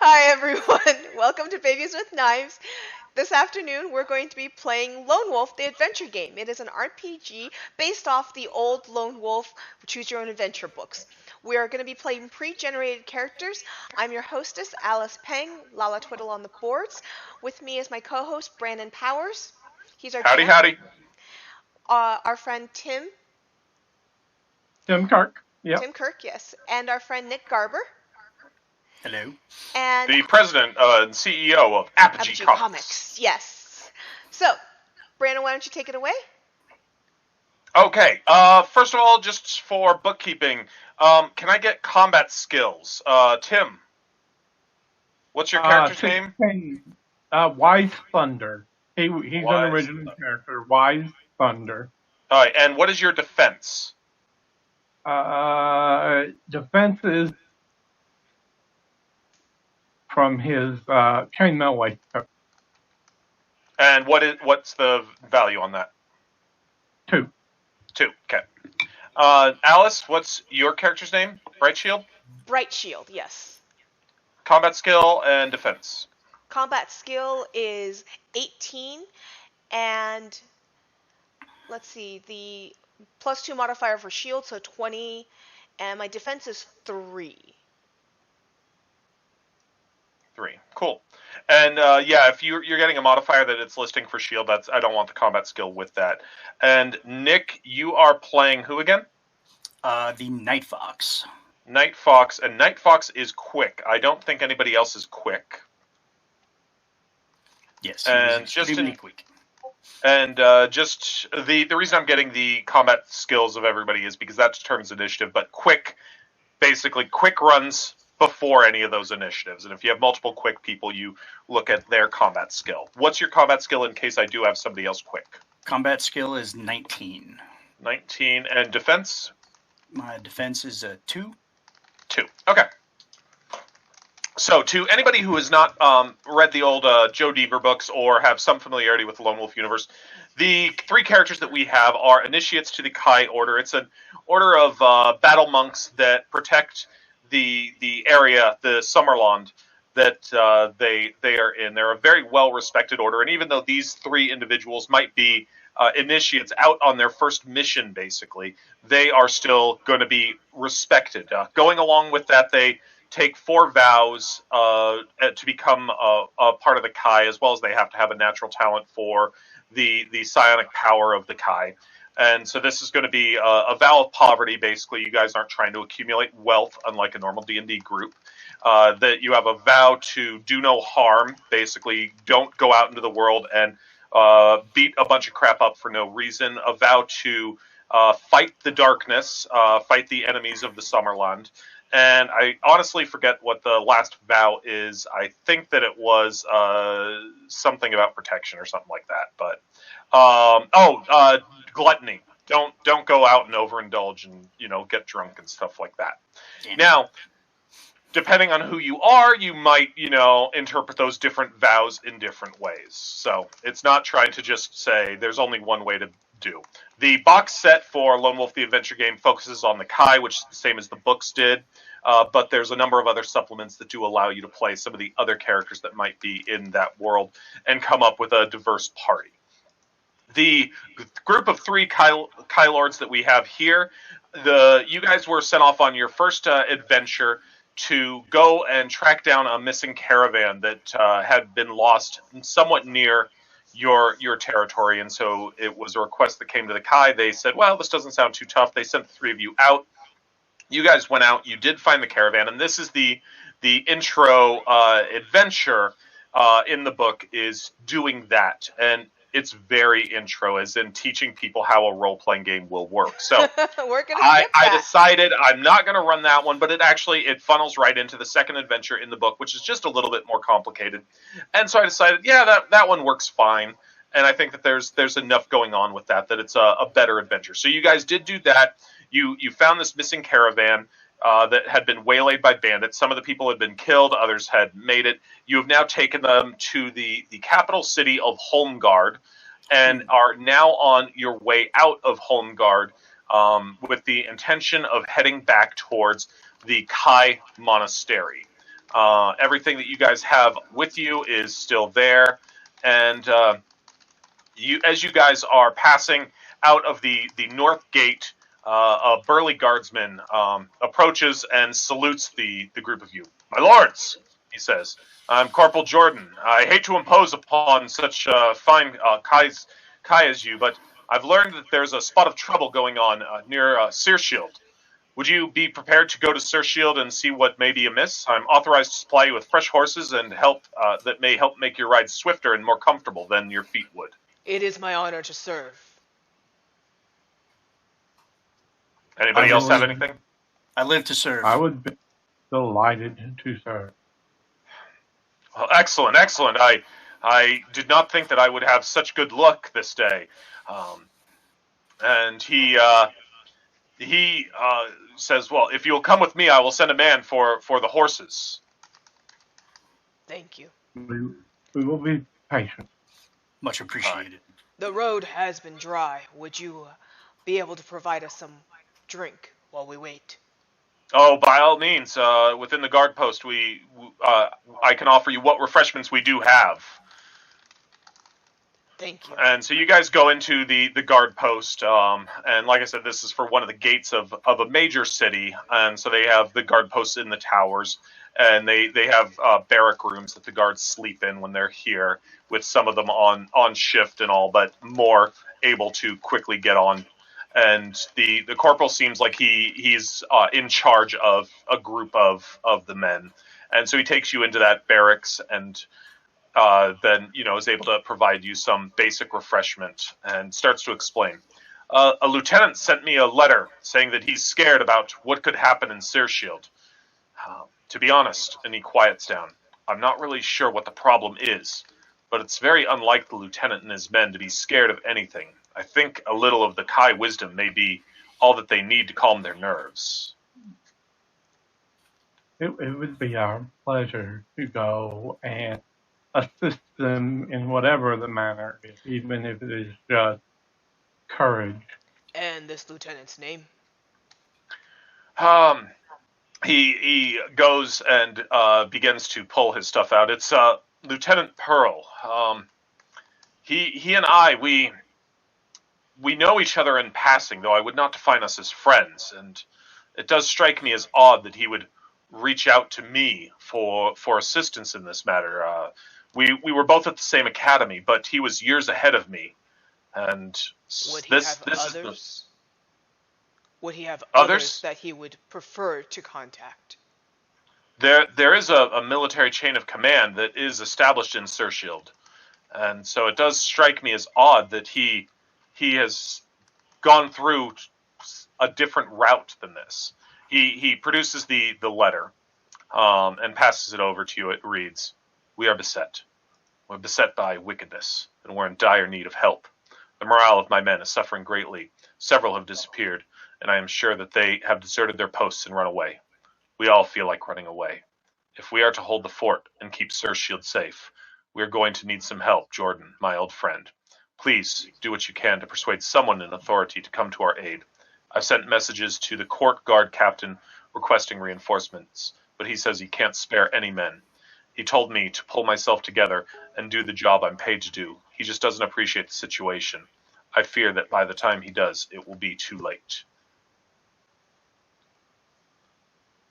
Hi everyone, welcome to Babies with Knives. This afternoon we're going to be playing Lone Wolf the Adventure Game. It is an RPG based off the old Lone Wolf Choose Your Own Adventure books. We are going to be playing pre-generated characters. I'm your hostess, Alice Peng, Lala Twiddle on the boards. With me is my co-host, Brandon Powers. He's our Howdy, GM. howdy. Our friend Tim Tim Kirk. Yep. Tim Kirk, yes. And our friend Nick Garber. Hello. And The president and CEO of Apogee Comics. Yes. So, Brandon, why don't you take it away? Okay, first of all, just for bookkeeping, can I get combat skills? Tim, what's your character's name? Wise Thunder. He's Wise an original character. Wise Thunder. All right, and what is your defense? Defense is from his chainmail waistcoat. And what's the value on that? 2. 2, okay. Alice, what's your character's name? Bright Shield? Bright Shield, yes. Combat skill and defense. Combat skill is 18, and let's see, the +2 modifier for shield, so 20, and my defense is 3. 3, cool. And yeah, if you're getting a modifier that it's listing for shield, I don't want the combat skill with that. And Nick, you are playing who again? The Night Fox. Night Fox, and Night Fox is quick. I don't think anybody else is quick. Yes, and extremely quick. And just the reason I'm getting the combat skills of everybody is because that determines initiative. But quick, basically, quick runs before any of those initiatives. And if you have multiple quick people, you look at their combat skill. What's your combat skill in case I do have somebody else quick? Combat skill is 19. 19, and defense? My defense is 2. 2. Okay. So, to anybody who has not read the old Joe Deaver books or have some familiarity with the Lone Wolf universe, the 3 characters that we have are initiates to the Kai Order. It's an order of battle monks that protect the area, the Summerland, that they are in. They're a very well-respected order, and even though these 3 individuals might be initiates out on their first mission, basically, they are still going to be respected. Going along with that, they take 4 vows to become a part of the Kai, as well as they have to have a natural talent for the psionic power of the Kai. And so this is going to be a vow of poverty, basically. You guys aren't trying to accumulate wealth, unlike a normal D&D group. That you have a vow to do no harm, basically. Don't go out into the world and beat a bunch of crap up for no reason. A vow to fight the darkness, fight the enemies of the Summerland. And I honestly forget what the last vow is. I think that it was something about protection or something like that. But gluttony. Don't go out and overindulge and get drunk and stuff like that. Yeah. Now, depending on who you are, you might interpret those different vows in different ways. So it's not trying to just say there's only one way to do. The box set for Lone Wolf the Adventure Game focuses on the Kai, which is the same as the books did, but there's a number of other supplements that do allow you to play some of the other characters that might be in that world and come up with a diverse party. The group of 3 Kai Lords that we have here, you guys were sent off on your first adventure to go and track down a missing caravan that had been lost somewhat near your territory, and so it was a request that came to the Kai. They said, well, this doesn't sound too tough. They sent the 3 of you out. You guys went out. You did find the caravan, and this is the intro adventure in the book is doing that, and it's very intro, as in teaching people how a role-playing game will work. So I decided I'm not going to run that one, but it funnels right into the second adventure in the book, which is just a little bit more complicated. And so I decided, yeah, that one works fine. And I think that there's enough going on with that it's a better adventure. So you guys did do that. You found this missing caravan that had been waylaid by bandits. Some of the people had been killed. Others had made it. You have now taken them to the capital city of Holmgard and are now on your way out of Holmgard with the intention of heading back towards the Kai Monastery. Everything that you guys have with you is still there, and as you guys are passing out of the north gate, a burly guardsman approaches and salutes the group of you. My lords, he says, I'm Corporal Jordan. I hate to impose upon such fine Kai as you, but I've learned that there's a spot of trouble going on near Searshield. Would you be prepared to go to Searshield and see what may be amiss? I'm authorized to supply you with fresh horses and help that may help make your ride swifter and more comfortable than your feet would. It is my honor to serve. Anybody else have anything? I live to serve. I would be delighted to serve. Well, excellent, excellent. I did not think that I would have such good luck this day. And he says, well, if you'll come with me, I will send a man for the horses. Thank you. We will be patient. Much appreciated. The road has been dry. Would you be able to provide us some drink while we wait? Oh, by all means. Within the guard post, I can offer you what refreshments we do have. Thank you. And so you guys go into the guard post, and like I said, this is for one of the gates of a major city, and so they have the guard posts in the towers, and they have barrack rooms that the guards sleep in when they're here, with some of them on shift and all, but more able to quickly get on. And the corporal seems like he's in charge of a group of the men, and so he takes you into that barracks and then is able to provide you some basic refreshment and starts to explain. A lieutenant sent me a letter saying that he's scared about what could happen in Searshield. To be honest, and he quiets down, I'm not really sure what the problem is, but it's very unlike the lieutenant and his men to be scared of anything. I think a little of the Kai wisdom may be all that they need to calm their nerves. It would be our pleasure to go and assist them in whatever the manner is, even if it is just courage. And this lieutenant's name? He goes and begins to pull his stuff out. It's Lieutenant Pearl. He and I, we know each other in passing, though I would not define us as friends, and it does strike me as odd that he would reach out to me for assistance in this matter. We were both at the same academy, but he was years ahead of me, and would he have others? Would he have others that he would prefer to contact? There is a military chain of command that is established in Searshield, and so it does strike me as odd that he has gone through a different route than this. He produces the letter and passes it over to you. It reads, "We are beset. We're beset by wickedness, and we're in dire need of help. The morale of my men is suffering greatly. Several have disappeared, and I am sure that they have deserted their posts and run away. We all feel like running away. If we are to hold the fort and keep Searshield safe, we are going to need some help, Jordan, my old friend. Please do what you can to persuade someone in authority to come to our aid. I've sent messages to the court guard captain requesting reinforcements, but he says he can't spare any men. He told me to pull myself together and do the job I'm paid to do. He just doesn't appreciate the situation. I fear that by the time he does, it will be too late."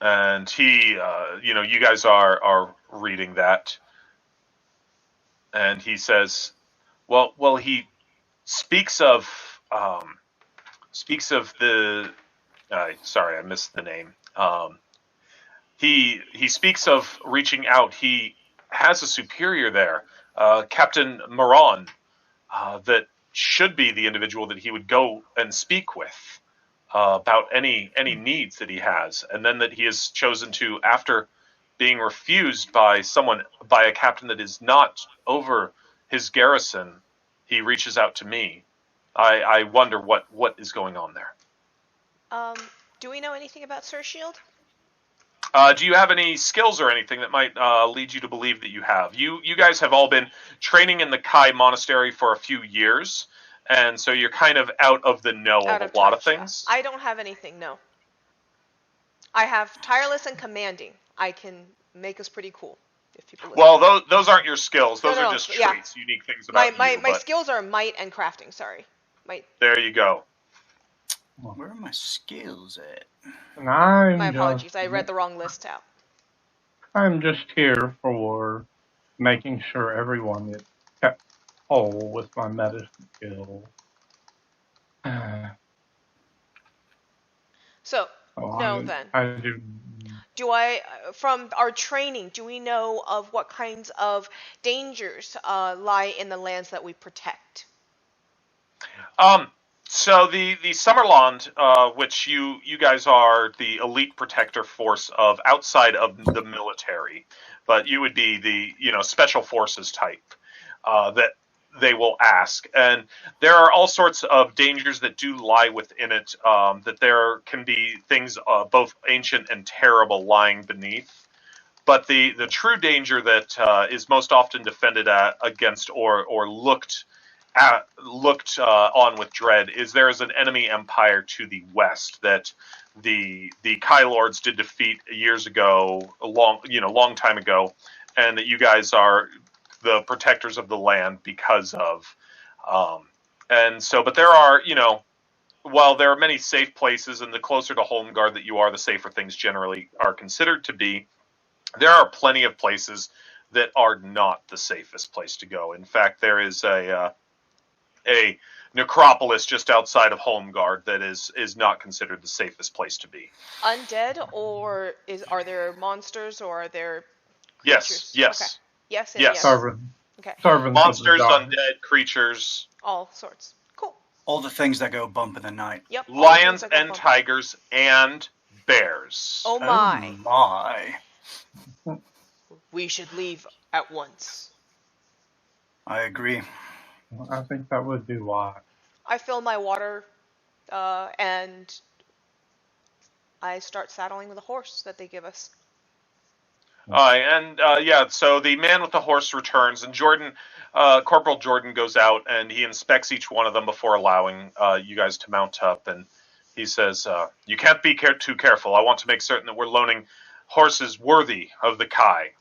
And he, you guys are reading that, and he says, well, he speaks of the, sorry, I missed the name. He speaks of reaching out. He has a superior there, Captain Moran, that should be the individual that he would go and speak with about any needs that he has, and then that he is chosen to, after being refused by a captain that is not over his garrison, he reaches out to me. I wonder what is going on there. Do we know anything about Searshield? Do you have any skills or anything that might lead you to believe that you have? You guys have all been training in the Kai Monastery for a few years, and so you're kind of out of the know of a lot of things. I don't have anything, no. I have tireless and commanding. I can make us pretty cool. If people listen. Well, those aren't your skills. Those No, are no, just yeah. traits, unique things about My you. But skills are might and crafting. Sorry, might. there you go. Where are my skills at? And I'm My just, apologies. I read the wrong list out. I'm just here for making sure everyone is kept whole with my medicine skills. So, So no then. I do. From our training, do we know of what kinds of dangers lie in the lands that we protect? So the Summerland, which you guys are the elite protector force of outside of the military, but you would be the special forces type that they will ask, and there are all sorts of dangers that do lie within it. That there can be things both ancient and terrible lying beneath. But the true danger that is most often defended against or looked on with dread is there is an enemy empire to the west that the Kai Lords did defeat years ago, a long time ago, and that you guys are the protectors of the land because of. And so, but there are while there are many safe places, and the closer to home guard that you are, the safer things generally are considered to be. There are plenty of places that are not the safest place to go. In fact, there is a necropolis just outside of Homeguard that is not considered the safest place to be. Undead, or are there monsters, or are there Yes, creatures? yes, Okay. Yes and yes. yes. Okay. Servants of the Monsters, dark. undead, creatures, All sorts. Cool. All the things that go bump in the night. Yep. all the things lions that go and bump. tigers, and bears. Oh Oh my. my. We should leave at once. I agree. I think that would be wise. I fill my water, and I start saddling the horse that they give us. Yeah, so the man with the horse returns, and Corporal Jordan goes out and he inspects each one of them before allowing you guys to mount up. And he says, "You can't be too careful. I want to make certain that we're loaning horses worthy of the Kai."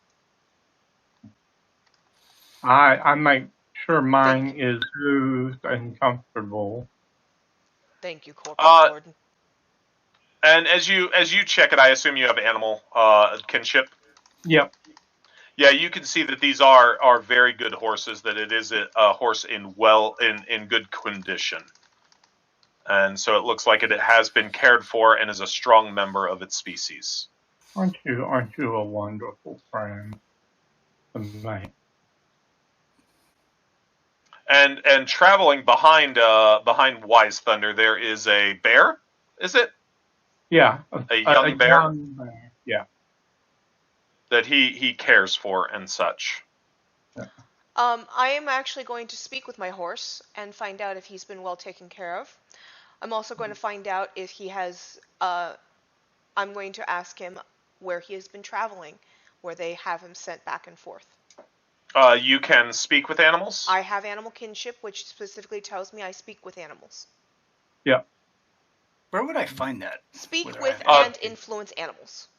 I make sure mine is smooth and comfortable. Thank you, Corporal Jordan. And as you check it, I assume you have animal kinship. Yep. Yeah, you can see that these are very good horses. That it is a horse in good condition, and so it looks like it has been cared for and is a strong member of its species. Aren't you a wonderful friend to me? And traveling behind Wise Thunder, there is a bear. Is it? Yeah. A young bear? Young bear. Yeah. That he cares for and such. Yeah. I am actually going to speak with my horse and find out if he's been well taken care of. I'm also going to find out if he has. I'm going to ask him where he has been traveling, where they have him sent back and forth. You can speak with animals? I have animal kinship, which specifically tells me I speak with animals. Yeah. Where would I find that? Speak Whether with I have and influence animals.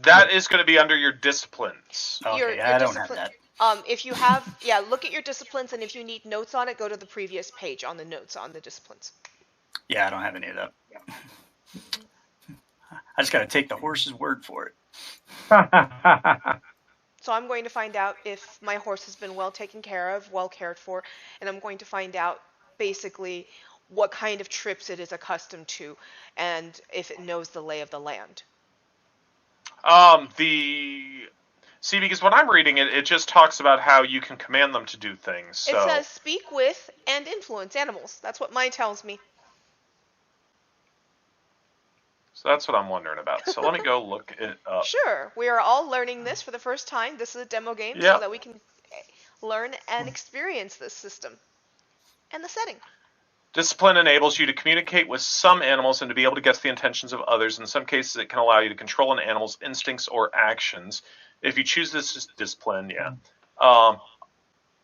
That is going to be under your disciplines. Okay, Your I don't have discipline- that. If you have, look at your disciplines, and if you need notes on it, go to the previous page on the notes on the disciplines. Yeah, I don't have any of that. I just got to take the horse's word for it. So I'm going to find out if my horse has been well taken care of, well cared for, and I'm going to find out basically what kind of trips it is accustomed to, and if it knows the lay of the land. Because when I'm reading it, it just talks about how you can command them to do things. So. It says speak with and influence animals. That's what mine tells me. So that's what I'm wondering about. So let me go look it up. Sure. We are all learning this for the first time. This is a demo game Yep. so that we can learn and experience this system and the setting. Discipline enables you to communicate with some animals and to be able to guess the intentions of others. In some cases, it can allow you to control an animal's instincts or actions. If you choose this discipline,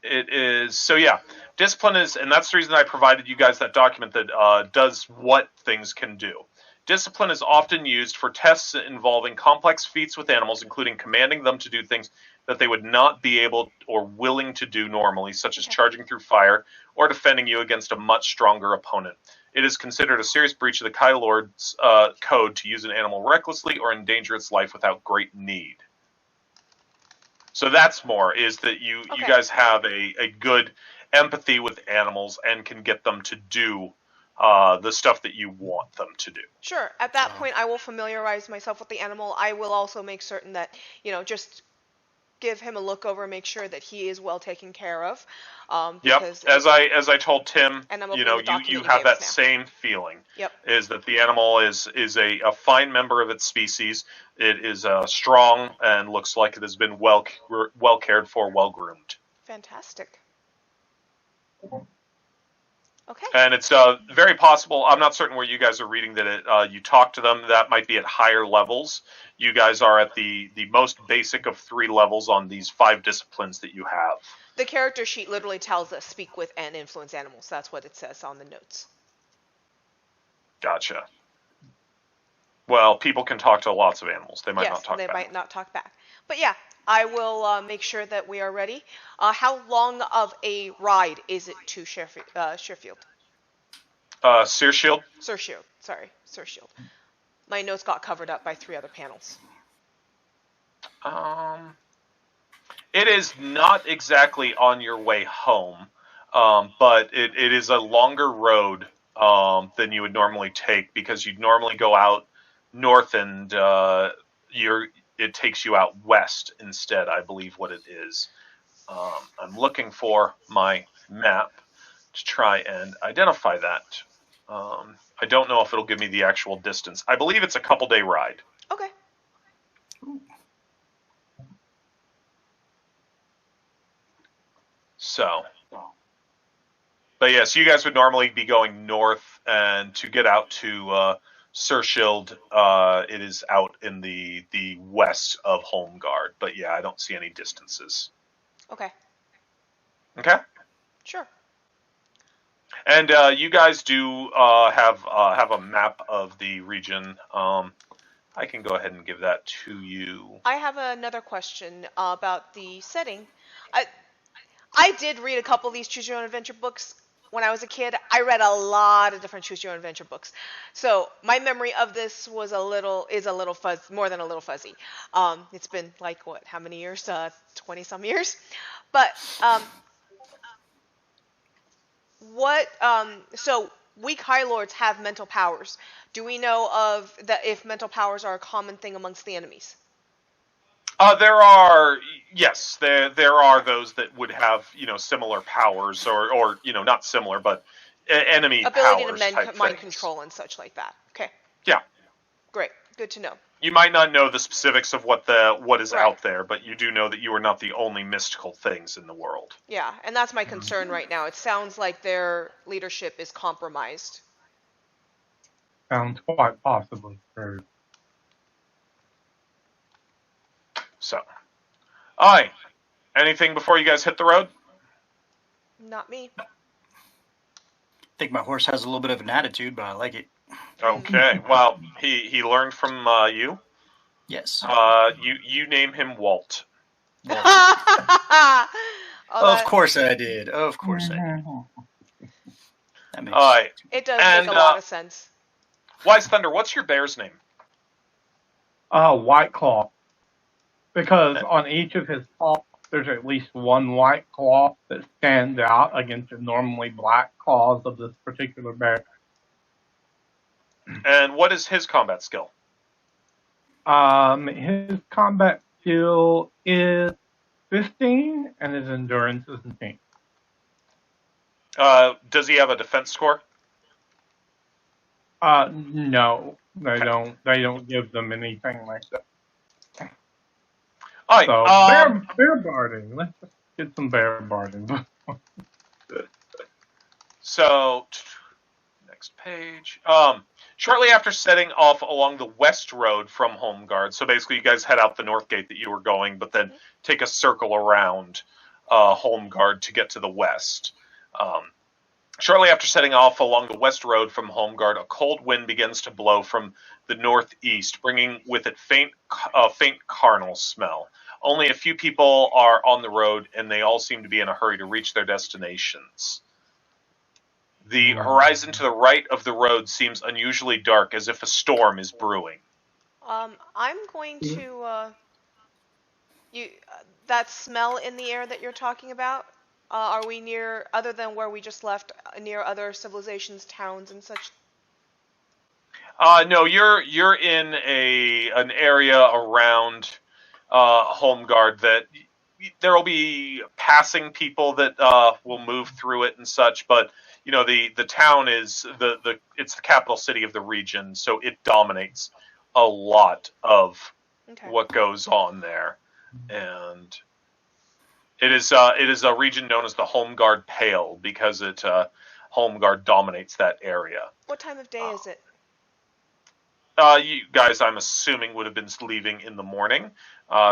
it is. So yeah, discipline is, and that's the reason I provided you guys that document that does what things can do. Discipline is often used for tests involving complex feats with animals, including commanding them to do things that they would not be able or willing to do normally, such as charging through fire or defending you against a much stronger opponent. It is considered a serious breach of the Kai Lord's code to use an animal recklessly or endanger its life without great need. So that's more, is that you guys have a good empathy with animals and can get them to do the stuff that you want them to do. Sure. At that point, I will familiarize myself with the animal. I will also make certain that, just give him a look over, make sure that he is well taken care of. Yep. As I told Tim, and I'm you have that same feeling. Yep. Is that the animal is a fine member of its species. It is strong and looks like it has been well cared for, well groomed. Fantastic. Okay. And it's very possible, I'm not certain where you guys are reading that you talk to them, that might be at higher levels. You guys are at the most basic of 3 levels on these 5 disciplines that you have. The character sheet literally tells us speak with and influence animals. That's what it says on the notes. Gotcha. Well, people can talk to lots of animals. They might not talk back. Yes, they might not talk back. But yeah, I will make sure that we are ready. How long of a ride is it to Sherfield? Searshield? Searshield. Sorry, Searshield. My notes got covered up by 3 other panels. It is not exactly on your way home, but it is a longer road than you would normally take, because you'd normally go out north and it takes you out west instead, I believe what it is. I'm looking for my map to try and identify that. I don't know if it'll give me the actual distance. I believe it's a couple-day ride. Okay. So, but yes, you guys would normally be going north, and to get out to Searshield, it is out in the west of Home Guard. But yeah, I don't see any distances. Okay. Okay. Sure. And you guys do have a map of the region. I can go ahead and give that to you. I have another question about the setting. I did read a couple of these Choose Your Own Adventure books when I was a kid. I read a lot of different Choose Your Own Adventure books, so my memory of this is a little more than a little fuzzy. It's been like how many years? 20-some years. But so weak High Lords have mental powers. Do we know of that if mental powers are a common thing amongst the enemies? There are those that would have similar powers, or not similar, but enemy ability powers to mind control and such like that. Okay. Yeah. Great. Good to know. You might not know the specifics of what is out there, but you do know that you are not the only mystical things in the world. Yeah, and that's my concern right now. It sounds like their leadership is compromised. Sounds quite possibly true. So, alright. Anything before you guys hit the road? Not me. I think my horse has a little bit of an attitude, but I like it. Okay. Well, he learned from you. Yes. You name him Walt. Of course I did. Of course I did. That makes sense. It does make a lot of sense. Wise Thunder, what's your bear's name? White Claw. Because on each of his paws, there's at least one white claw that stands out against the normally black claws of this particular bear. And what is his combat skill? His combat skill is 15, and his endurance is 19. Does he have a defense score? No, they don't. They don't give them anything like that. All right, so bear barding. Let's just get some bear barding. So, next page. Shortly after setting off along the west road from Home Guard, so basically you guys head out the north gate that you were going, but then take a circle around Home Guard to get to the west. Shortly after setting off along the west road from Holmgard, a cold wind begins to blow from the northeast, bringing with it a faint carnal smell. Only a few people are on the road, and they all seem to be in a hurry to reach their destinations. The horizon to the right of the road seems unusually dark, as if a storm is brewing. I'm going to you that smell in the air that you're talking about. Are we near, other than where we just left, near other civilizations, towns, and such? No, you're in an area around Holmgard that there will be passing people that will move through it and such, but the town is it's the capital city of the region, so it dominates a lot of Okay. what goes on there, and it is a region known as the Holmgard Pale because Holmgard dominates that area. What time of day is it? You guys, I'm assuming, would have been leaving in the morning.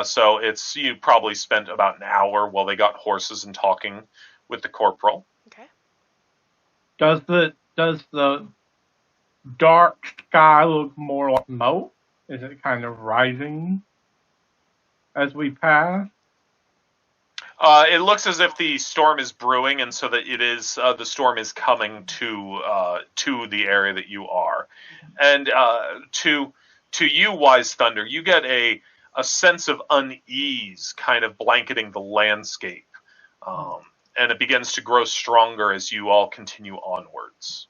So you probably spent about an hour while they got horses and talking with the corporal. Okay. Does the dark sky look more like smoke? Is it kind of rising as we pass? It looks as if the storm is brewing, and so that it is the storm is coming to the area that you are, and to you, Wise Thunder, you get a sense of unease kind of blanketing the landscape, and it begins to grow stronger as you all continue onwards.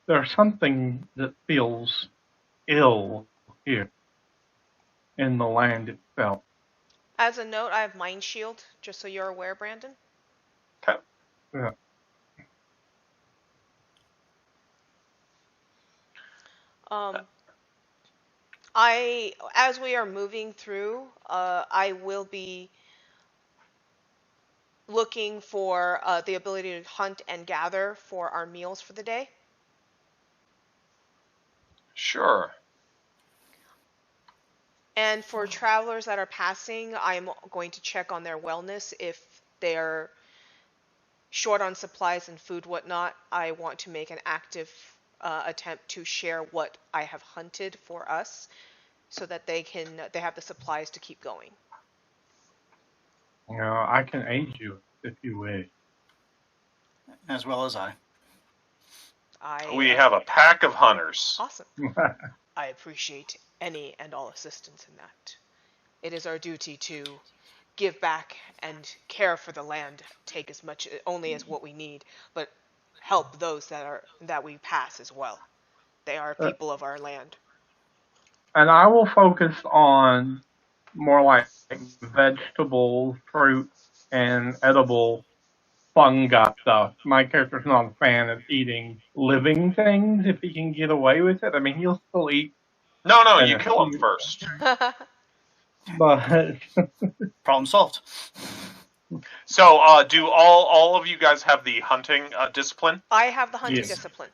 There's something that feels ill here in the land itself. As a note, I have Mind Shield, just so you're aware, Brandon. Okay. Yeah. As we are moving through, I will be looking for the ability to hunt and gather for our meals for the day. Sure. And for travelers that are passing, I'm going to check on their wellness. If they're short on supplies and food, whatnot, I want to make an active attempt to share what I have hunted for us, so that they have the supplies to keep going. I can aid you if you wish. As well as I. We have a pack of hunters. Awesome. I appreciate any and all assistance in that. It is our duty to give back and care for the land, take as much only as what we need, but help those that we pass as well. They are people of our land. And I will focus on more like vegetables, fruit, and edible fungi stuff. My character's not a fan of eating living things if he can get away with it. I mean, he'll still eat. No, you kill him first. But Problem solved. So, do all of you guys have the hunting discipline? I have the hunting Yes. discipline.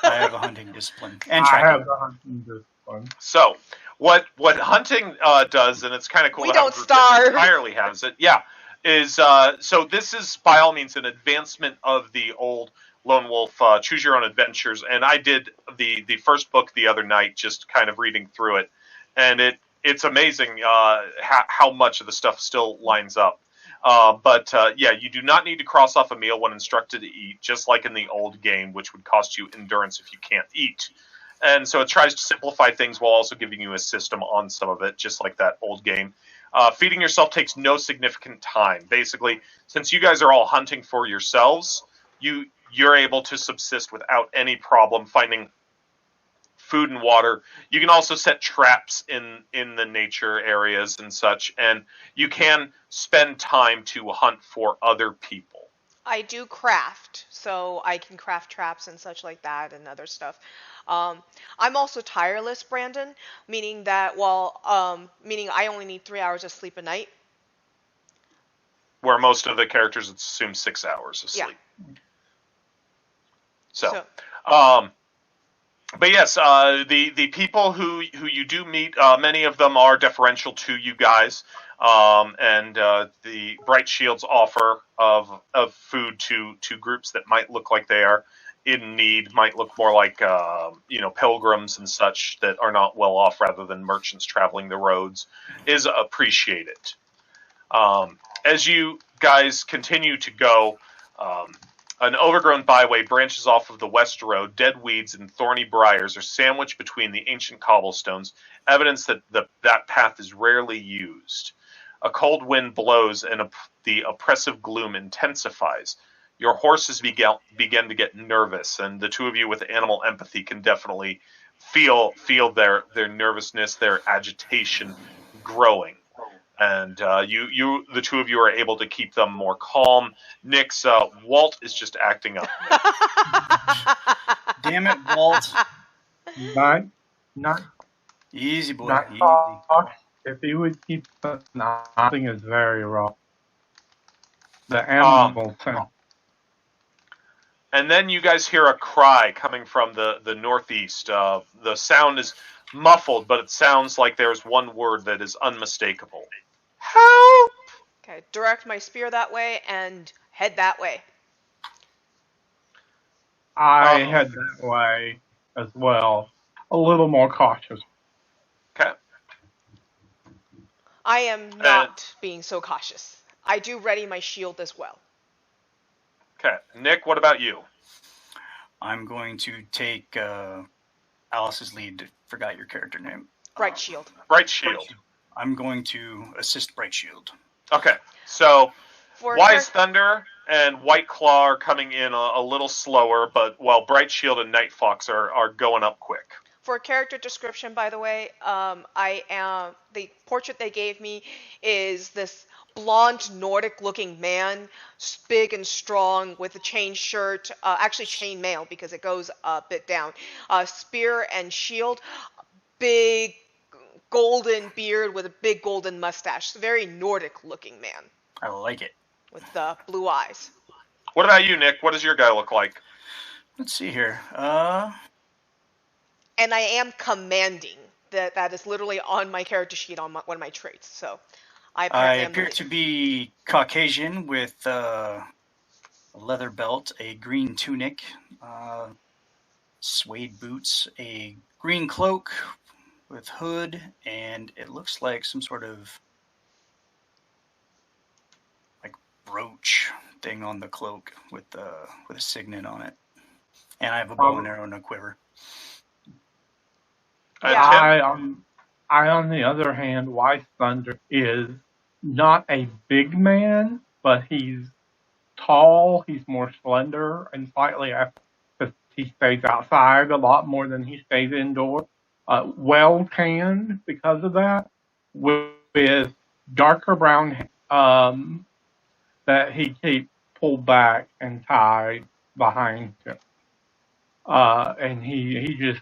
I have a hunting discipline and I tracking. have the hunting discipline. So, what hunting does, and it's kind of cool. We to have a don't group that starve. entirely has it. Yeah, is so this is by all means an advancement of the old Lone Wolf Choose Your Own Adventures, and I did the first book the other night, just kind of reading through it, and it's amazing how much of the stuff still lines up. But yeah, you do not need to cross off a meal when instructed to eat, just like in the old game, which would cost you endurance if you can't eat. And so it tries to simplify things while also giving you a system on some of it, just like that old game. Feeding yourself takes no significant time. Basically, since you guys are all hunting for yourselves, you're able to subsist without any problem finding food and water. You can also set traps in the nature areas and such, and you can spend time to hunt for other people. I do craft, so I can craft traps and such like that and other stuff. I'm also tireless, Brandon, meaning that meaning I only need 3 hours of sleep a night. Where most of the characters assume 6 hours of sleep. Yeah. So But yes, the people who you do meet, many of them are deferential to you guys, and the Bright Shield's offer of food to groups that might look like they are in need, might look more like pilgrims and such that are not well off, rather than merchants traveling the roads, is appreciated. As you guys continue to go, um, an overgrown byway branches off of the west road. Dead weeds and thorny briars are sandwiched between the ancient cobblestones, evidence that that path is rarely used. A cold wind blows and the oppressive gloom intensifies. Your horses begin to get nervous, and the two of you with animal empathy can definitely feel their nervousness, their agitation growing. And the two of you are able to keep them more calm. Nick's Walt is just acting up. Damn it, Walt. Not Easy, boy. not Easy. talk. If you would keep the nothing is very wrong. The animal sound. And then you guys hear a cry coming from the northeast. The sound is muffled, but it sounds like there's one word that is unmistakable. Help! Okay, direct my spear that way and head that way. I head that way as well. A little more cautious. Okay. I am not being so cautious. I do ready my shield as well. Okay. Nick, what about you? I'm going to take Alice's lead. Forgot your character name. Bright Shield. Bright Shield. I'm going to assist Bright Shield. Okay. So, For Wise Thunder and White Claw are coming in a little slower, but while Bright Shield and Night Fox are going up quick. For character description, by the way, the portrait they gave me is this blonde Nordic-looking man, big and strong, with a chain shirt, actually chain mail because it goes a bit down, spear and shield, big golden beard with a big golden mustache. Very Nordic-looking man. I like it. With blue eyes. What about you, Nick? What does your guy look like? Let's see here. And I am commanding. That is literally on my character sheet on one of my traits. So I appear to be Caucasian with a leather belt, a green tunic, suede boots, a green cloak with hood, and it looks like some sort of like brooch thing on the cloak with a signet on it. And I have a bow and arrow and a quiver. I, on the other hand, Wise Thunder is not a big man, but he's tall, he's more slender, and slightly because he stays outside a lot more than he stays indoors. Well tanned because of that, with darker brown that he keeps pulled back and tied behind him. And he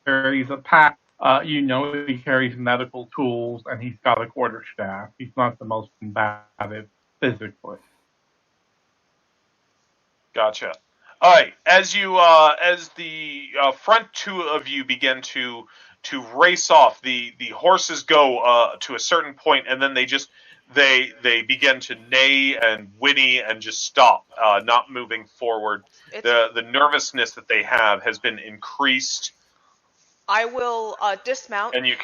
carries a pack. He carries medical tools, and he's got a quarterstaff. He's not the most combative physically. Gotcha. All right. As the front two of you begin to race off, the horses go to a certain point, and then they begin to neigh and whinny and just stop, not moving forward. The nervousness that they have has been increased. I will dismount. And you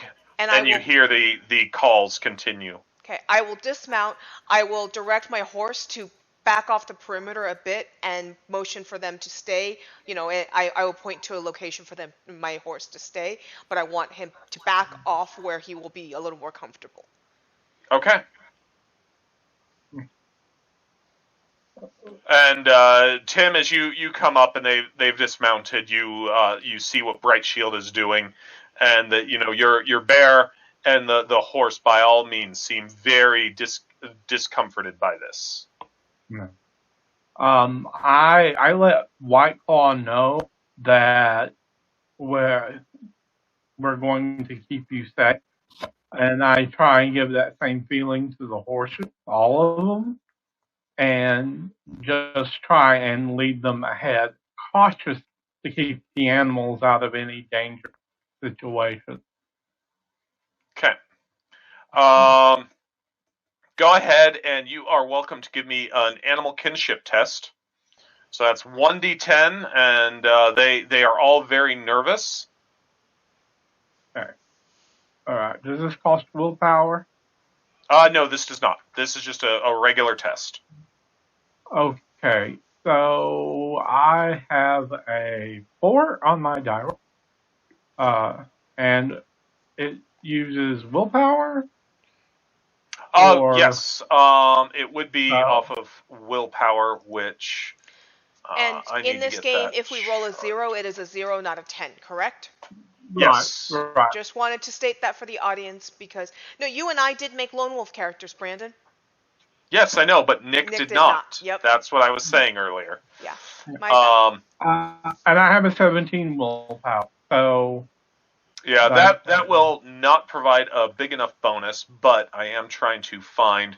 hear the calls continue. Okay, I will dismount. I will direct my horse to back off the perimeter a bit and motion for them to stay. I will point to a location for my horse to stay, but I want him to back off where he will be a little more comfortable. Okay. And Tim, as you come up and they've dismounted, you see what Bright Shield is doing, and that your bear and the horse by all means seem very discomforted by this. No. I let White Claw know that we're going to keep you safe, and I try and give that same feeling to the horses, all of them, and just try and lead them ahead cautiously to keep the animals out of any danger situation. Okay. Go ahead, and you are welcome to give me an animal kinship test. So that's 1d10, and they are all very nervous. Okay. All right. Does this cost willpower? No, this does not. This is just a regular test. Okay. So I have a 4 on my die roll, and it uses willpower. Yes. It would be off of willpower, which And I in need this to get game, that if we roll a chart. 0, it is a 0, not a 10, correct? Yes. Right. Just wanted to state that for the audience because no, you and I did make Lone Wolf characters, Brandon. Yes, I know, but Nick did not. Yep. That's what I was saying earlier. Yeah. My bad. And I have a 17 willpower. So yeah, that will not provide a big enough bonus, but I am trying to find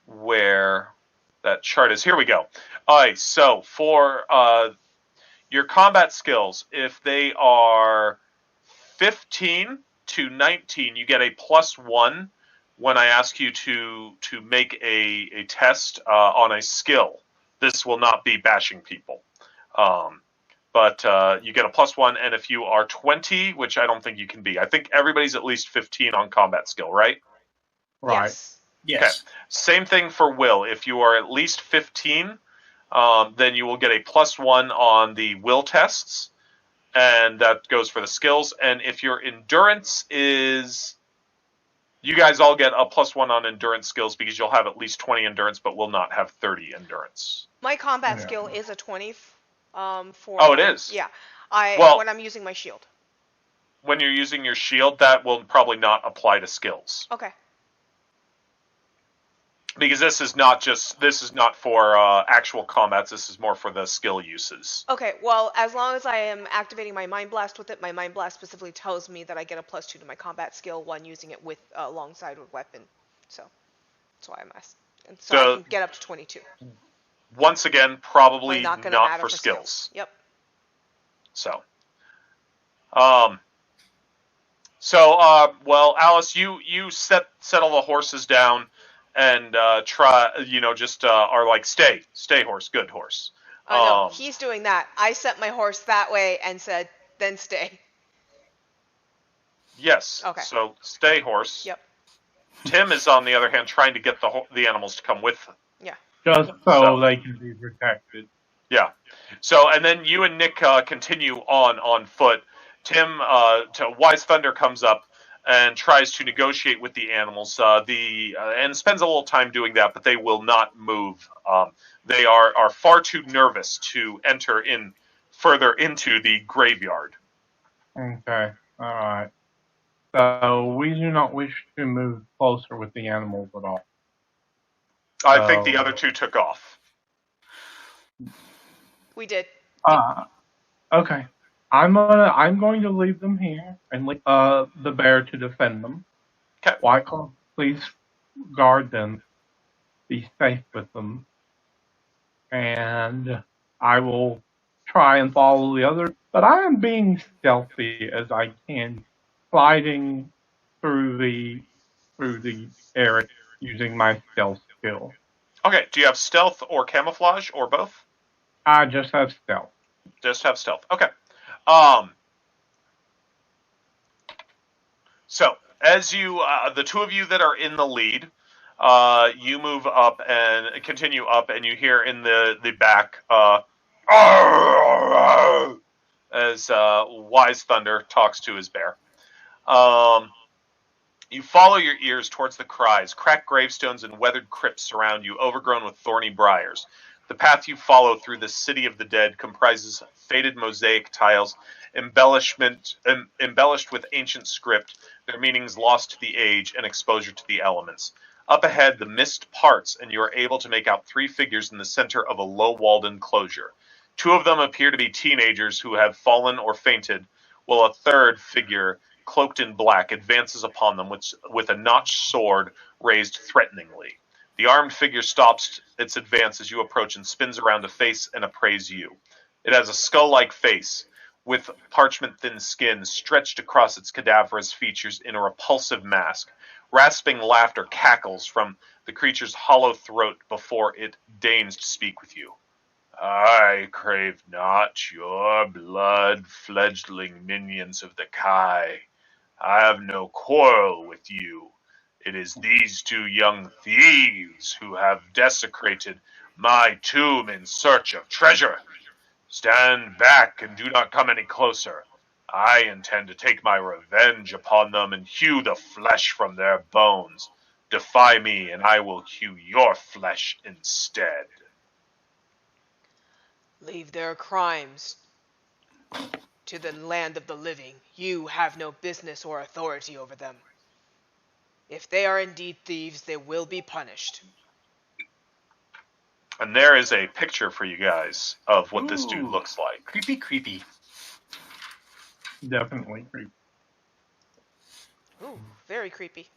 where that chart is. Here we go. All right, so for your combat skills, if they are 15 to 19, you get a +1 when I ask you to make a test on a skill. This will not be bashing people. But you get a +1, and if you are 20, which I don't think you can be, I think everybody's at least 15 on combat skill, right? Right. Yes. Yes. Okay. Same thing for will. If you are at least 15, then you will get a +1 on the will tests, and that goes for the skills. And if your endurance is, you guys all get a +1 on endurance skills because you'll have at least 20 endurance, but will not have 30 endurance. My combat skill is a 20. For Oh, it is? Yeah. When I'm using my shield. When you're using your shield, that will probably not apply to skills. Okay. Because this is not for actual combats. This is more for the skill uses. Okay, well, as long as I am activating my Mind Blast with it, my Mind Blast specifically tells me that I get a +2 to my combat skill when using it with alongside with weapon. So that's why I'm asking. And so I can get up to 22. Once again, probably not not for skills. Yep. So, well, Alice, you settle the horses down and try, just are like, stay horse, good horse. No, he's doing that. I set my horse that way and said, then stay. Yes. Okay. So stay horse. Yep. Tim is, on the other hand, trying to get the animals to come with them. Yeah. Just so they can be protected. Yeah. So, and then you and Nick continue on foot. Tim, Wise Thunder comes up and tries to negotiate with the animals. And spends a little time doing that, but they will not move. They are far too nervous to enter in further into the graveyard. Okay. All right. So we do not wish to move closer with the animals at all. I think the other two took off. We did. Okay. I'm going to leave them here and leave the bear to defend them. Okay. Wyckoff, please guard them. Be safe with them. And I will try and follow the others. But I am being stealthy as I can, sliding through the area using my stealth skill. Okay. Do you have stealth or camouflage or both? I just have stealth. Just have stealth. Okay. So as you, the two of you that are in the lead, you move up and continue up, and you hear in the back, as Wise Thunder talks to his bear. You follow your ears towards the cries. Cracked gravestones and weathered crypts surround you, overgrown with thorny briars. The path you follow through the city of the dead comprises faded mosaic tiles, embellished with ancient script, their meanings lost to the age and exposure to the elements. Up ahead, the mist parts, and you are able to make out three figures in the center of a low-walled enclosure. Two of them appear to be teenagers who have fallen or fainted, while a third figure, cloaked in black, advances upon them with a notched sword raised threateningly. The armed figure stops its advance as you approach and spins around to face and appraise you. It has a skull-like face with parchment-thin skin stretched across its cadaverous features in a repulsive mask. Rasping laughter cackles from the creature's hollow throat before it deigns to speak with you. I crave not your blood, fledgling minions of the Kai. I have no quarrel with you. It is these two young thieves who have desecrated my tomb in search of treasure. Stand back and do not come any closer. I intend to take my revenge upon them and hew the flesh from their bones. Defy me, and I will hew your flesh instead. Leave their crimes to the land of the living. You have no business or authority over them. If they are indeed thieves, they will be punished. And there is a picture for you guys of what this dude looks like. Creepy, creepy. Definitely creepy. Ooh, very creepy.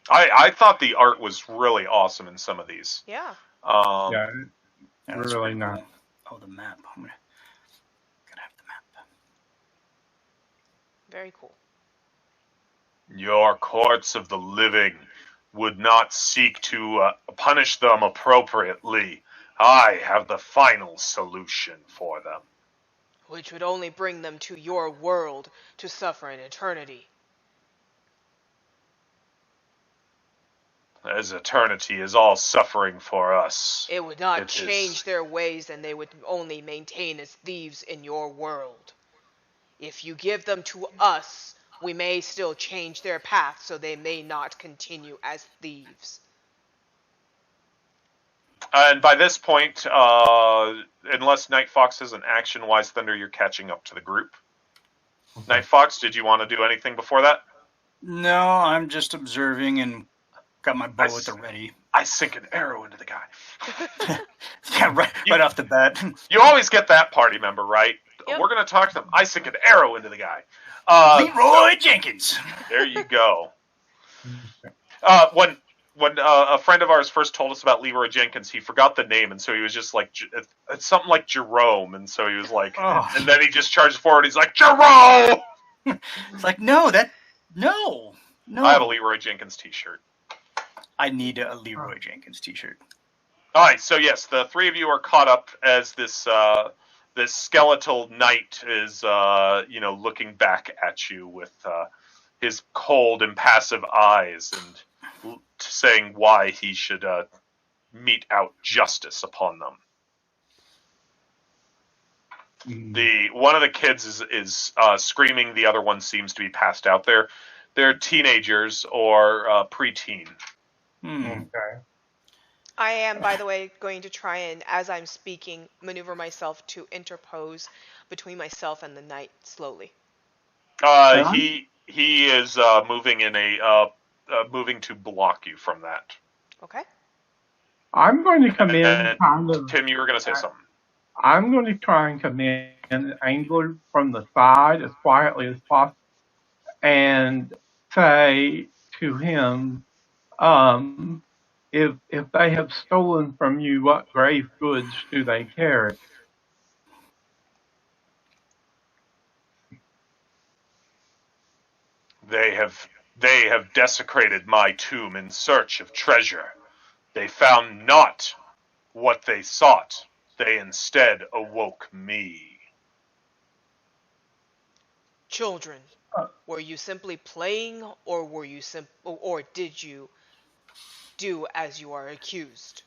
I thought the art was really awesome in some of these. Yeah. Yeah, That's really cool. nice. Oh, the map. I'm gonna have the map. Very cool. Your courts of the living would not seek to punish them appropriately. I have the final solution for them. Which would only bring them to your world to suffer in eternity. As eternity is all suffering for us. It would not It change is. their ways, and they would only maintain as thieves in your world. If you give them to us, we may still change their path so they may not continue as thieves. And by this point, unless Night Fox is an action-wise Thunder, you're catching up to the group. Night Fox, did you want to do anything before that? No, I'm just observing and got my bow at the ready. I sink an arrow into the guy. Yeah, right off the bat. You always get that party member, right? Yep. We're going to talk to them. I sink an arrow into the guy. Leroy Jenkins. There you go. When a friend of ours first told us about Leroy Jenkins, he forgot the name, and so he was just like, it's something like Jerome, and so he was like, and then he just charged forward, he's like, Jerome! It's like, no. I have a Leroy Jenkins t-shirt. I need a Leroy Jenkins t-shirt. Alright, so yes, the three of you are caught up as this skeletal knight is, looking back at you with his cold, impassive eyes and saying why he should mete out justice upon them. One of the kids is screaming. The other one seems to be passed out. They're teenagers or preteen. Okay. I am, by the way, going to try and, as I'm speaking, maneuver myself to interpose between myself and the knight slowly. He is moving moving to block you from that. Okay. I'm going to come in kind of. Tim, you were going to say something. I'm going to try and come in angled from the side as quietly as possible and say to him, if they have stolen from you, what grave goods do they carry? They have desecrated my tomb in search of treasure. They found not what they sought. They instead awoke me. Children, were you simply playing, or or did you do as you are accused?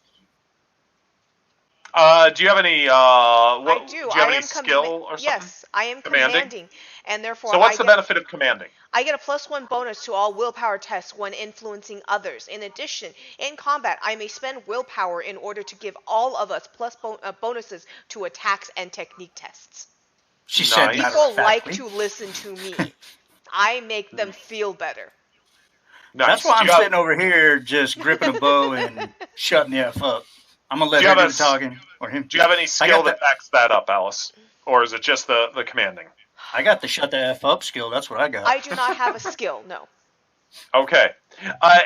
Do you have any? I do. Do you have any skill or something? Yes, I am commanding, and therefore So what's the benefit of commanding? I get a +1 bonus to all willpower tests when influencing others. In addition, in combat, I may spend willpower in order to give all of us bonuses to attacks and technique tests. She said Nice. People like matter-of-factly. to listen to me. I make them feel better. Nice. That's why I'm Do you have- sitting over here just gripping a bow and shutting the F up. I'm going to let Do you her do have the talking. Or him. Do you have any skill got that backs that up, Alice? Or is it just the commanding? I got the shut the F up skill. That's what I got. I do not have a skill, no. Okay.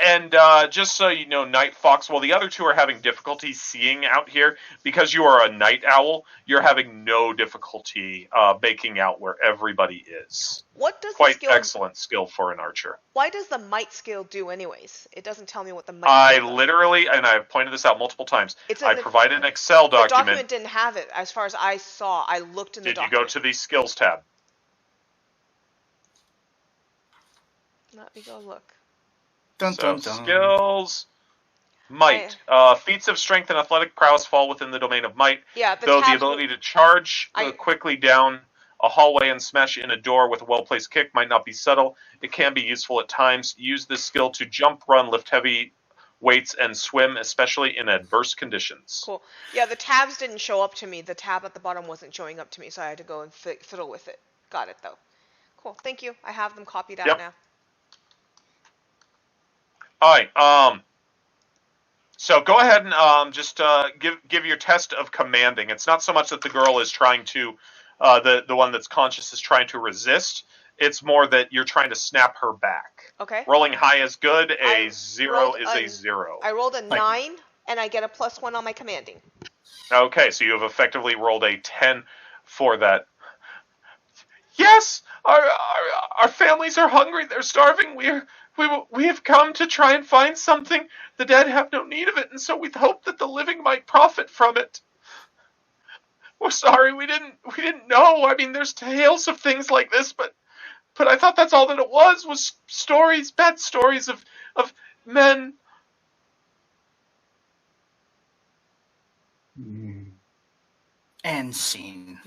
And just so you know, Night Fox, while the other two are having difficulty seeing out here, because you are a night owl, you're having no difficulty making out where everybody is. What does the Quite skill? excellent skill for an archer. Why does the might skill do anyways? It doesn't tell me what the might I skill does. literally, and I've pointed this out multiple times, It's I in the provided an Excel the document. document didn't have it as far as I saw. I looked in the Did you document. go to the skills tab? Let me go look. Dun, So dun, dun. skills, might. Feats of strength and athletic prowess fall within the domain of might. Yeah, Though the ability to charge quickly down a hallway and smash in a door with a well-placed kick might not be subtle. It can be useful at times. Use this skill to jump, run, lift heavy weights, and swim, especially in adverse conditions. Cool. Yeah, the tabs didn't show up to me. The tab at the bottom wasn't showing up to me, so I had to go and fiddle with it. Got it, though. Cool. Thank you. I have them copied out Yep. now. All right. So go ahead and just give your test of commanding. It's not so much that the girl is trying to, the one that's conscious is trying to resist. It's more that you're trying to snap her back. Okay. Rolling high is good. A I 0 is a 0. I rolled a 9, and I get a +1 on my commanding. Okay, so you have effectively rolled a 10 for that. Yes, our families are hungry. They're starving. We have come to try and find something. The dead have no need of it, and so we hope that the living might profit from it. We're sorry, we didn't know. I mean, there's tales of things like this, but I thought that's all that it was stories, bad stories of men. And scene.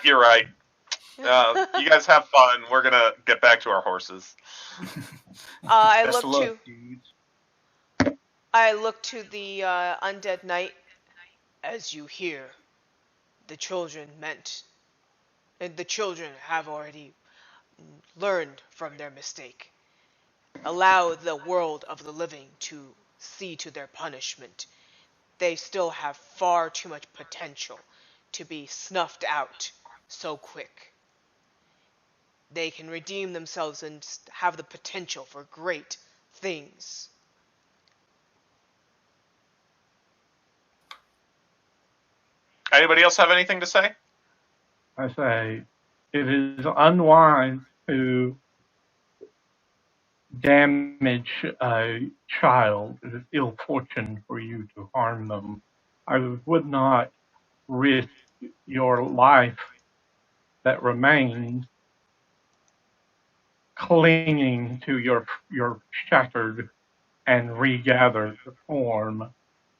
You're right. You guys have fun. We're gonna get back to our horses. I Best look of luck, to dudes. I look to the undead knight. As you hear, the children meant, and the children have already learned from their mistake. Allow the world of the living to see to their punishment. They still have far too much potential to be snuffed out so quick. They can redeem themselves and have the potential for great things. Anybody else have anything to say? I say it is unwise to damage a child. It is ill fortune for you to harm them. I would not risk your life that remains clinging to your shattered and regathered form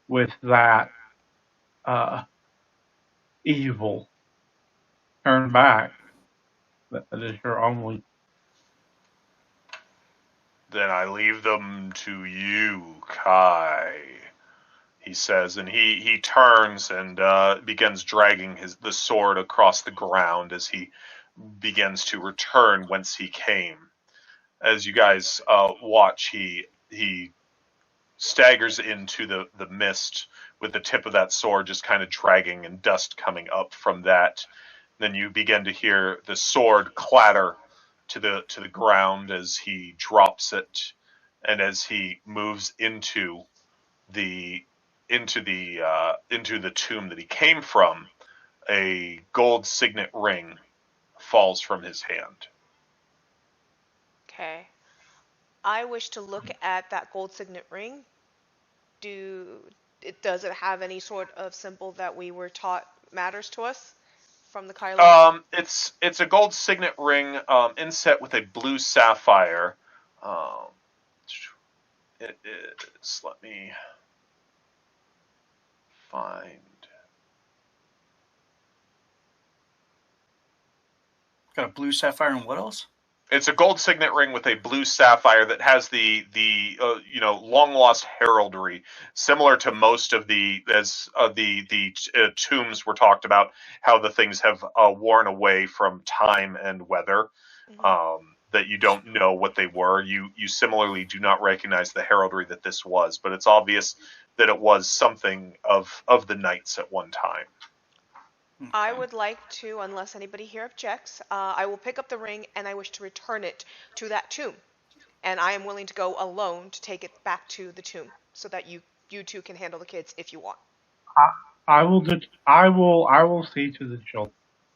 with that evil. Turn back. That is your only. Then I leave them to you, Kai, he says, and he turns and begins dragging the sword across the ground as he begins to return whence he came. As you guys watch, he staggers into the mist with the tip of that sword just kind of dragging and dust coming up from that. Then you begin to hear the sword clatter to the ground as he drops it, and as he moves into the tomb that he came from, a gold signet ring falls from his hand. Okay. I wish to look at that gold signet ring. Does it have any sort of symbol that we were taught matters to us from the Kylo? It's a gold signet ring inset with a blue sapphire. Um, it is. Let me find. Got a blue sapphire and what else? It's a gold signet ring with a blue sapphire that has the long lost heraldry, similar to most of the tombs were talked about. How the things have worn away from time and weather. Mm-hmm. That you don't know what they were. You similarly do not recognize the heraldry that this was, but it's obvious that it was something of the knights at one time. I would like to, unless anybody here objects, I will pick up the ring and I wish to return it to that tomb. and I am willing to go alone to take it back to the tomb so that you two can handle the kids if you want. I will see to the children.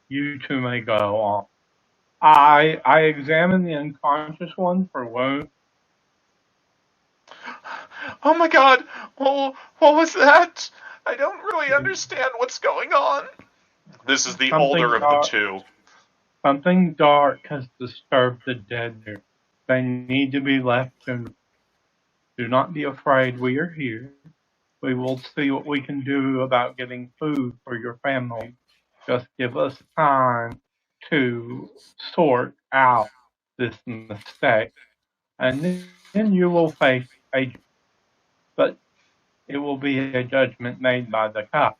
You two may go on. I examine the unconscious one for wounds. Oh my god! Oh, what was that? I don't really understand what's going on. This is the older of the two. Something dark has disturbed the dead here. They need to be left in. Do not be afraid, we are here. We will see what we can do about getting food for your family. Just give us time to sort out this mistake, and then you will face a, but it will be a judgment made by the cup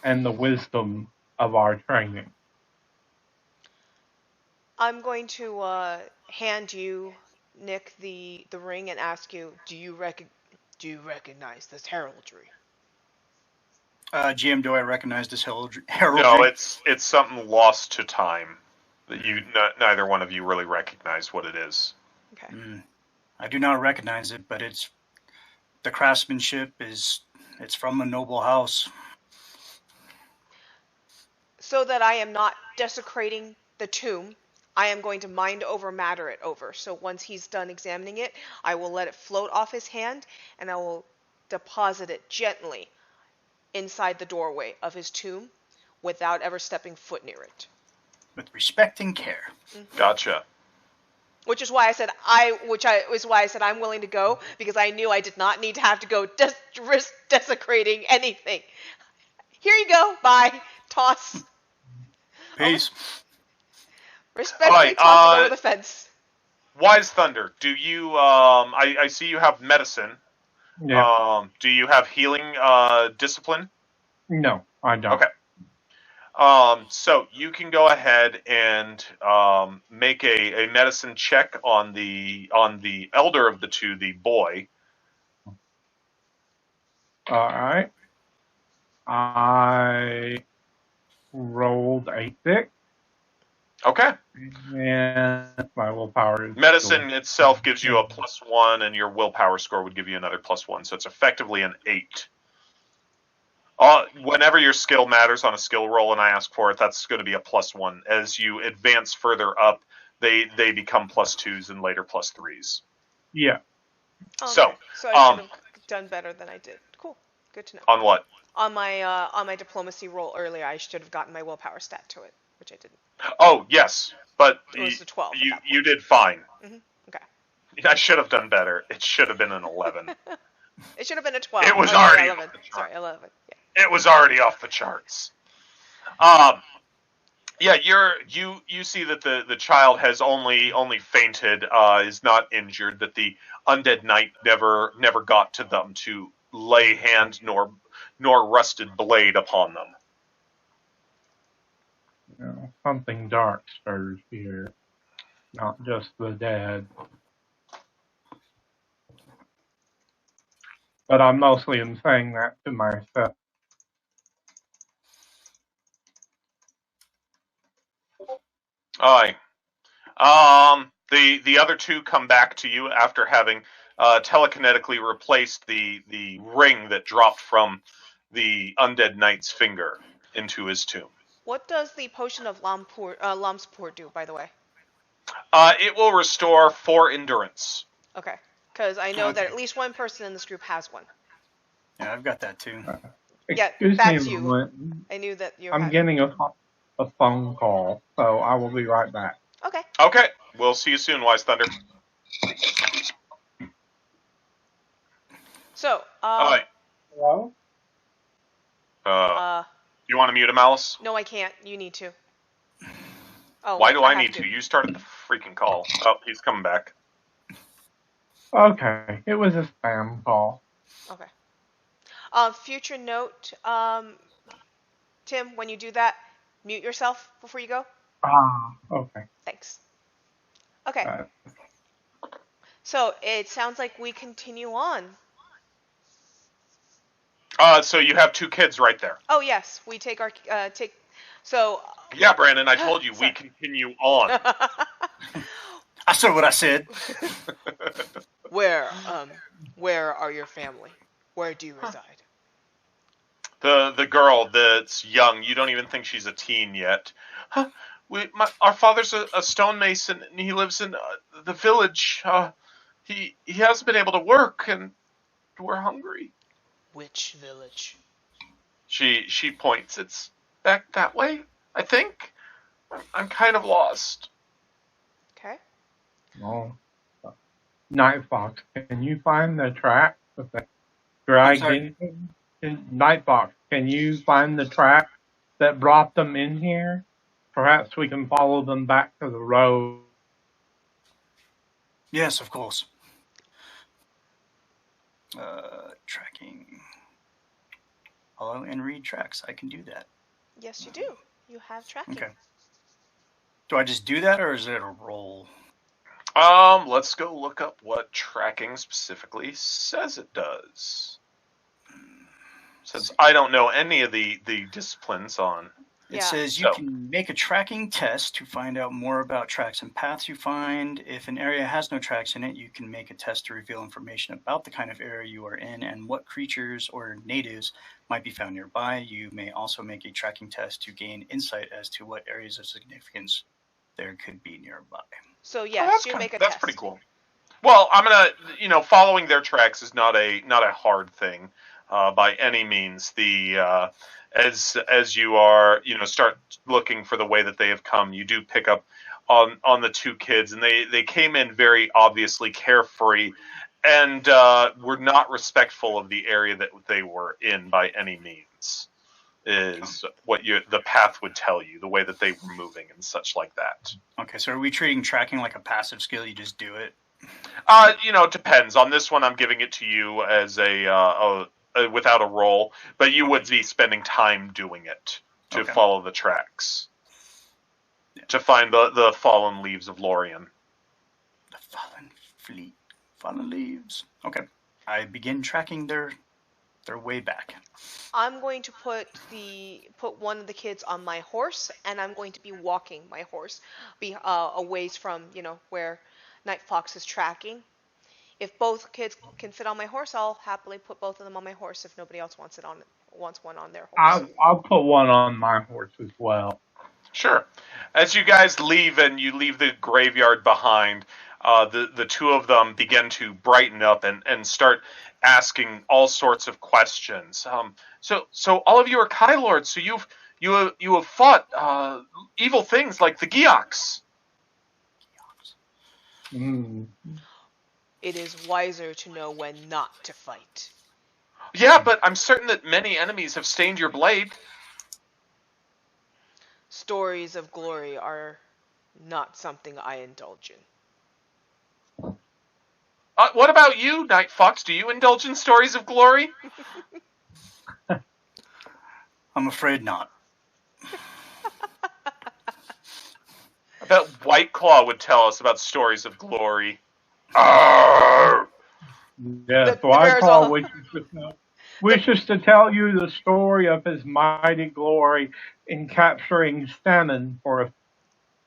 and the wisdom of our training. I'm going to hand you, Nick, the ring and ask you, do you recognize this heraldry? GM, do I recognize this heraldry? No, it's something lost to time that neither one of you really recognize what it is. Okay. I do not recognize it, but the craftsmanship it's from a noble house. So that I am not desecrating the tomb, I am going to mind over matter it over. So once he's done examining it, I will let it float off his hand, and I will deposit it gently inside the doorway of his tomb without ever stepping foot near it. With respect and care. Mm-hmm. Gotcha. Which is why I said I'm willing to go, because I knew I did not need to have to go risk desecrating anything. Here you go. Bye. Toss. Peace. Respectfully toss it over the fence. Wise Thunder, do you? I see you have medicine. Yeah. Do you have healing discipline? No, I don't. Okay. So you can go ahead and make a medicine check on the elder of the two, the boy. All right. I rolled a 6. Okay. And my willpower is medicine itself gives you a +1, and your willpower score would give you another +1, so it's effectively an 8. Whenever your skill matters on a skill roll and I ask for it, that's going to be a +1. As you advance further up, they become +2s and later +3s. Yeah. Okay. So I should have done better than I did. Cool. Good to know. On what? On my diplomacy roll earlier, I should have gotten my willpower stat to it, which I didn't. Oh yes, but it was a 12. You did fine. Mm-hmm. Okay. I should have done better. It should have been an 11. It should have been a 12. It was already 11. Sorry, 11. Yeah. It was already off the charts. Yeah, you see that the child has only fainted, is not injured. That the undead knight never got to them to lay hand nor rusted blade upon them. You know, something dark stirs here, not just the dead. But I mostly am saying that to myself. Aye. The other two come back to you after having telekinetically replaced the ring that dropped from the undead knight's finger into his tomb. What does the potion of Lamspur do, by the way? It will restore 4 endurance. Okay, because I know that at least one person in this group has one. Yeah, I've got that too. That's you. I knew that you. I'm getting a phone call, so I will be right back. Okay. Okay. We'll see you soon, Wise Thunder. So, Hello? You want to mute him, Alice? No, I can't. You need to. Oh, why do I need to? You started the freaking call. Oh, he's coming back. Okay, it was a spam call. Okay. Future note, Tim, when you do that, mute yourself before you go. Okay. Thanks. Okay. So it sounds like we continue on. So you have 2 kids right there. Oh yes, we take our So. Yeah, Brandon, I told you we continue on. I said what I said. Where are your family? Where do you reside? The girl that's young, you don't even think she's a teen yet. Huh? Our father's a stonemason, and he lives in the village. He hasn't been able to work, and we're hungry. Which village? She points. It's back that way, I think. I'm kind of lost. Okay. Oh. Night Fox, can you find the track that they I'm dragged sorry. in? Night Fox, can you find the track that brought them in here? Perhaps we can follow them back to the road. Yes, of course. Tracking. Follow and read tracks. I can do that. Yes, you do. You have tracking. Okay. Do I just do that, or is it a roll? Let's go look up what tracking specifically says it does. Since I don't know any of the disciplines on. It Yeah. says you can make a tracking test to find out more about tracks and paths you find. If an area has no tracks in it, you can make a test to reveal information about the kind of area you are in and what creatures or natives might be found nearby. You may also make a tracking test to gain insight as to what areas of significance there could be nearby. So yes, you make a that's test. pretty cool. Well, I'm gonna, following their tracks is not a hard thing by any means. The as you are, start looking for the way that they have come, you do pick up on the two kids, and they came in very obviously carefree, and were not respectful of the area that they were in by any means. Is what the path would tell you, the way that they were moving and such like that. Okay, so are we treating tracking like a passive skill? You just do it? It depends. On this one, I'm giving it to you as a without a roll, but you would be spending time doing it to follow the tracks, to find the fallen leaves of Lorien. The fallen leaves. Okay, I begin tracking their way back. I'm going to put one of the kids on my horse, and I'm going to be walking my horse, a ways from where Night Fox is tracking. If both kids can fit on my horse, I'll happily put both of them on my horse. If nobody else wants one on their horse. I'll put one on my horse as well. Sure. As you guys leave and you leave the graveyard behind, the two of them begin to brighten up and start asking all sorts of questions. So all of you are Kai Lords. So you have fought evil things like the Geox. Mm. It is wiser to know when not to fight. Yeah, but I'm certain that many enemies have stained your blade. Stories of glory are not something I indulge in. What about you, Night Fox? Do you indulge in stories of glory? I'm afraid not. I bet White Claw would tell us about stories of glory. Arrgh! Yes, White Claw wishes to tell you the story of his mighty glory in capturing salmon for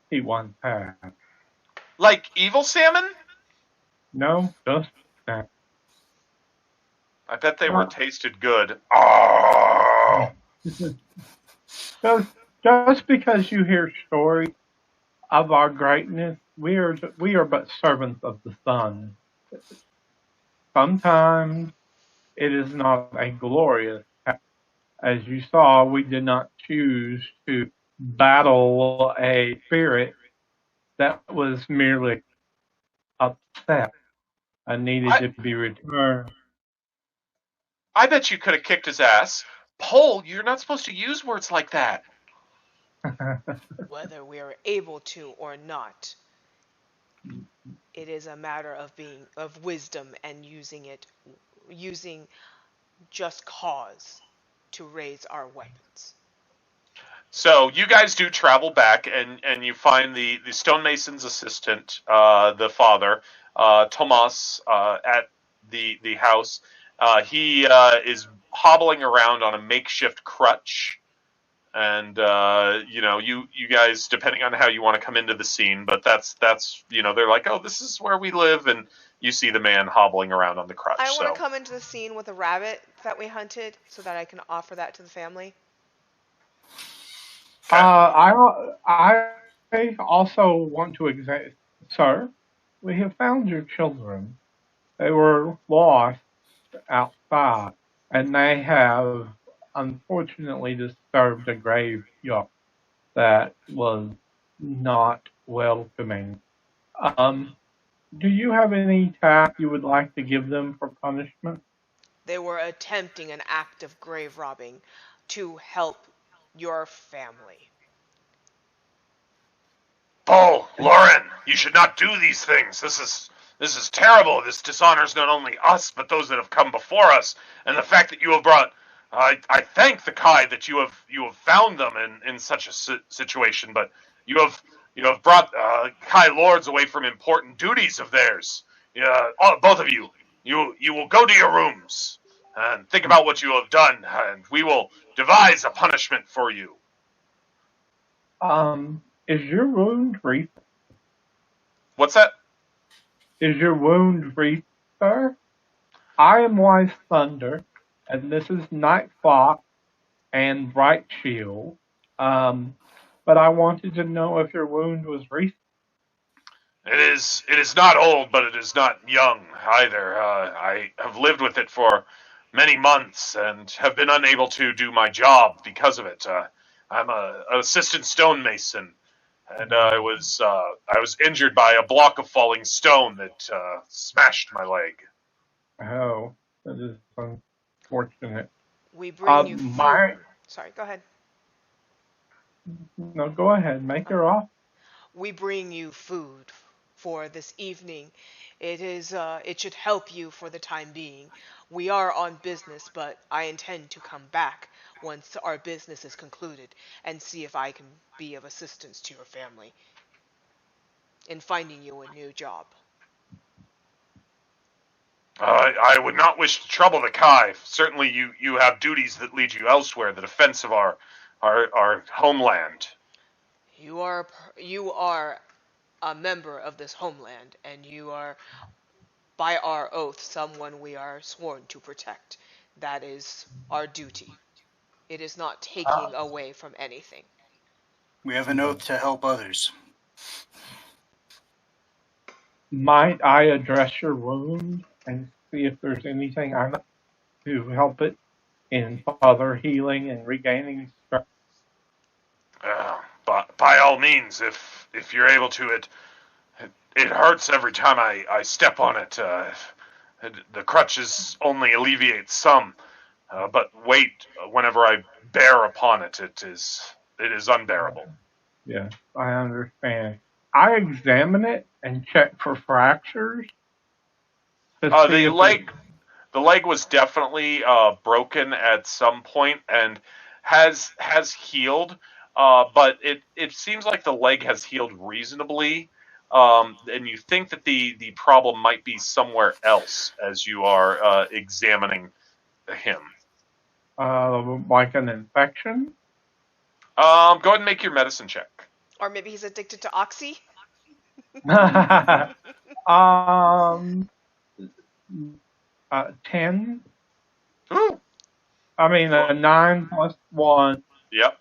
he once had. Like evil salmon? No, just that. I bet they tasted good. Just because you hear stories of our greatness, we are but servants of the sun. Sometimes it is not a glorious task. As you saw, we did not choose to battle a spirit that was merely upset and needed to be returned. I bet you could have kicked his ass. Pole, you're not supposed to use words like that. Whether we are able to or not, it is a matter of wisdom and using just cause to raise our weapons. So you guys do travel back, and you find the stonemason's assistant, the father, Tomas, at the house. He is hobbling around on a makeshift crutch, and you guys, depending on how you want to come into the scene, but that's they're like, oh, this is where we live, and you see the man hobbling around on the crutch. I want So to come into the scene with a rabbit that we hunted so that I can offer that to the family. okay. I also want to examine. Sir, we have found your children. They were lost outside, and they have unfortunately disturbed a graveyard that was not welcoming. Um, do you have any task you would like to give them for punishment? They were attempting an act of grave robbing to help your family. Oh, Lauren, you should not do these things. This is terrible. This dishonors not only us, but those that have come before us. And the fact that you have brought, I thank the Kai that you have found them in such a situation. But you have brought Kai lords away from important duties of theirs. Both of you, you will go to your rooms and think about what you have done, and we will devise a punishment for you. Is your wound brief? What's that? Is your wound brief, sir? I am Wise Thunder, and this is Night Fox and Bright Shield. But I wanted to know if your wound was recent. It is not old, but it is not young either. I have lived with it for many months and have been unable to do my job because of it. I'm an assistant stonemason, and I was injured by a block of falling stone that smashed my leg. Oh, that is unfortunate. We bring you food. My Sorry, go ahead. No, go ahead, make your offer. We bring you food for this evening. It should help you for the time being. We are on business, but I intend to come back once our business is concluded and see if I can be of assistance to your family in finding you a new job. I would not wish to trouble the Kai. Certainly, you have duties that lead you elsewhere. The defense of our homeland. You are a member of this homeland, and you are, by our oath, someone we are sworn to protect. That is our duty. It is not taking away from anything. We have an oath to help others. Might I address your wound and see if there's anything I can do to help it in further healing and regaining strength? But by all means, if you're able to, it hurts every time I step on it. The crutches only alleviate some, but weight whenever I bear upon it, it is unbearable. Yeah, I understand. I examine it and check for fractures. The leg was definitely broken at some point and has healed, but it seems like the leg has healed reasonably, and you think that the problem might be somewhere else as you are examining him. Like an infection? Go ahead and make your medicine check. Or maybe he's addicted to oxy? 10. Ooh. I mean, a 9 plus 1 Yep.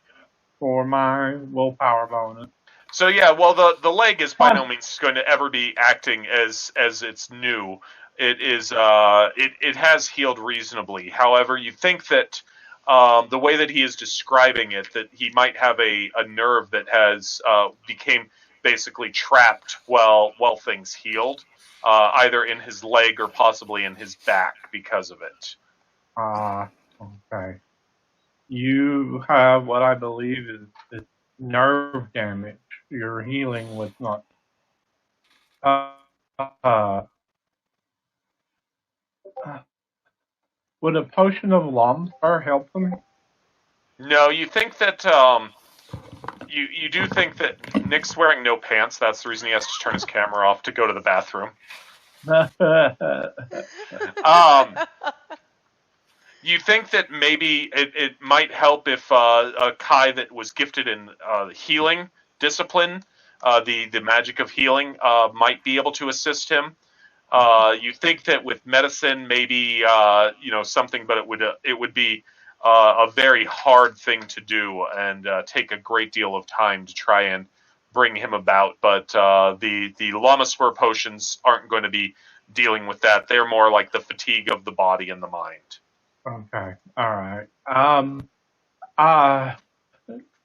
for my willpower bonus. So yeah, well the leg is by no means going to ever be acting as it's new. It is it has healed reasonably. However, you think that the way that he is describing it, that he might have a nerve that has became basically trapped while things healed, either in his leg or possibly in his back because of it. Okay. You have what I believe is nerve damage. Your healing was not. Would a potion of Lomstar help him? No, you think that you do think that Nick's wearing no pants. That's the reason he has to turn his camera off to go to the You think that maybe it might help if a Kai that was gifted in healing discipline, the magic of healing, might be able to assist him. You think that with medicine, maybe something, but it would be a very hard thing to do and take a great deal of time to try and bring him about. But the Llama Spur potions aren't going to be dealing with that. They're more like the fatigue of the body and the mind. Okay. All right. Uh,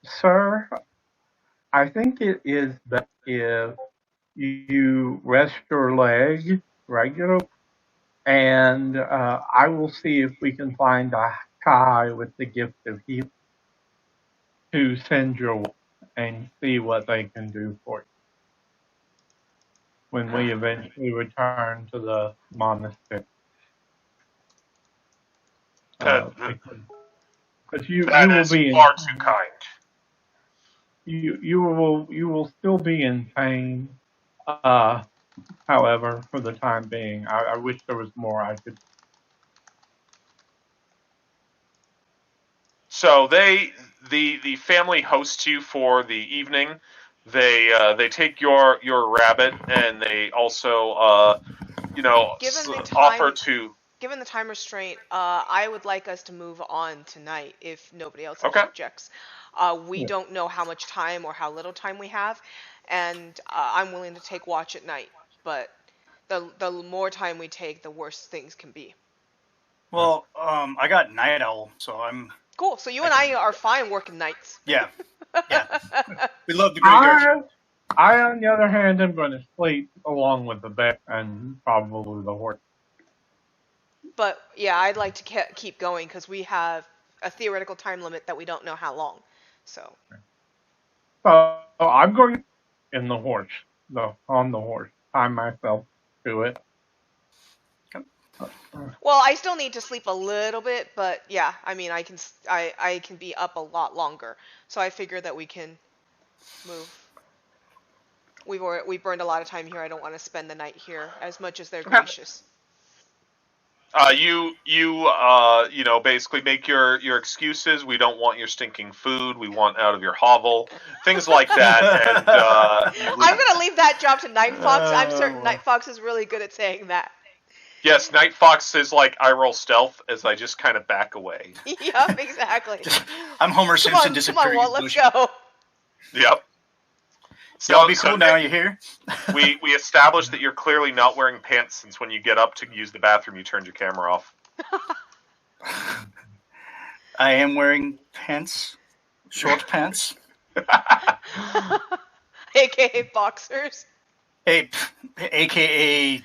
Sir, I think it is best if you rest your leg regularly, and I will see if we can find a Kai with the gift of healing to send your way and see what they can do for you when we eventually return to the monastery. That, Because that you will is be in far too pain. kind. You will still be in pain. However, for the time being, I wish there was more I could. So the family hosts you for the evening. They take your rabbit, and they also Given the offer time, to. given the time restraint, I would like us to move on tonight if nobody else Okay. objects. We Yeah. don't know how much time or how little time we have, and I'm willing to take watch at night. But the more time we take, the worse things can be. Well, I got night owl, so I'm. Cool. So you I and I can- are fine working nights. Yeah, yeah. We love the graveyard. I, on the other hand, am going to sleep along with the bear and probably the horse. But yeah, I'd like to keep going because we have a theoretical time limit that we don't know how long. So. So I'm going in the horse, on the horse, tie myself to it. Well, I still need to sleep a little bit, but yeah, I mean, I can be up a lot longer. So I figure that we can move. We burned a lot of time here. I don't want to spend the night here as much as they're Okay. gracious. Basically make your excuses. We don't want your stinking food. We want out of your hovel, things like that. And you I'm leave. gonna leave that job to Night Fox. I'm certain well. Night Fox is really good at saying that. Yes, Night Fox is like I roll stealth as I just kind of back away. Yep, exactly. I'm Homer Come Simpson on, disappearing Walt, in the let's bush. go. Yep. Y'all be So cool now, you hear? we established that you're clearly not wearing pants since when you get up to use the bathroom, you turned your camera off. I am wearing pants, short pants. AKA boxers. Hey, AKA,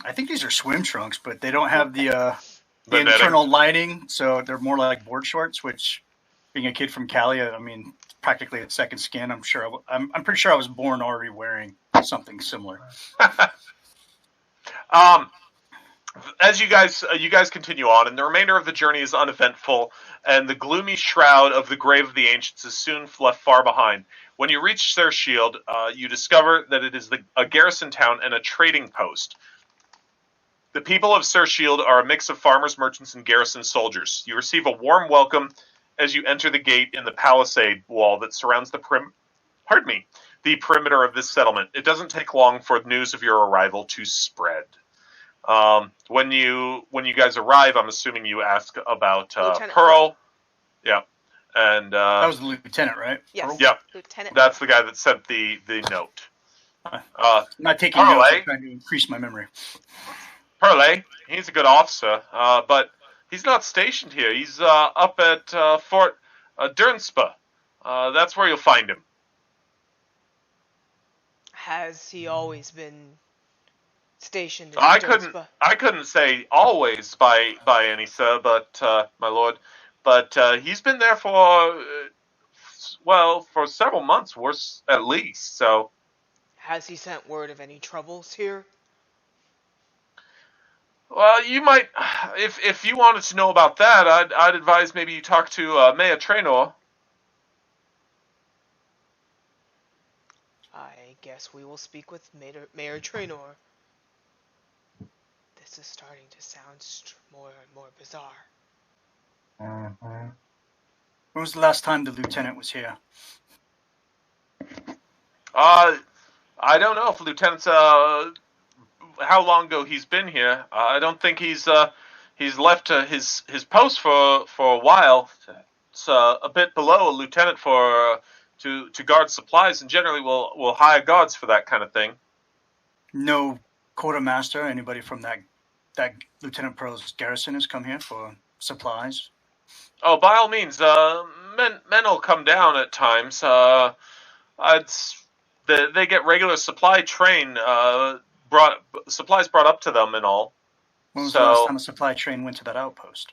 I think these are swim trunks, but they don't have the internal lining, so they're more like board shorts. Which, being a kid from Cali, I mean, practically a second skin. I'm sure. I'm pretty sure I was born already wearing something similar. As you guys continue on, and the remainder of the journey is uneventful, and the gloomy shroud of the grave of the ancients is soon left far behind. When you reach Sir Shield, you discover that it is a garrison town and a trading post. The people of Sir Shield are a mix of farmers, merchants, and garrison soldiers. You receive a warm welcome as you enter the gate in the palisade wall that surrounds the perimeter of this settlement. It doesn't take long for news of your arrival to spread. When you guys arrive, I'm assuming you ask about Pearl. Yeah, and that was the lieutenant, right? Yes. Pearl? Yeah, Lieutenant. that's the guy that sent the note. I'm not taking Pearl, notes. eh? I'm trying to increase my memory. Perle, he's a good officer, but he's not stationed here. He's up at Fort Dernspa. That's where you'll find him. Has he always been stationed in I Durnspa? couldn't say always by any, sir, but my lord, but he's been there for for several months, worse at least. So Has he sent word of any troubles here? well, you might, if you wanted to know about that, I'd advise maybe you talk to Mayor Traynor. I guess we will speak with Mayor Traynor. This is starting to sound more and more bizarre. Mhm. When was the last time the lieutenant was here? I don't know if Lieutenant's how long ago he's been here. I don't think he's left his post for a while. It's a bit below a lieutenant for to guard supplies, and generally we'll hire guards for that kind of thing. No quartermaster, anybody from that Lieutenant Pearl's garrison has come here for supplies? Oh, by all means, men will come down at times. I'd they get regular supply train supplies brought up to them and all. When was the last So time a supply train went to that outpost?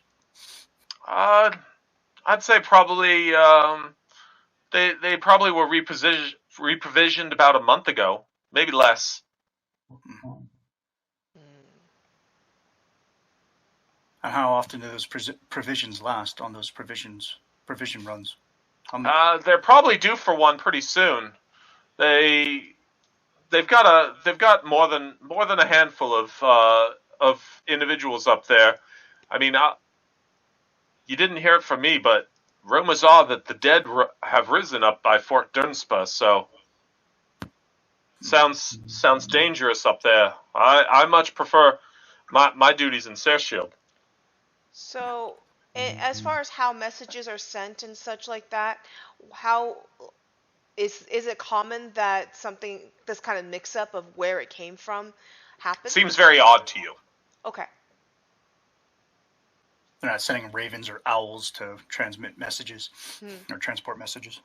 I'd say probably they probably were reprovisioned about a month ago, maybe less. And how often do those provisions last on those provision runs? They're probably due for one pretty soon. They've got more than a handful of individuals up there. I mean, you didn't hear it from me, but rumors are that the dead have risen up by Fort Dunspa. So sounds dangerous up there. I much prefer my duties in Sarsfield. So, as far as how messages are sent and such like that, how is it common that this kind of mix up of where it came from happens? Seems very odd to you. Okay. They're not sending ravens or owls to transmit messages or transport messages,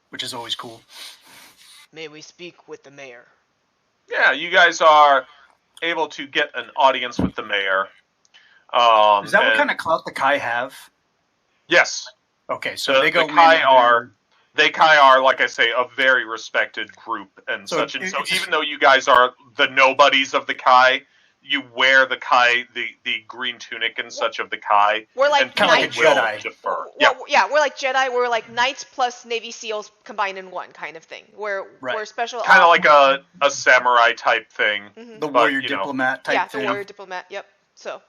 which is always cool. May we speak with the mayor? Yeah, you guys are able to get an audience with the mayor. Is that what kind of clout the Kai have? Yes. Okay, so they go. The Kai are, like I say, a very respected group and such. And so, even though you guys are the nobodies of the Kai, you wear the Kai, the green tunic and such of the Kai. We're like kind of like a Jedi. Defer. Yeah, we're like Jedi. We're like Knights plus Navy SEALs combined in one kind of thing. We're special. Kind of like a samurai type thing. Mm-hmm. The warrior diplomat type thing. Yeah, the warrior diplomat. Yep. So.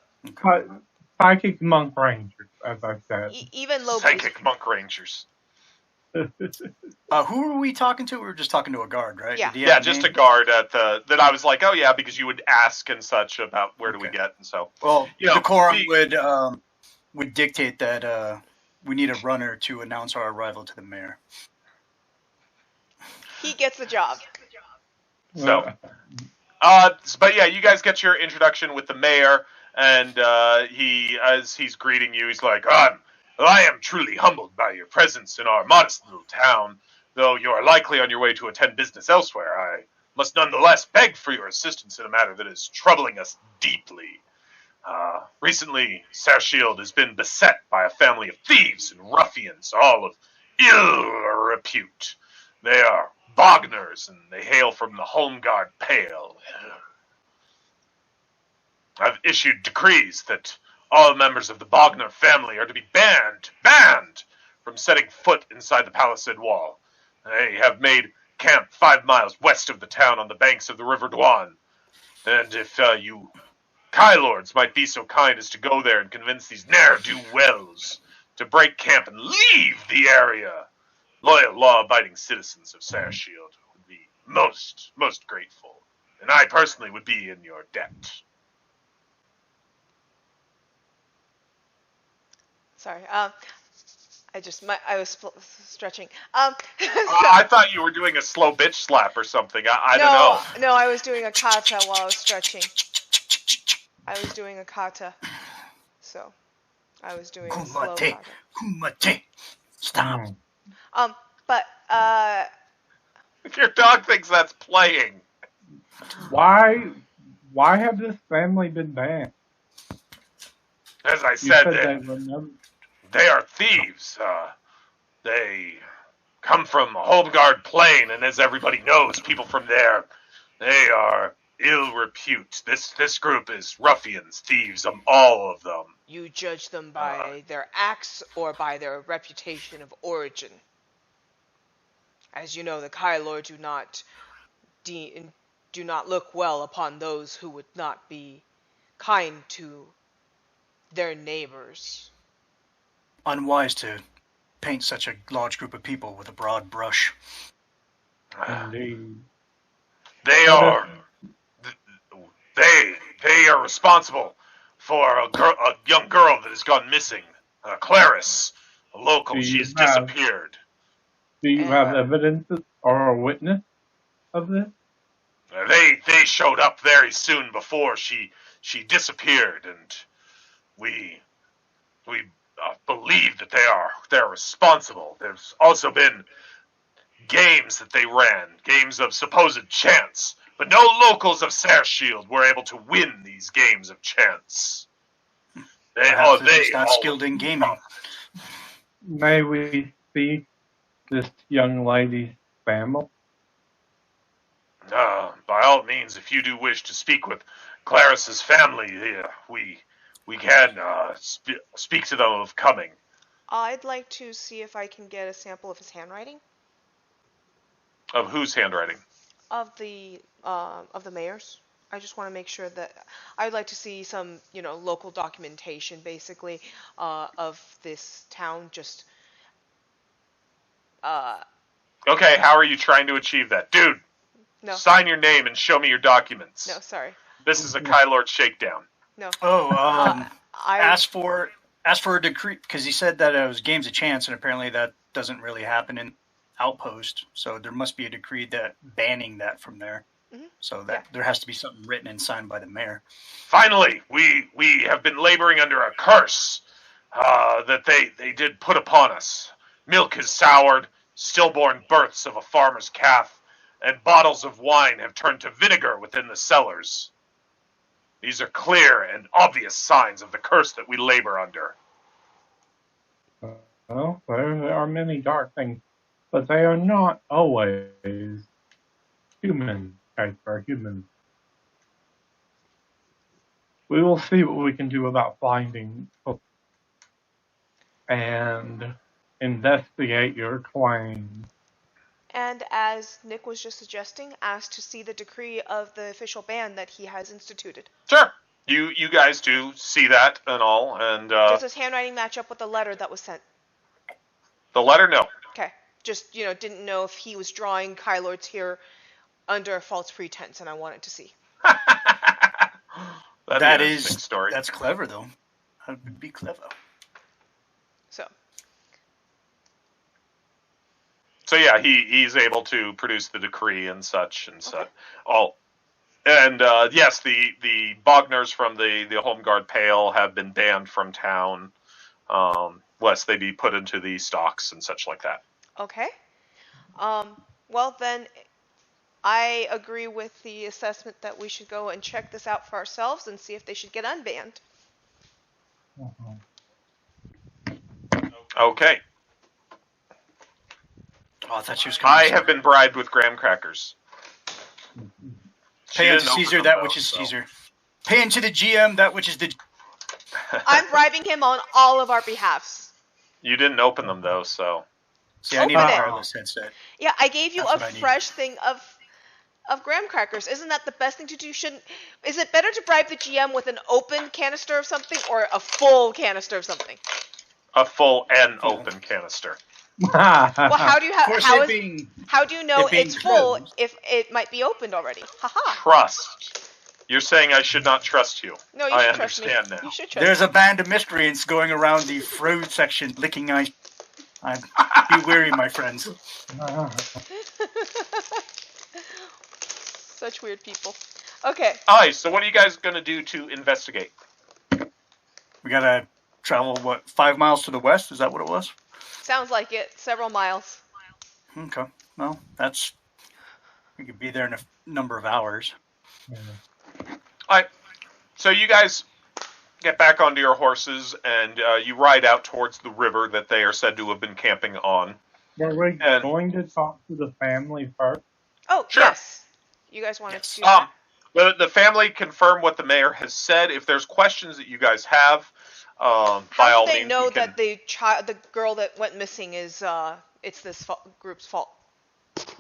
Psychic monk rangers, as I said. Even low. Psychic monk rangers. Who are we talking to? We were just talking to a guard, right? Yeah, just a guard at that I was like, oh yeah, because you would ask and such about where do we get, and so. Well, decorum would dictate that we need a runner to announce our arrival to the mayor. He gets the job. So, but yeah, you guys get your introduction with the mayor, and as he's greeting you, he's like, I am truly humbled by your presence in our modest little town. Though you are likely on your way to attend business elsewhere, I must nonetheless beg for your assistance in a matter that is troubling us deeply. Recently, Sarsfield has been beset by a family of thieves and ruffians, all of ill repute. They are Bogners, and they hail from the Home Guard Pale. I've issued decrees that all members of the Bogner family are to be banned from setting foot inside the palisade wall. They have made camp 5 miles west of the town on the banks of the River Dwan. And if you Kai Lords might be so kind as to go there and convince these ne'er-do-wells to break camp and leave the area, loyal, law-abiding citizens of Sarsfield would be most grateful. And I personally would be in your debt. Sorry. I was stretching. I thought you were doing a slow bitch slap or something. I don't know. No, I was doing a kata while I was stretching. I was doing a kata. So, I was doing a slow kata. Kumate. Stop. But, Your dog thinks that's playing. Why have this family been banned? As I said, they are thieves. They come from Home Guard Plain, and as everybody knows, people from there, they are ill repute. This group is ruffians, thieves, all of them. You judge them by their acts or by their reputation of origin. As you know, the Kai Lord do not look well upon those who would not be kind to their neighbors. Unwise to paint such a large group of people with a broad brush. Indeed. They Let are they are responsible for a young girl that has gone missing. Clarice, a local. Do She's you have disappeared. Do you And- have evidence or a witness of this? They showed up very soon before she disappeared, and we believe that they're responsible. There's also been games that they ran, games of supposed chance, but no locals of Sarsfield were able to win these games of chance. Perhaps they're just not skilled in gaming. May we see this young lady's family? By all means, if you do wish to speak with Clarice's family, we can speak to them of coming. I'd like to see if I can get a sample of his handwriting. Of whose handwriting? Of the mayor's. I just want to make sure that I'd like to see some, local documentation, basically, of this town. Just. Okay, how are you trying to achieve that, dude? No. Sign your name and show me your documents. No, sorry. This is a Kylord shakedown. No. Oh, I ask for a decree, because he said that it was games of chance, and apparently that doesn't really happen in Outpost. So there must be a decree that banning that from there. Mhm. So that there has to be something written and signed by the mayor. Finally, we have been laboring under a curse that they did put upon us. Milk is soured, stillborn births of a farmer's calf, and bottles of wine have turned to vinegar within the cellars. These are clear and obvious signs of the curse that we labor under. Well, there are many dark things, but they are not always human type or human. We will see what we can do about finding hope and investigate your claim. And as Nick was just suggesting, asked to see the decree of the official ban that he has instituted. Sure. You guys do see that and all, and Does his handwriting match up with the letter that was sent? the letter, no. Okay. Just, didn't know if he was drawing Kylords here under a false pretense, and I wanted to see. That'd be an interesting story. That's clever, though. That would be clever. So yeah, he's able to produce the decree and such and such. All, and yes, the Bogners from the Home Guard Pale have been banned from town, lest they be put into the stocks and such like that. Okay. Well then, I agree with the assessment that we should go and check this out for ourselves and see if they should get unbanned. Okay. Oh, I thought she was coming. I have been bribed with graham crackers. Pay unto Caesar that which is Caesar. Pay unto the GM that which is the... I'm bribing him on all of our behalfs. You didn't open them though, so. See, I need a Open it. wireless headset. Yeah, I gave you That's a what I need. fresh thing of graham crackers. Isn't that the best thing to do? Is it better to bribe the GM with an open canister of something or a full canister of something? A full and open canister. Well, how do you Of course, how it is being... how do you know it being it's full closed. if it might be opened already? Haha. Trust. You're saying I should not trust you. No, you I should trust me. understand now. You should trust There's me. a band of miscreants going around the fruit section licking ice. Be wary, my friends. Such weird people. Okay. Alright, so what are you guys going to do to investigate? We gotta travel, 5 miles to the west? Is that what it was? Sounds like it. Several miles. Okay. Well, we could be there in a number of hours. Alright, so you guys get back onto your horses and you ride out towards the river that they are said to have been camping on. Were we going to talk to the family first? Oh, Sure. yes. You guys wanted to do that? The family confirmed what the mayor has said. If there's questions that you guys have, by all How do they means, know we can... that the girl that went missing is it's this group's fault?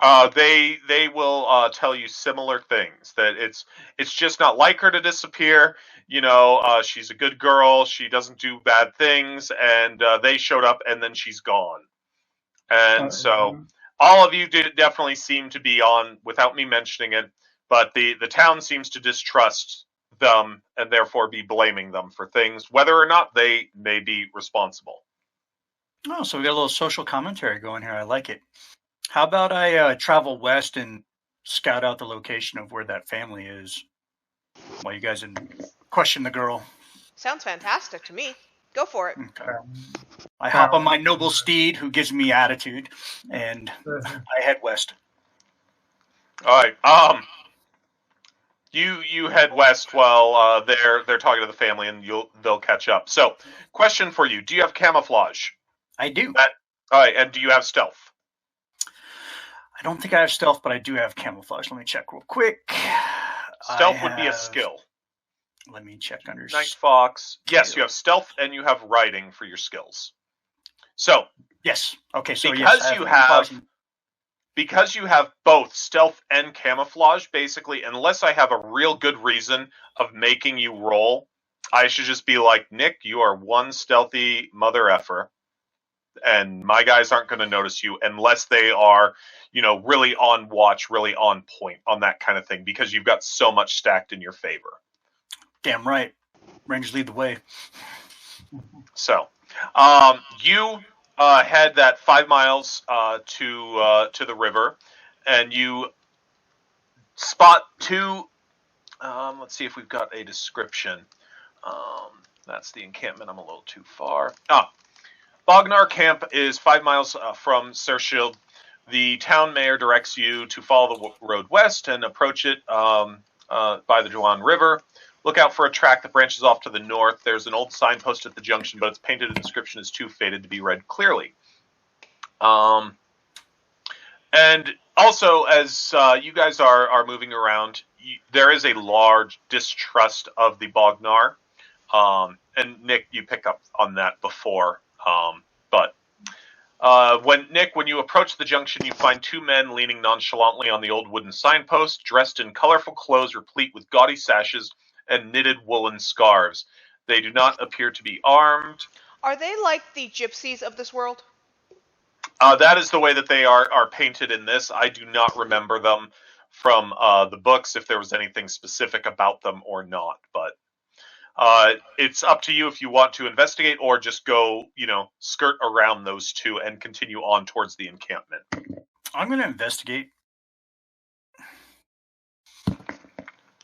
They will tell you similar things. That it's just not like her to disappear. She's a good girl. She doesn't do bad things, and they showed up, and then she's gone. And so all of you definitely seem to be on without me mentioning it. But the town seems to distrust them and therefore be blaming them for things, whether or not they may be responsible. Oh, so we got a little social commentary going here. I like it. How about I travel west and scout out the location of where that family is while you guys question the girl? Sounds fantastic to me. Go for it. Okay. I hop on my noble steed, who gives me attitude, and I head west. All right. You head west while they're talking to the family, and they'll catch up. So, question for you: do you have camouflage? I do. All right, and do you have stealth? I don't think I have stealth, but I do have camouflage. Let me check real quick. Stealth would be a skill. Let me check under Night Fox. Yes, you have stealth and you have writing for your skills. So yes, okay. So because you have both stealth and camouflage, basically, unless I have a real good reason of making you roll, I should just be like, Nick, you are one stealthy mother effer, and my guys aren't going to notice you unless they are, really on watch, really on point on that kind of thing, because you've got so much stacked in your favor. Damn right. Rangers lead the way. So, you head that 5 miles to the river, and you spot two. Let's see if we've got a description. That's the encampment. I'm a little too far. Bognar Camp is 5 miles from Sershild. The town mayor directs you to follow the road west and approach it by the Juan River. Look out for a track that branches off to the north. There's an old signpost at the junction, but its painted inscription is too faded to be read clearly. And also, as you guys are moving around, there is a large distrust of the Bognar. And Nick, you picked up on that before. But when you approach the junction, you find two men leaning nonchalantly on the old wooden signpost, dressed in colorful clothes replete with gaudy sashes and knitted woolen scarves. They do not appear to be armed. Are they like the gypsies of this world? That is the way that they are painted in this. I do not remember them from the books, if there was anything specific about them or not. But it's up to you if you want to investigate or just go, skirt around those two and continue on towards the encampment. I'm going to investigate.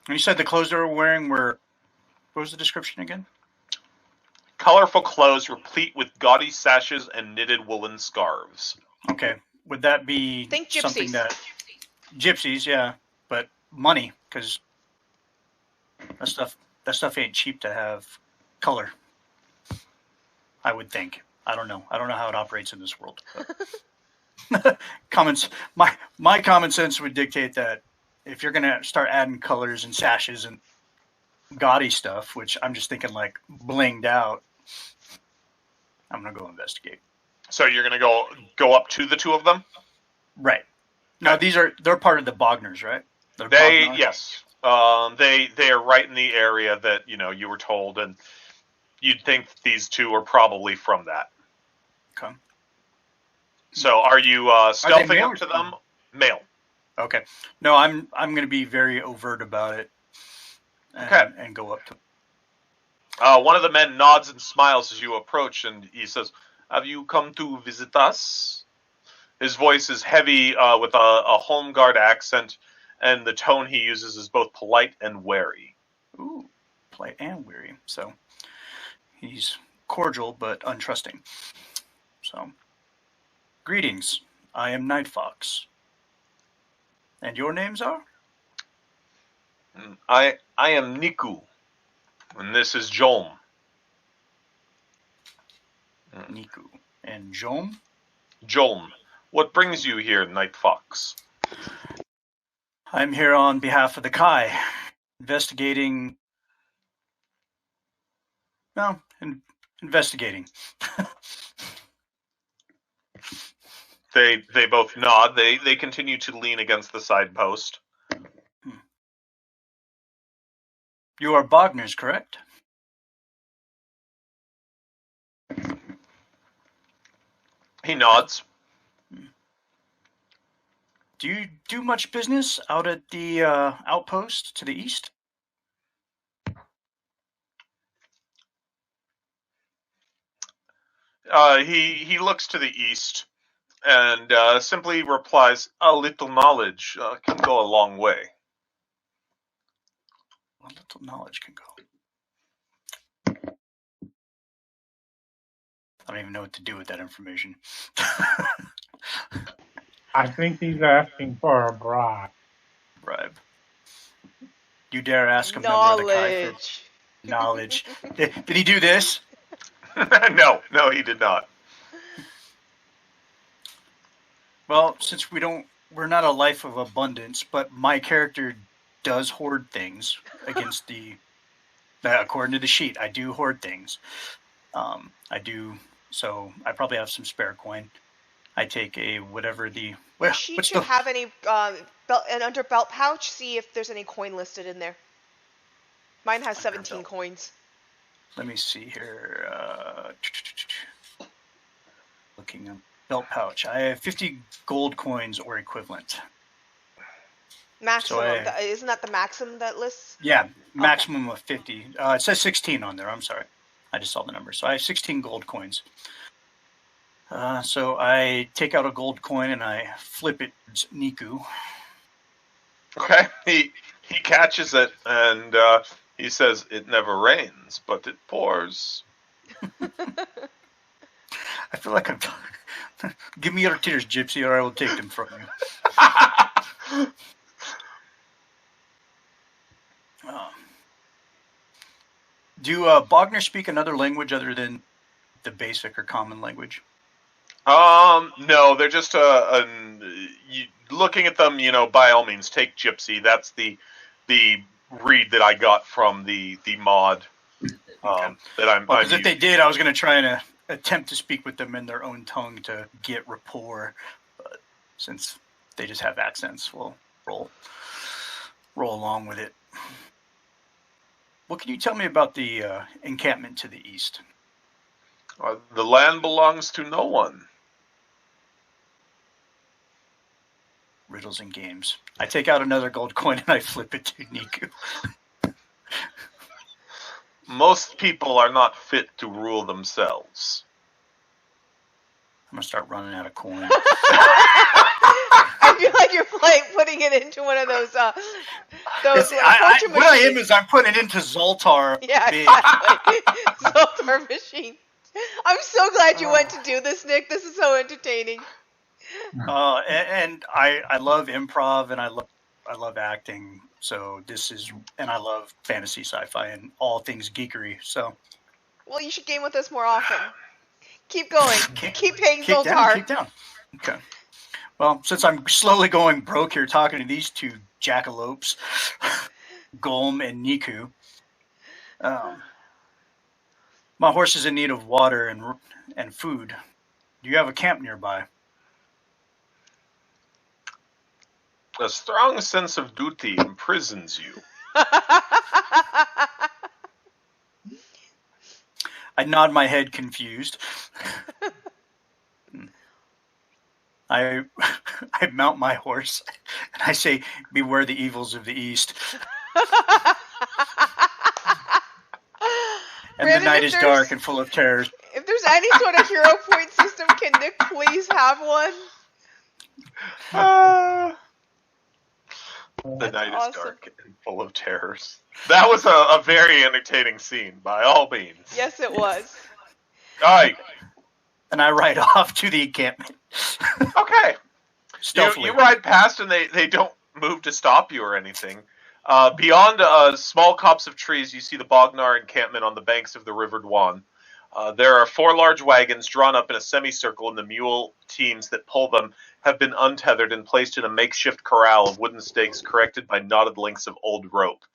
You said the clothes they were wearing were... What was the description again? Colorful clothes replete with gaudy sashes and knitted woolen scarves. Okay. Would that be something that... Gypsies, yeah. But money, because that stuff ain't cheap to have color. I would think. I don't know. I don't know how it operates in this world. My common sense would dictate that if you're going to start adding colors and sashes and gaudy stuff, which I'm just thinking like blinged out, I'm going to go investigate. So you're going to go up to the two of them? Right. Now they're part of the Bogners, right? Yes. They are right in the area that, you were told, and you'd think these two are probably from that. Okay. So are you stealthing up to them? Male. Okay. No, I'm going to be very overt about it. And go up to. One of the men nods and smiles as you approach, and he says, "Have you come to visit us?" His voice is heavy with a home guard accent, and the tone he uses is both polite and wary. Ooh, polite and wary. So he's cordial but untrusting. So, greetings. I am Night Fox. And your names are? I am Niku, and this is Jom. Niku. And Jom? Jom. What brings you here, Night Fox? I'm here on behalf of the Kai, investigating... Investigating. They both nod. They continue to lean against the side post. You are Bogners, correct? He nods. Do you do much business out at the outpost to the east? He looks to the east and simply replies, "A little knowledge can go a long way." A little knowledge can go. I don't even know what to do with that information. I think he's asking for a bribe. Bribe. You dare ask a member of the Kai for Knowledge. knowledge? Did he do this? No, he did not. Well, since we're not a life of abundance, but my character does hoard things against the. According to the sheet, I do hoard things. I do. So I probably have some spare coin. I take a whatever the. Well, She what's should the? have any and under belt pouch. See if there's any coin listed in there. Mine has 17 coins. Let me see here. Looking at belt pouch. I have 50 gold coins or equivalent. Maximum. Isn't that the maximum that lists? Yeah, maximum of 50. It says 16 on there. I'm sorry. I just saw the number. So I have 16 gold coins. So I take out a gold coin and I flip it to Niku. Okay, he catches it and he says, "It never rains, but it pours." I feel like I'm. Give me your tears, Gypsy, or I will take them from you. Do Bogner speak another language other than the basic or common language? No, they're just looking at them. By all means, take Gypsy. That's the read that I got from the mod. Okay. That I'm. Because if they did, I was going to try and attempt to speak with them in their own tongue to get rapport. But since they just have accents, we'll roll along with it. What can you tell me about the encampment to the east? The land belongs to no one. Riddles and games. I take out another gold coin and I flip it to Niku. Most people are not fit to rule themselves. I'm going to start running out of coin. I feel like you're putting it into one of those fortune machines. What I am is I'm putting it into Zoltar. Yeah, exactly. Zoltar machine. I'm so glad you went to do this, Nick. This is so entertaining. And I love improv and I love acting. So and I love fantasy, sci-fi, and all things geekery. So. Well, you should game with us more often. Keep going. Keep paying Zoltar. Keep down. Okay. Well, since I'm slowly going broke here talking to these two jackalopes, Golm and Niku, my horse is in need of water and food. Do you have a camp nearby? A strong sense of duty imprisons you. I nod my head confused. I mount my horse and I say, "Beware the evils of the east." And Brandon, the night is dark and full of terrors. If there's any sort of hero point system, can Nick please have one? The night is dark and full of terrors. That was a very entertaining scene, by all means. Yes, it was. Alright. And I ride off to the encampment. Okay. Stealthily. You ride past and they don't move to stop you or anything. Beyond small copse of trees, you see the Bognar encampment on the banks of the River Dwan. There are 4 large wagons drawn up in a semicircle, and the mule teams that pull them have been untethered and placed in a makeshift corral of wooden stakes corrected by knotted links of old rope.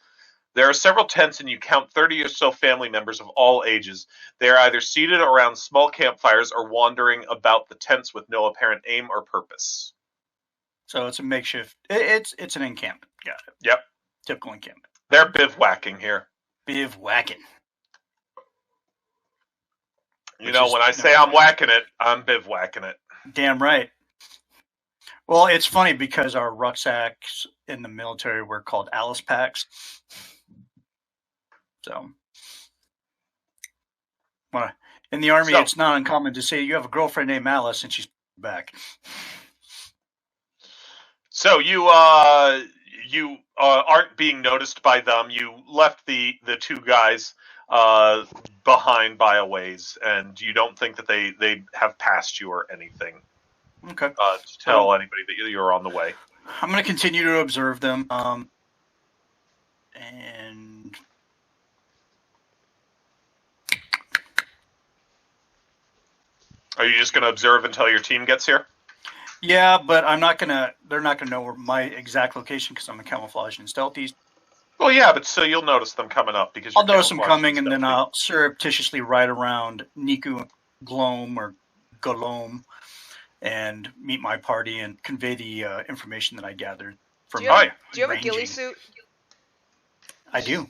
There are several tents, and you count 30 or so family members of all ages. They are either seated around small campfires or wandering about the tents with no apparent aim or purpose. So it's a makeshift. It's an encampment. Got it. Yep. Typical encampment. They're bivouacking here. Bivouacking. You know, when I say I'm whacking it, I'm bivouacking it. Damn right. Well, it's funny because our rucksacks in the military were called Alice packs. So, in the Army, it's not uncommon to say you have a girlfriend named Alice and she's back. So you aren't being noticed by them. You left the two guys behind by a ways, and you don't think that they have passed you or anything. Okay. To tell anybody that you're on the way. I'm going to continue to observe them. And are you just going to observe until your team gets here? Yeah, but I'm not gonna. They're not gonna know where my exact location because I'm a camouflage and stealthy. Well, yeah, but so you'll notice them coming up because I'll notice them coming, and then I'll surreptitiously ride around Niku Glome or Golome and meet my party and convey the information that I gathered from. Do you have a ghillie suit? I do.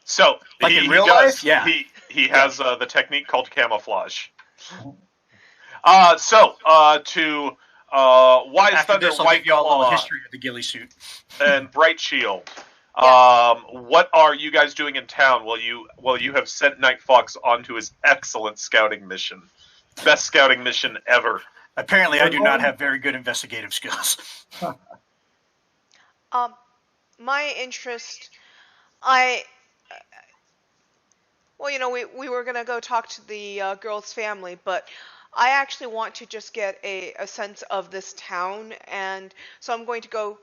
So like in real life, yeah. He has the technique called camouflage. To Wise Thunder, White Claw, history of the ghillie suit, and Bright Shield. What are you guys doing in town? Well, you have sent Night Fox onto his excellent scouting mission, best scouting mission ever. Apparently, I do not have very good investigative skills. My interest, well, you know, we were gonna go talk to the girl's family, but I actually want to just get a sense of this town, and so I'm going to go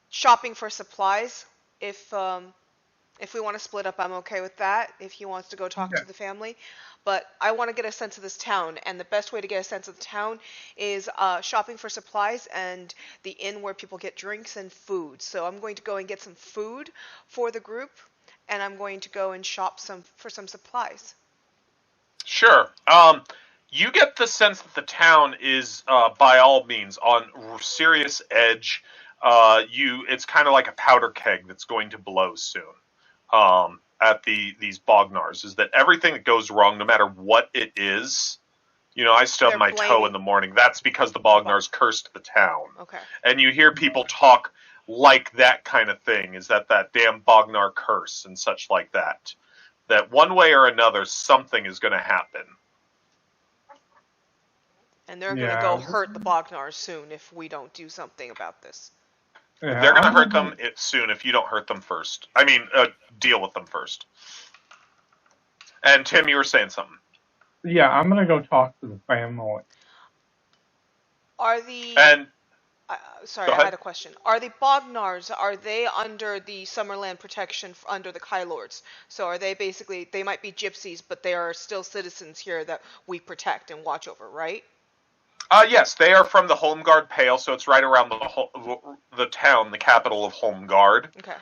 shopping for supplies. If we want to split up, I'm okay with that. If he wants to go talk to the family, but I want to get a sense of this town, and the best way to get a sense of the town is shopping for supplies and the inn where people get drinks and food. So I'm going to go and get some food for the group, and I'm going to go and shop for some supplies. Sure. You get the sense that the town is, by all means, on serious edge. It's kind of like a powder keg that's going to blow soon. At these Bognars, is that everything that goes wrong, no matter what it is, you know, I stub my toe in the morning. That's because the Bognars cursed the town. Okay. And you hear people talk like that kind of thing. Is that damn Bognar curse and such like that? That one way or another, something is going to happen. And they're going to go hurt the Bognars soon if we don't do something about this. Yeah, they're going to hurt them soon if you don't hurt them first. I mean, deal with them first. And Tim, you were saying something. Yeah, I'm going to go talk to the family. Are the... sorry, I had a question. Are the Bognars, are they under the Summerland protection under the Kai Lords? So are they basically, they might be gypsies, but they are still citizens here that we protect and watch over, right? Yes, they are from the Home Guard Pale, so it's right around the town, the capital of Home Guard. Okay.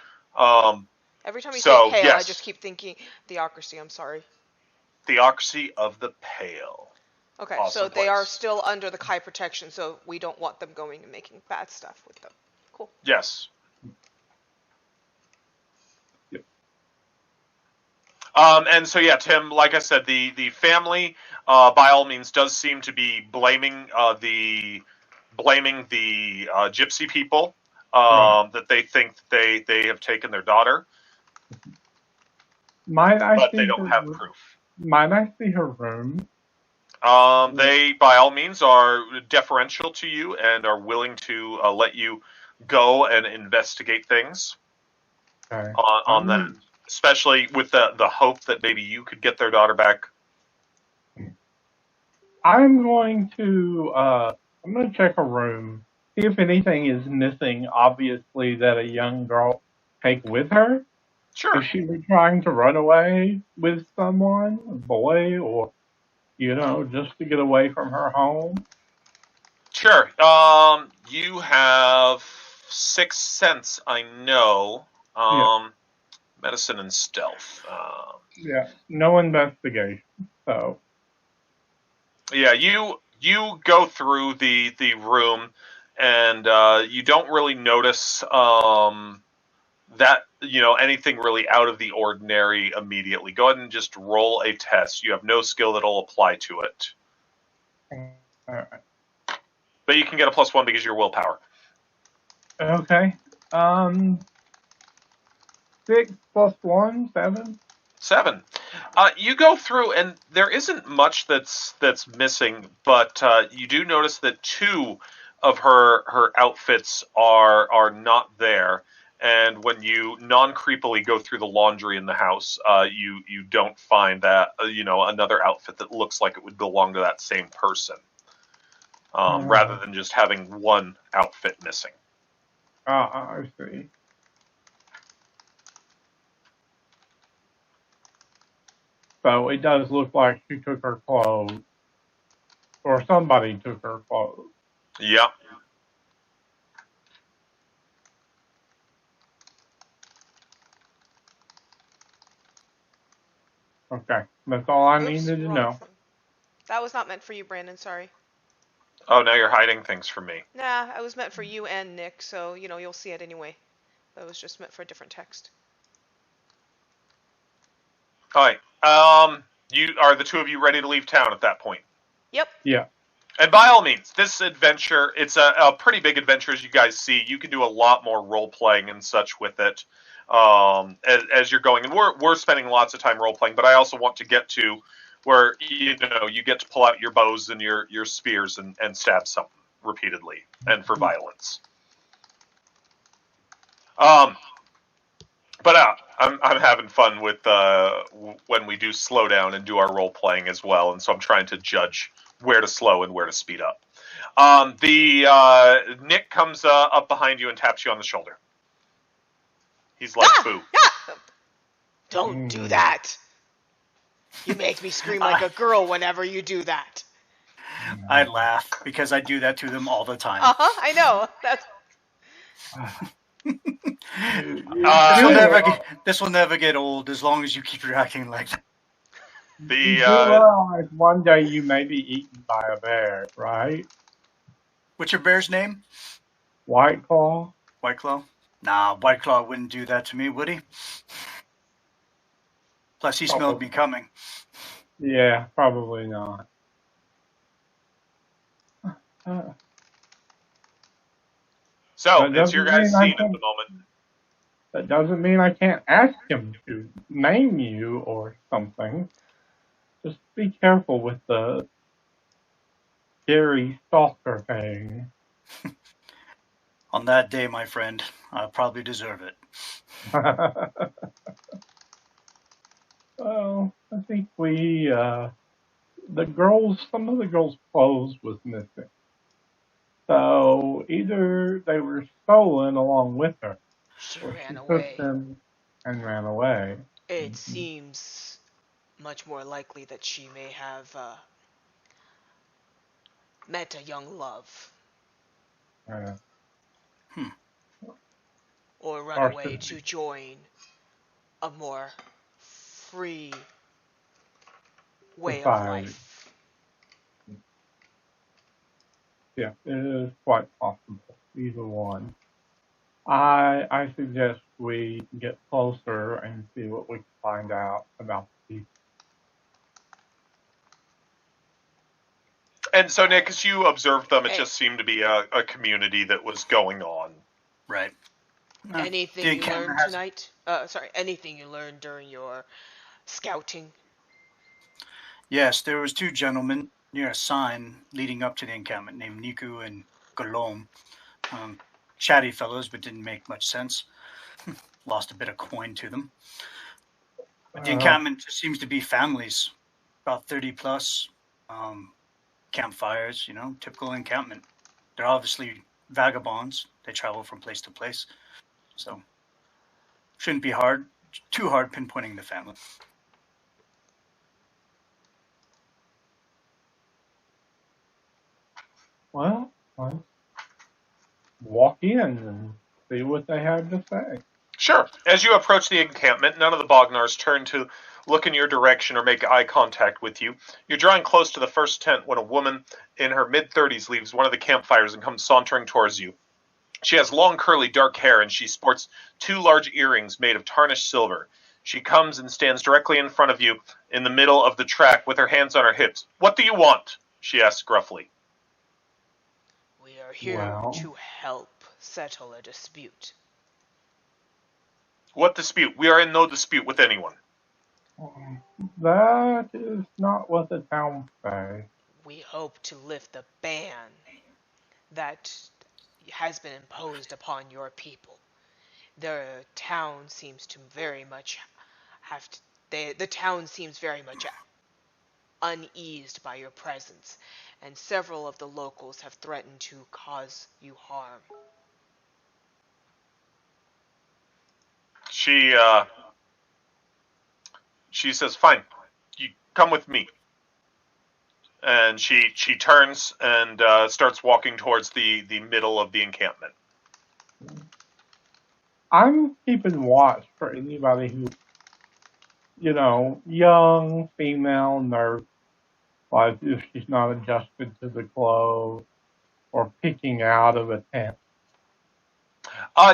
Every time you say Pale, yes. I just keep thinking Theocracy, I'm sorry. Theocracy of the Pale. Okay, awesome so they are still under the Kai protection, so we don't want them going and making bad stuff with them. Cool. Yes. Yep. And so, yeah, Tim, like I said, the family, by all means, does seem to be blaming the gypsy people that they think they have taken their daughter. But they don't have proof. Might I see her room? They, by all means, are deferential to you and are willing to let you go and investigate things on that, especially with the hope that maybe you could get their daughter back. I'm going to check a room, see if anything is missing, obviously, that a young girl take with her. Sure. Is she trying to run away with someone, a boy, or, you know, just to get away from her home? Sure. You have Sixth Sense, I know. Yeah. Medicine and Stealth. Yeah, no investigation. So, Yeah, you go through the room, and you don't really notice that anything really out of the ordinary immediately. Go ahead and just roll a test. You have no skill that'll apply to it, alright. but you can get a +1 because of your willpower. Okay. 6 plus 1, 7. 7. You go through, and there isn't much that's missing, but you do notice that 2 of her outfits are not there. And when you non-creepily go through the laundry in the house, you don't find that another outfit that looks like it would belong to that same person, rather than just having one outfit missing. I see. So it does look like she took her clothes, or somebody took her clothes. Yep. Okay, that's all I Oops, needed to wrong know. thing. That was not meant for you, Brandon. Sorry. Oh, now you're hiding things from me. Nah, it was meant for you and Nick, so you'll see it anyway. That was just meant for a different text. All right. You are the 2 of you ready to leave town at that point? Yep. Yeah. And by all means, this adventure, it's a pretty big adventure, as you guys see. You can do a lot more role-playing and such with it as you're going. And we're spending lots of time role-playing, but I also want to get to where, you get to pull out your bows and your spears and stab something repeatedly and for violence. But I'm having fun with when we do slow down and do our role-playing as well, and so I'm trying to judge where to slow and where to speed up. Nick comes up behind you and taps you on the shoulder. He's like, "Boo!" Don't do that. You make me scream like a girl whenever you do that. I laugh because I do that to them all the time. I know. That's This will never get old as long as you keep reacting like that. You do realize one day you may be eaten by a bear, right? What's your bear's name? White Claw? White Claw? Nah, White Claw wouldn't do that to me, would he? Plus, he smelled me coming. Yeah, probably not. So, it's your guys' scene at the moment. That doesn't mean I can't ask him to name you or something. Just be careful with the scary stalker thing. On that day, my friend, I'll probably deserve it. Well, I think some of the girls' clothes was missing. So either they were stolen along with her, she or ran she away. took them and ran away. It seems much more likely that she may have met a young love. Or run away to join a more free way of life. Yeah, it is quite possible. Either one. I suggest we get closer and see what we can find out about the people. And so, Nick, as you observed them, it just seemed to be a community that was going on. Right. Anything you learned tonight? Anything you learned during your scouting? Yes, there was 2 gentlemen near a sign leading up to the encampment named Niku and Golom. Chatty fellows, but didn't make much sense. Lost a bit of coin to them. But the encampment just seems to be families, about 30 plus, campfires, typical encampment. They're obviously vagabonds. They travel from place to place. So, shouldn't be too hard pinpointing the family. Well, walk in and see what they have to say. Sure. As you approach the encampment, none of the Bognars turn to look in your direction or make eye contact with you. You're drawing close to the first tent when a woman in her mid-30s leaves one of the campfires and comes sauntering towards you. She has long, curly, dark hair, and she sports 2 large earrings made of tarnished silver. She comes and stands directly in front of you in the middle of the track with her hands on her hips. "What do you want?" she asks gruffly. We are here Well, to help settle a dispute. "What dispute? We are in no dispute with anyone." that is not what the town say. We hope to lift the ban that has been imposed upon your people. The town seems to very much have to, the town seems very much uneased by your presence, and several of the locals have threatened to cause you harm. She she says, "Fine, you come with me." And she turns and starts walking towards the middle of the encampment. I'm keeping watch for anybody who, young female nurse, like if she's not adjusted to the clothes or peeking out of a tent.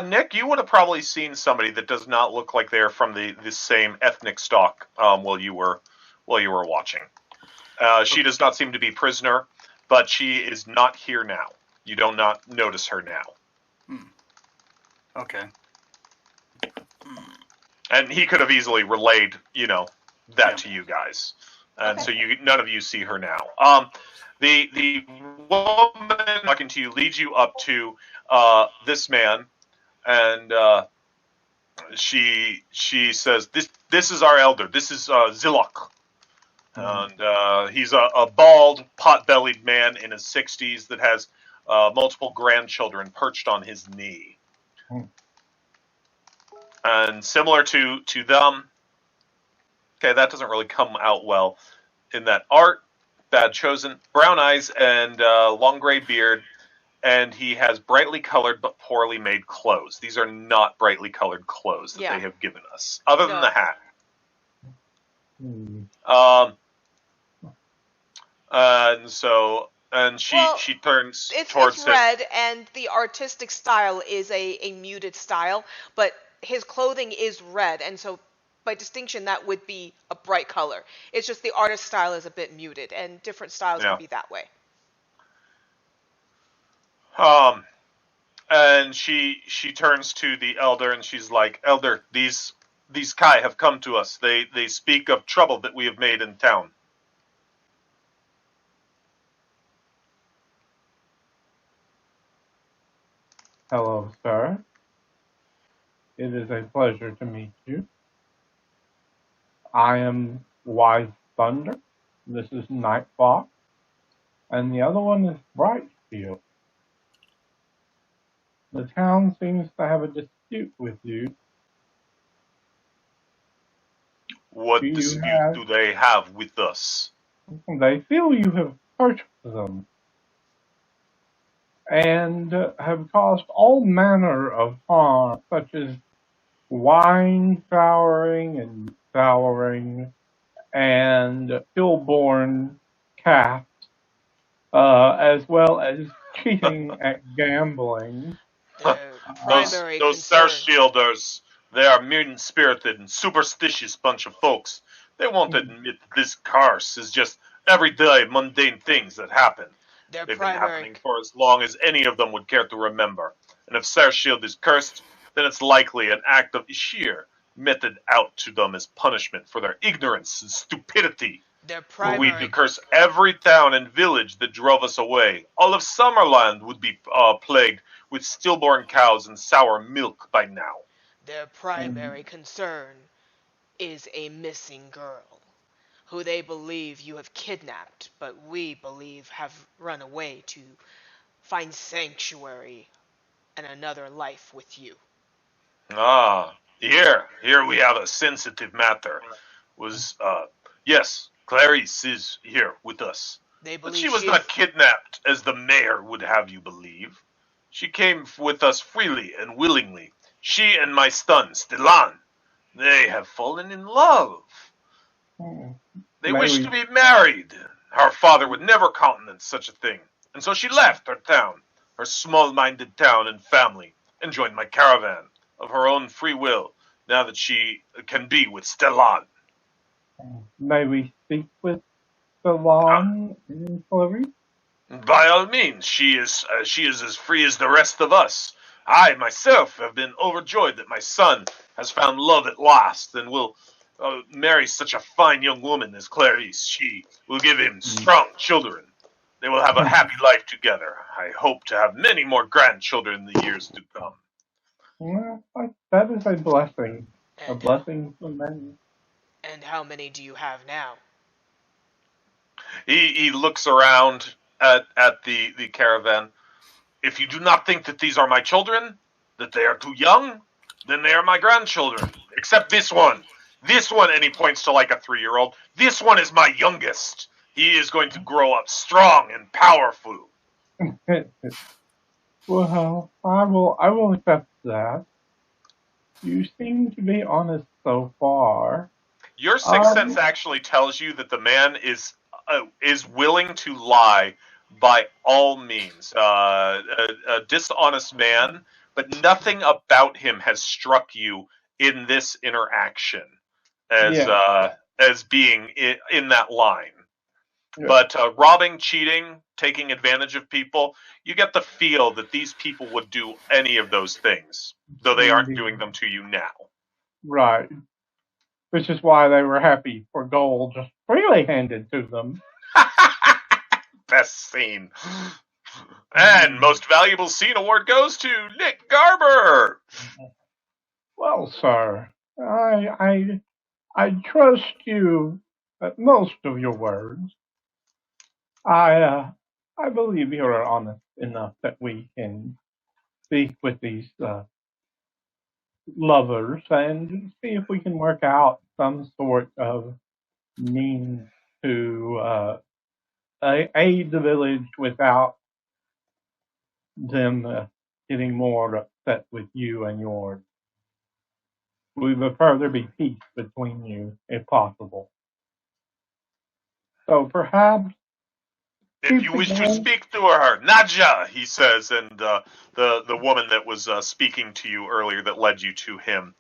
Nick, you would have probably seen somebody that does not look like they're from the same ethnic stock while you were watching. She does not seem to be prisoner, but she is not here now. You do not notice her now. Okay. And he could have easily relayed, that to you guys. And Okay. so none of you see her now. The woman talking to you leads you up to this man, and she says, "This is our elder. This is Zilok." And he's a bald, pot-bellied man in his 60s that has multiple grandchildren perched on his knee. And similar to them, okay, that doesn't really come out well in that art. Bad chosen. Brown eyes and long gray beard, and he has brightly colored but poorly made clothes. These are not brightly colored clothes that Yeah. they have given us, other than No. the hat. And she turns towards It's him. red, and the artistic style is a muted style, but his clothing is red, and so by distinction that would be a bright color. It's just the artist style is a bit muted, and different styles Yeah. can be that way. And she turns to the elder and she's like, "Elder, these Kai have come to us. They speak of trouble that we have made in town." Hello, sir. It is a pleasure to meet you. I am Wise Thunder. This is Night Fox. And the other one is Brightfield. The town seems to have a dispute with you. What Do you dispute have- do they have with us? They feel you have purchased them and have caused all manner of harm, such as wine souring and souring and stillborn cats, as well as cheating at gambling. Their Those primary Star concern. Shielders, they are mean-spirited and superstitious bunch of folks. They won't admit that this curse is just everyday mundane things that happen. Their They've been primary. happening for as long as any of them would care to remember. And if Sarshield is cursed, then it's likely an act of Ishir meted out to them as punishment for their ignorance and stupidity. Their Were we to primary. curse every town and village that drove us away, all of Summerland would be plagued with stillborn cows and sour milk by now. Their primary concern is a missing girl, who they believe you have kidnapped, but we believe have run away to find sanctuary and another life with you. Here we have a sensitive matter. Yes, Clarice is here with us. They But believe she was she is- not kidnapped, as the mayor would have you believe. She came with us freely and willingly. She and my son, Stellan. They have fallen in love. Hmm. They May wish to we, be married. Her father would never countenance such a thing, and so she left her town, her small-minded town and family, and joined my caravan of her own free will, now that she can be with Stellan. may we speak with Salon and Clarice? By all means, she is as free as the rest of us. I myself have been overjoyed that my son has found love at last, and will marry such a fine young woman as Clarice. She will give him strong children. They will have a happy life together. I hope to have many more grandchildren in the years to come. Well, that is a And blessing for many. how many do you have now? He looks around at the caravan. If you do not think that these are my children, that they are too young, then they are my grandchildren. Except this one. This one, and he points to like a 3-year-old. This one is my youngest. He is going to grow up strong and powerful. Well, I will accept that. You seem to be honest so far. Your sixth sense Um, actually tells you that the man is willing to lie by all means. A dishonest man, but nothing about him has struck you in this interaction as yeah, uh, as being in that line. yeah. But robbing, cheating, taking advantage of people, you get the feel that these people would do any of those things, though they aren't Indeed. doing them to you now. Right. Which is why they were happy for gold just freely handed to them. Best scene. And most valuable scene award goes to Nick Garber. Well, sir, I trust you at most of your words. I I believe you are honest enough that we can speak with these lovers and see if we can work out some sort of means to aid the village without them getting more upset with you and yours. We would further be peace between you, if possible. So perhaps If we you wish to begin. speak to her, Nadja, he says, and the woman that was speaking to you earlier that led you to him,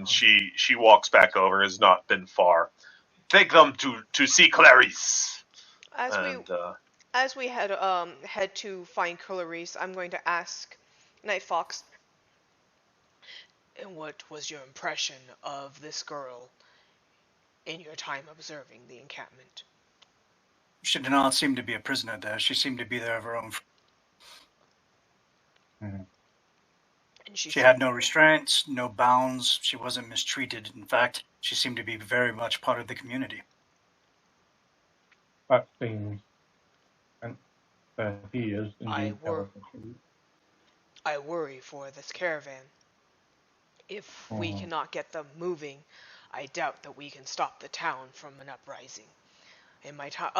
she walks back over. Has not been far. Take them to see Clarice, As we and head to find Clarice, I'm going to ask Night Fox, and what was your impression of this girl in your time observing the encampment? She did not seem to be a prisoner there. She seemed to be there of her own. Mhm. And she She seemed had no restraints, no bounds. She wasn't mistreated. In fact, she seemed to be very much part of the community. That seems that he is I indeed wor telling the truth. I worry for this caravan. If we Mhm. cannot get them moving, I doubt that we can stop the town from an uprising. In my time,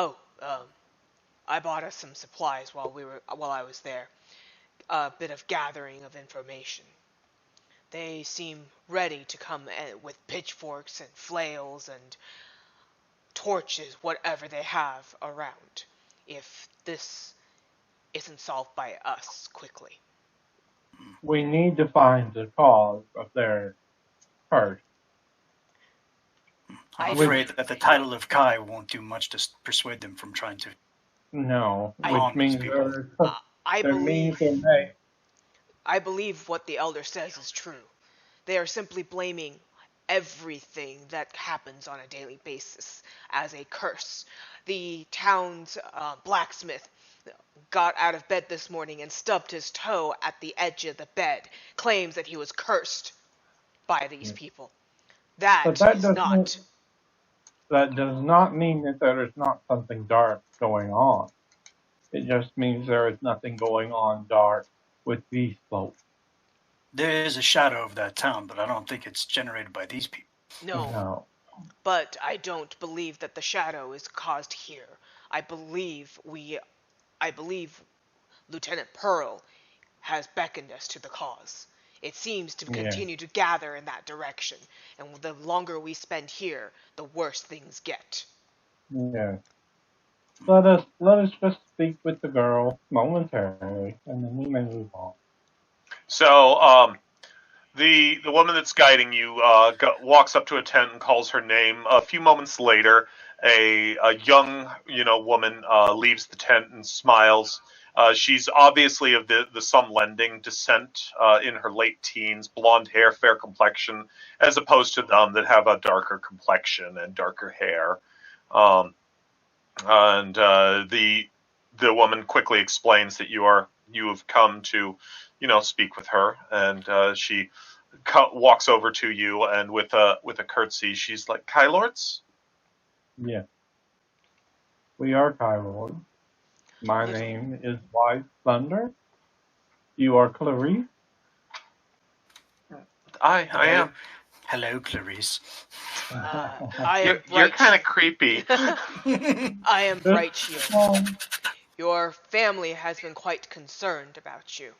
I bought us some supplies while I was there. A bit of gathering of information. They seem ready to come with pitchforks and flails and torches, whatever they have around, if this isn't solved by us quickly. We need to find the cause of their hurt. I'm I Which afraid believe that the title of Kai won't do much to persuade them from trying to no, I which harm these means people. I there means they believe may. I believe what the elder says is true. They are simply blaming everything that happens on a daily basis as a curse. The town's blacksmith got out of bed this morning and stubbed his toe at the edge of the bed, claims that he was cursed by these people. But That is not. that does not mean that there is not something dark going on. It just means there is nothing going on dark with these folks. There is a shadow of that town, but I don't think it's generated by these people. No, No. but I don't believe that the shadow is caused here. I believe we I believe Lieutenant Pearl has beckoned us to the cause. It seems to Yeah. continue to gather in that direction, and the longer we spend here, the worse things get. Yeah. Let us just speak with the girl momentarily, and then we may move on. So, the woman that's guiding you walks up to a tent and calls her name. A few moments later, a young woman leaves the tent and smiles. She's obviously of the some lending descent, in her late teens, blonde hair, fair complexion, as opposed to them that have a darker complexion and darker hair. Um, and the woman quickly explains that you have come to speak with her, and she walks over to you, and with a curtsy, she's like, "Kylords?" Yeah. We are Tyrod. My If name is White Thunder. You are Clarice. I am. Hello, Clarice. I am You're Bright kind of creepy. I am This Bright Shield. one, Your family has been quite concerned about you.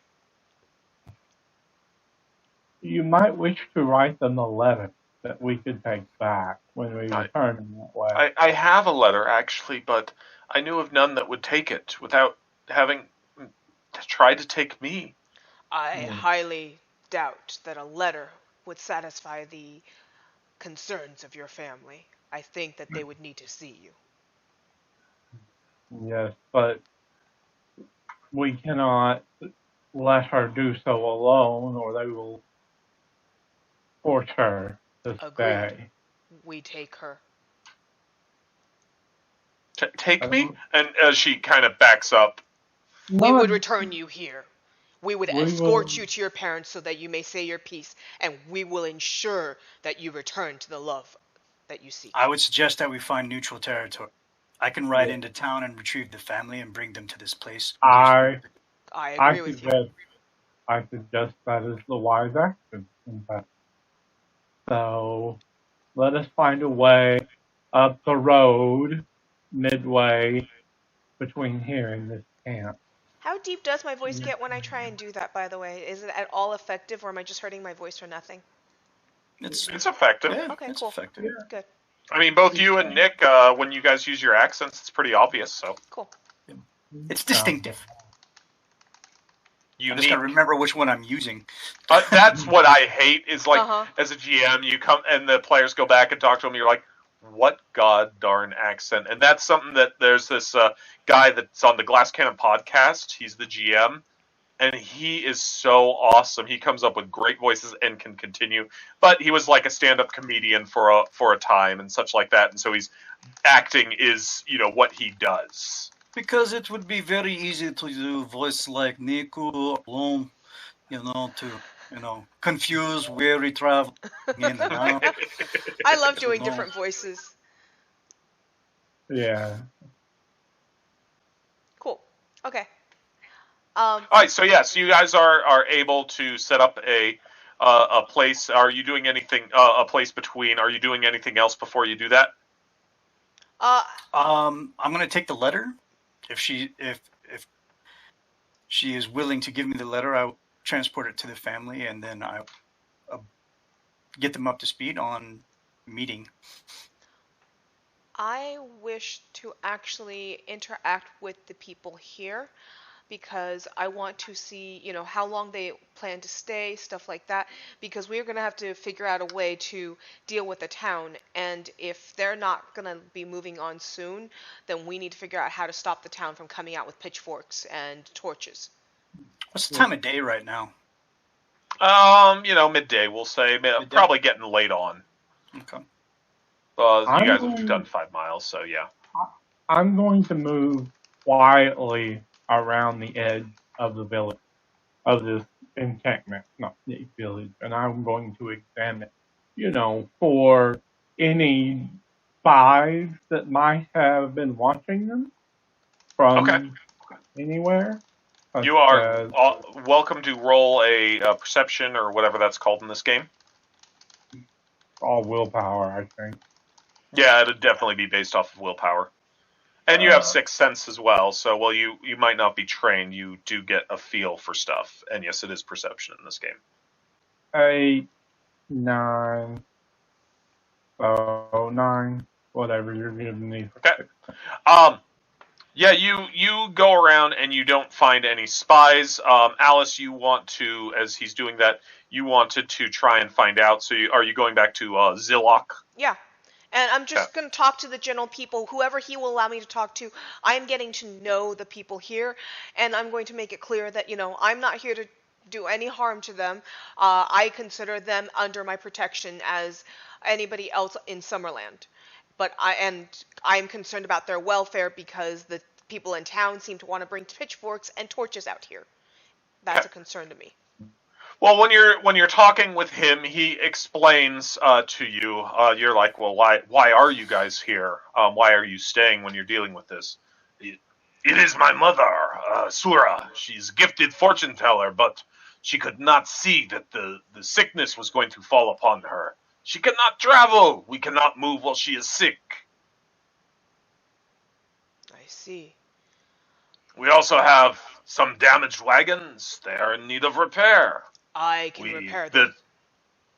you might wish to write them a letter that we could take back when we I, return in that way. I have a letter actually, but I knew of none that would take it without having tried to take me. I Yeah. highly doubt that a letter would satisfy the concerns of your family. I think that they would need to see you. Yes, but we cannot let her do so alone, or they will force her to Agreed. stay. We take her. Take me? Um, And as she kind of backs up, We would Not, return you here. We would we will. escort you to your parents so that you may say your piece, and we will ensure that you return to the love that you seek. I would suggest that we find neutral territory. I can ride Yeah. into town and retrieve the family and bring them to this place. I I I agree with you. suggest that is the wise action. In fact, so let us find a way up the road, midway between here and this camp. How deep does my voice Yeah. get when I try and do that, by the way? Is it at all effective, or am I just hurting my voice for nothing? It's it's effective. yeah, Okay, it's cool. effective. Good. I mean, both you and Nick, when you guys use your accents, it's pretty obvious. So Cool. It's distinctive. I just unique. gotta remember which one I'm using. That's what I hate. Is like Uh-huh. as a GM, you come and the players go back and talk to them. You're like, what god darn accent? And that's something that there's this guy that's on the Glass Cannon podcast. He's the GM, and he is so awesome. He comes up with great voices and can continue. But he was like a stand-up comedian for a time and such like that, and so he's acting is what he does. Because it would be very easy to do voice like Nico alone, to confuse where we travel in and out. I love doing No. different voices. Yeah. Cool. Okay. All right, so yeah, so you guys are able to set up a place. Are you doing anything? A place between. Are you doing anything else before you do that? Uh, I'm gonna take the letter. If she is willing to give me the letter, I'll transport it to the family, and then I get them up to speed on meeting. I wish to actually interact with the people here because I want to see, how long they plan to stay, stuff like that, because we're going to have to figure out a way to deal with the town. And if they're not going to be moving on soon, then we need to figure out how to stop the town from coming out with pitchforks and torches. What's the time of day right now? Midday. We'll say Midday? probably getting late on. Okay. You guys have done 5 miles, so yeah. I'm going to move quietly around the edge of the village, of this encampment, not the village, and I'm going to examine, for any spies that might have been watching them from Okay. anywhere. You are welcome to roll a perception or whatever that's called in this game. All willpower, I think. Yeah, it'd definitely be based off of willpower. And you have sixth sense as well, so while you might not be trained, you do get a feel for stuff. And yes, it is perception in this game. 8, 9, 9, whatever you're giving me. Okay. Yeah, you go around and you don't find any spies. Alice, you want to, as he's doing that, you wanted to try and find out. So are you going back to Zillock? Yeah. And I'm just going to talk to the general people, whoever he will allow me to talk to. I'm getting to know the people here, and I'm going to make it clear that, I'm not here to do any harm to them. I consider them under my protection as anybody else in Summerland. But I'm concerned about their welfare because the people in town seem to want to bring pitchforks and torches out here. That's a concern to me. Well, when you're talking with him, he explains to you. You're like, well, why are you guys here? Why are you staying when you're dealing with this? It is my mother, Sura. She's a gifted fortune teller, but she could not see that the sickness was going to fall upon her. She cannot travel. We cannot move while she is sick. I see. We also have some damaged wagons. They are in need of repair. I can repair them.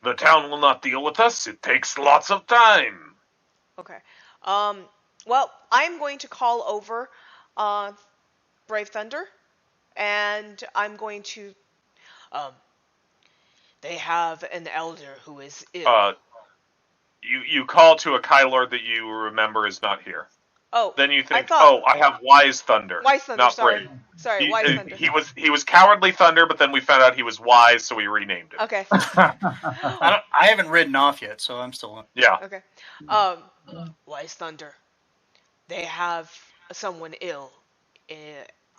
The town will not deal with us. It takes lots of time. Okay. Well, I'm going to call over Brave Thunder, and I'm going to they have an elder who is ill. You call to a Kylord that you remember is not here. Oh. Then you think, I have Wise Thunder. Wise Thunder, not sorry. Brave. Sorry, Wise Thunder. He was Cowardly Thunder, but then we found out he was wise, so we renamed him. Okay. I haven't ridden off yet, so I'm still on. Yeah. Okay. Wise Thunder. They have someone ill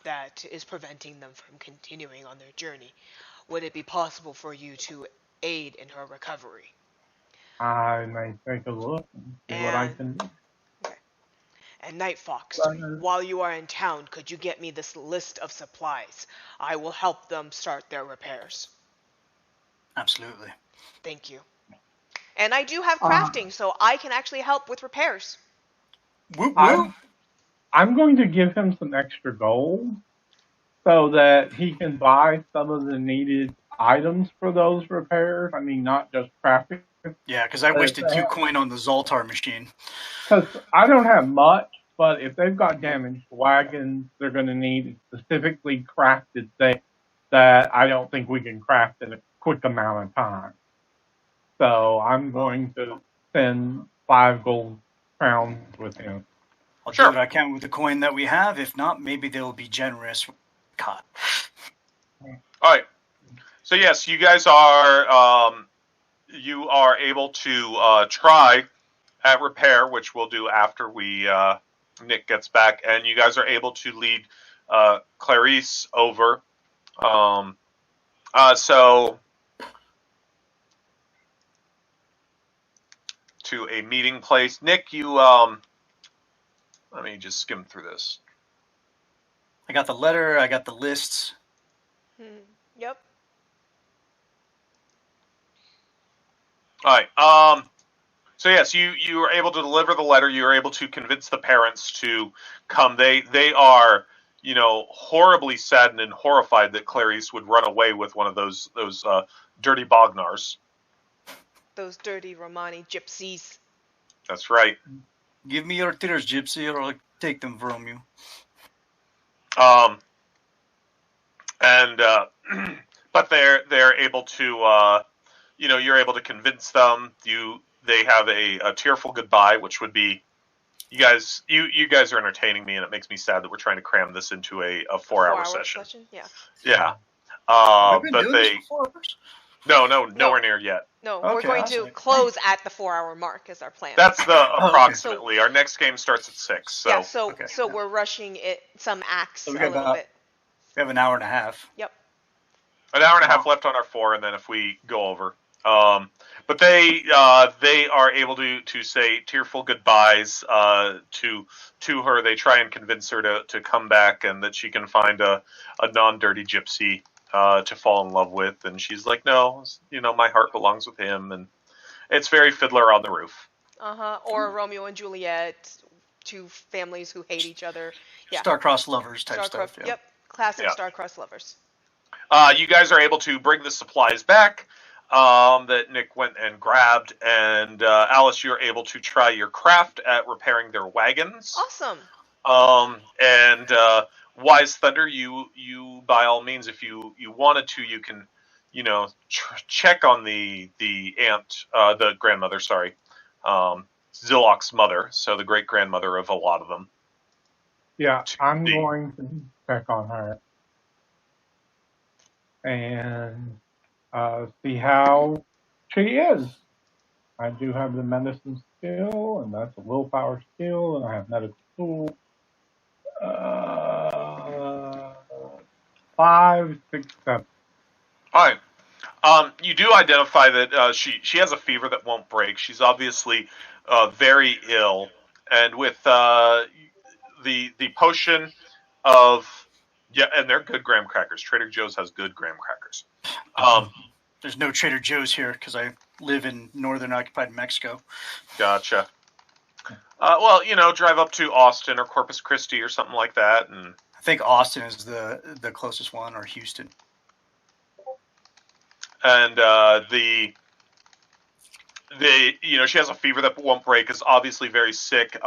that is preventing them from continuing on their journey. Would it be possible for you to aid in her recovery? I may take a look and see what I can do. Okay. And Night Fox, while you are in town, could you get me this list of supplies? I will help them start their repairs. Absolutely. Thank you. And I do have crafting, so I can actually help with repairs. Whoop, whoop. I'm going to give him some extra gold so that he can buy some of the needed items for those repairs. I mean, not just crafting. Yeah, because I wasted 2 coin on the Zoltar machine. Because I don't have much, but if they've got damaged wagons, they're going to need specifically crafted things that I don't think we can craft in a quick amount of time. So I'm going to send 5 gold crowns with him. I'll do what I can with the coin that we have. If not, maybe they'll be generous. Cut. All right. So yes, you guys are able to try at repair, which we'll do after Nick gets back, and you guys are able to lead Clarice over. So to a meeting place. Nick, you let me just skim through this. I got the letter. I got the lists. Yep. All right. So yes, you were able to deliver the letter. You were able to convince the parents to come. They are, horribly saddened and horrified that Clarice would run away with one of those dirty Bognars. Those dirty Romani gypsies. That's right. Give me your tears, Gypsy, or I'll take them from you. But they're able to, you're able to convince them. They have a tearful goodbye, which would be, you guys are entertaining me, and it makes me sad that we're trying to cram this into a 4-hour session. Yeah. Yeah. We've been doing this for 4 hours? No, nowhere near yet. No, we're going to close at the 4-hour mark is our plan. That's the approximately. Our next game starts at 6. So yeah, so we're rushing it some acts a little bit. We have an hour and a half. Yep. An hour and a half left on our 4, and then if we go over. But they are able to say tearful goodbyes to her. They try and convince her to come back and that she can find a non-dirty gypsy to fall in love with, and she's like, no, my heart belongs with him, and it's very Fiddler on the Roof. Or Romeo and Juliet two families who hate each other. Yeah. Star-crossed lovers type Star-crossed. stuff. Yeah. Yep. Classic Yeah. star-crossed lovers. You guys are able to bring the supplies back that Nick went and grabbed, and Alice, you're able to try your craft at repairing their wagons. Awesome. And Wise Thunder, you by all means, if you wanted to, you can, check on the aunt, the grandmother, sorry, Zilok's mother, so the great grandmother of a lot of them. Yeah, I'm going to check on her and see how she is. I do have the medicine skill, and that's a willpower skill, and I have medical tool. 5, 6, 7. All right. You do identify that she has a fever that won't break. She's obviously very ill, and with the potion of and they're good graham crackers. Trader Joe's has good graham crackers. There's no Trader Joe's here because I live in northern occupied Mexico. Gotcha. Well, drive up to Austin or Corpus Christi or something like that, and I think Austin is the closest one, or Houston. And she has a fever that won't break, is obviously very sick.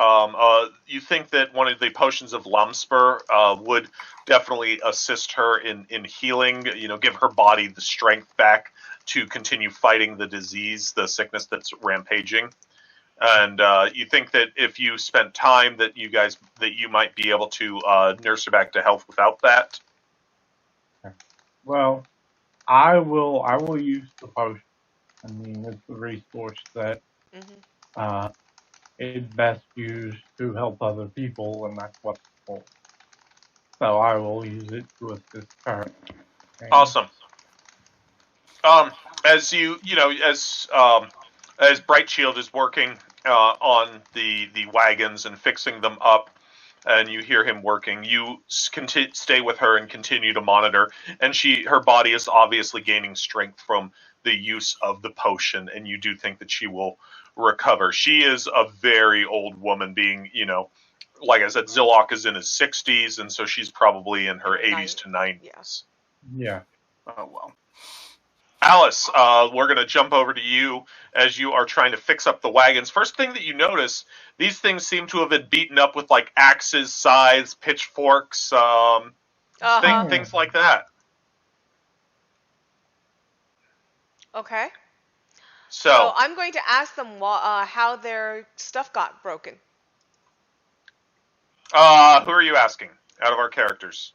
You think that one of the potions of Lumspur would definitely assist her in healing, give her body the strength back to continue fighting the disease, the sickness that's rampaging. And you think that if you spent time that you might be able to nurse her back to health without that? Well, I will use the potion. I mean, it's a resource that is best used to help other people, and that's what's for. So I will use it to assist her. Awesome. As as Bright Shield is working on the wagons and fixing them up, and you hear him working, you stay with her and continue to monitor. And her body is obviously gaining strength from the use of the potion, and you do think that she will recover. She is a very old woman, being, like I said, Zilok is in his 60s, and so she's probably in her 80s to 90s. Yeah. Oh, well. Alice, we're going to jump over to you as you are trying to fix up the wagons. First thing that you notice, these things seem to have been beaten up with, like, axes, scythes, pitchforks, things like that. Okay. So I'm going to ask them how their stuff got broken. who are you asking out of our characters?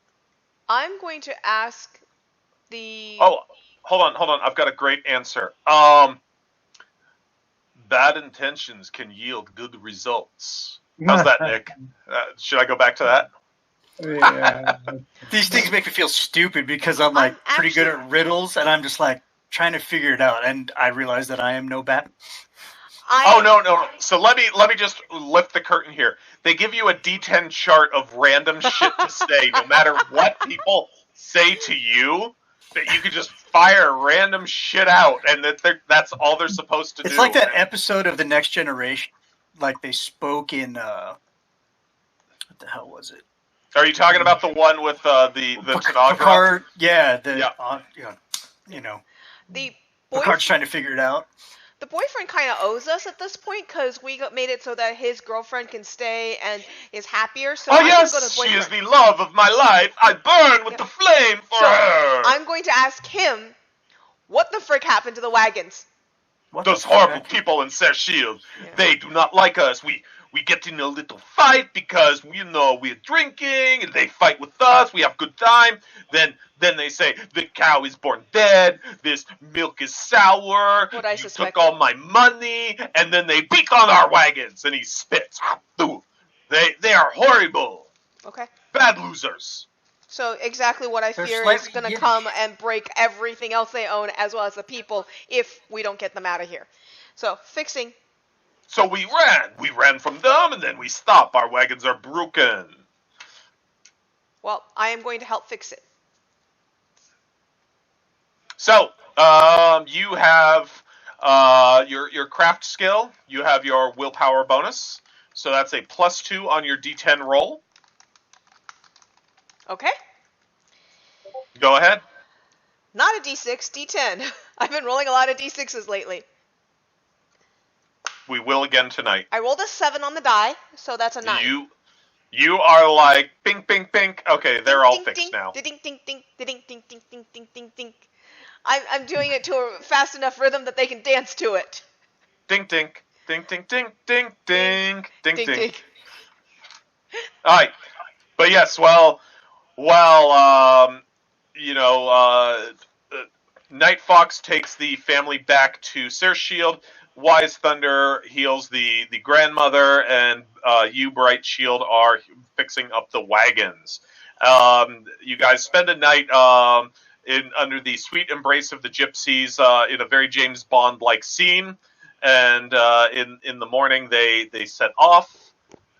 I'm going to ask the... Oh, hold on. I've got a great answer. Bad intentions can yield good results. How's that, Nick? Should I go back to that? Yeah. These things make me feel stupid because I'm pretty good at riddles, and I'm just trying to figure it out, and I realize that I am no bat. No. So let me just lift the curtain here. They give you a D10 chart of random shit to say, no matter what people say to you, that you could just fire random shit out, and that's all they're supposed to do. It's like that episode of The Next Generation, like they spoke in what the hell was it? Are you talking about the one with the Tanagra? Picard, yeah, the Picard's trying to figure it out. The boyfriend kind of owes us at this point because we made it so that his girlfriend can stay and is happier. So she is the love of my life. I burn with the flame for her. I'm going to ask him what the frick happened to the wagons. Those horrible people in Shield, they do not like us. We get in a little fight because we're drinking, and they fight with us. We have good time. Then they say the cow is born dead. This milk is sour. What I you suspected. took all my money, and then they beat on our wagons, and he spits. They are horrible. Okay. Bad losers. So exactly what I fear is going to come and break everything else they own, as well as the people, if we don't get them out of here. So fixing. So we ran from them, and then we stopped. Our wagons are broken. Well, I am going to help fix it. So, you have your craft skill. You have your willpower bonus. So that's a +2 on your D10 roll. Okay. Go ahead. Not a D6, D10. I've been rolling a lot of D6s lately. We will again tonight. I rolled a 7 on the die, so that's a 9. You are like bink, bink, bink. Okay, they're all fixed now. Ding, ding, ding, ding, ding, ding, ding, ding, ding, ding. I'm doing it to a fast enough rhythm that they can dance to it. Dink, dink, dink, dink, dink, dink, dink, dink, Ding, dink. All right, but yes, Night Fox takes the family back to Shield. Wise Thunder heals the grandmother, and you, Bright Shield, are fixing up the wagons. You guys spend a night under the sweet embrace of the gypsies in a very James Bond-like scene, and in the morning they set off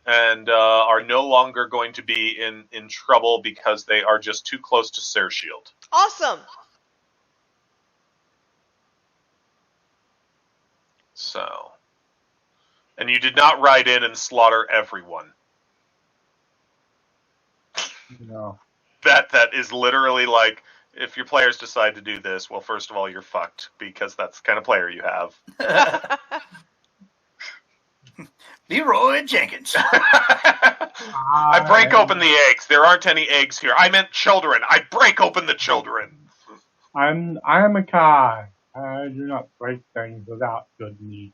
and are no longer going to be in trouble because they are just too close to Shield. Awesome. So, and you did not ride in and slaughter everyone. No. That is literally like, if your players decide to do this, well, first of all, you're fucked, because that's the kind of player you have. Leroy Jenkins. I break open the eggs. There aren't any eggs here. I meant children. I break open the children. I am a Kai. I do not break things without good need.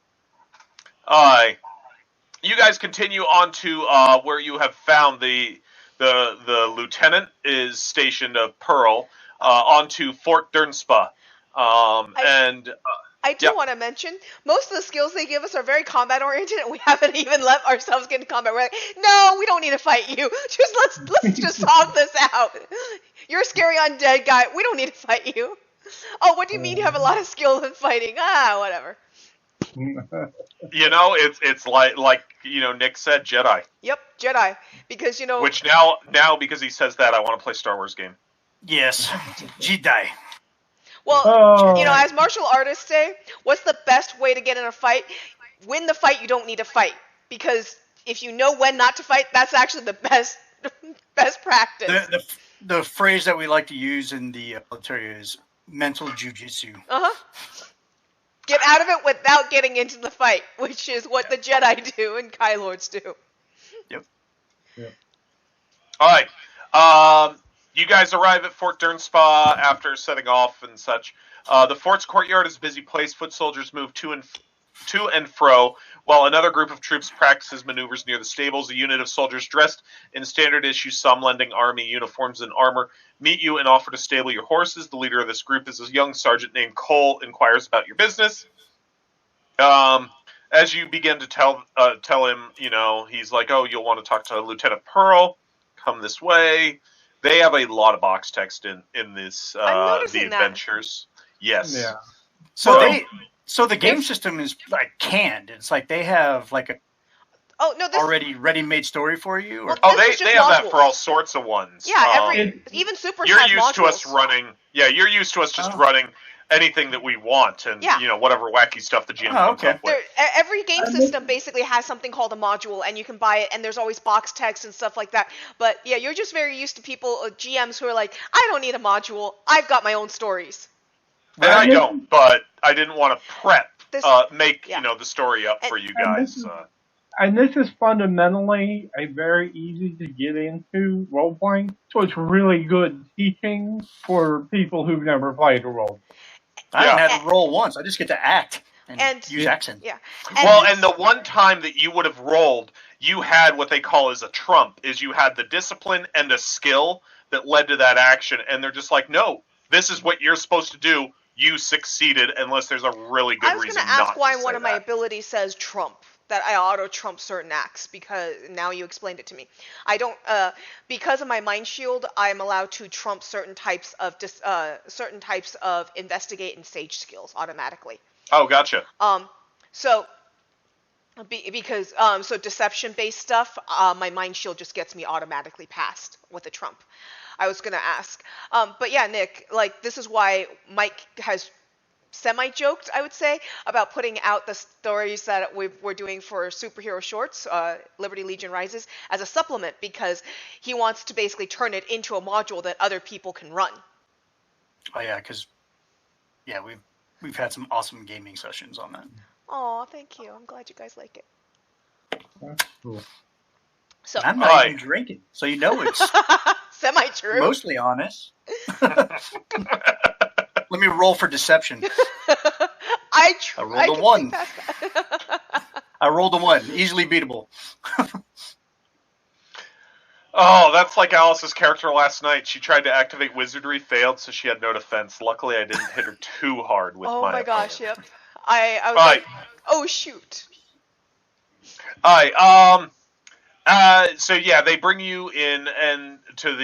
You guys continue on to where you have found the lieutenant is stationed of Pearl onto Fort Dernspa. I do want to mention, most of the skills they give us are very combat oriented, and we haven't even let ourselves get into combat. We're like, no, we don't need to fight you. Let's just solve this out. You're a scary undead guy. We don't need to fight you. Oh, what do you mean you have a lot of skill in fighting? Whatever. It's like Nick said, Jedi. Yep, Jedi. Because which now because he says that, I want to play Star Wars game. Yes, Jedi. Well, as martial artists say, what's the best way to get in a fight? Win the fight you don't need to fight. Because if you know when not to fight, that's actually the best practice. The phrase that we like to use in the military is mental jujitsu. Get out of it without getting into the fight, which is what the Jedi do and Kai Lords do. Yep. All right. You guys arrive at Fort Dernspa after setting off and such. The fort's courtyard is a busy place. Foot soldiers move to and fro, while another group of troops practices maneuvers near the stables. A unit of soldiers dressed in standard-issue Somlending Army uniforms and armor meet you and offer to stable your horses. The leader of this group is a young sergeant named Cole, inquires about your business. As you begin to tell him, he's like, oh, you'll want to talk to Lieutenant Pearl. Come this way. They have a lot of box text in this the adventures. That. Yes. Yeah. So the game system is like canned. It's like they have like a already ready-made story for you. Or? Well, they have that for all sorts of ones. Yeah, even Super. You're used to us running. Yeah, you're used to us just running anything that we want, and whatever wacky stuff the GM comes up with. Every game system basically has something called a module, and you can buy it, and there's always box text and stuff like that. But yeah, you're just very used to people, GMs, who are like, I don't need a module. I've got my own stories. And I don't, but I didn't want to prep, make the story up for you guys. And this is fundamentally a very easy to get into role playing, so it's really good teaching for people who've never played a role. I haven't had to roll once. I just get to act and use accent. Yeah. And the one time that you would have rolled, you had what they call as a trump, is you had the discipline and a skill that led to that action, and they're just like, no, this is what you're supposed to do. You succeeded unless there's a really good reason not to. I was going to ask why one of my abilities says trump, that I auto trump certain acts, because now you explained it to me. I don't because of my mind shield, I'm allowed to trump certain types of investigate and sage skills automatically. Oh, gotcha. So deception based stuff, my mind shield just gets me automatically passed with a trump. I was gonna ask, but yeah, Nick, like this is why Mike has semi-joked, I would say, about putting out the stories that we're doing for superhero shorts, Liberty Legion Rises, as a supplement because he wants to basically turn it into a module that other people can run. Oh yeah, because we've had some awesome gaming sessions on that. Aw, thank you. I'm glad you guys like it. That's cool. So And I'm not even drinking, so you know it's semi-true. mostly honest. Let me roll for deception. I rolled a 1. I rolled a 1. Easily beatable. Oh, that's like Alice's character last night. She tried to activate wizardry, failed, so she had no defense. Luckily, I didn't hit her too hard with Oh my gosh, opponent. yep. I was Right. like, oh shoot. Alright, so yeah, they bring you in and into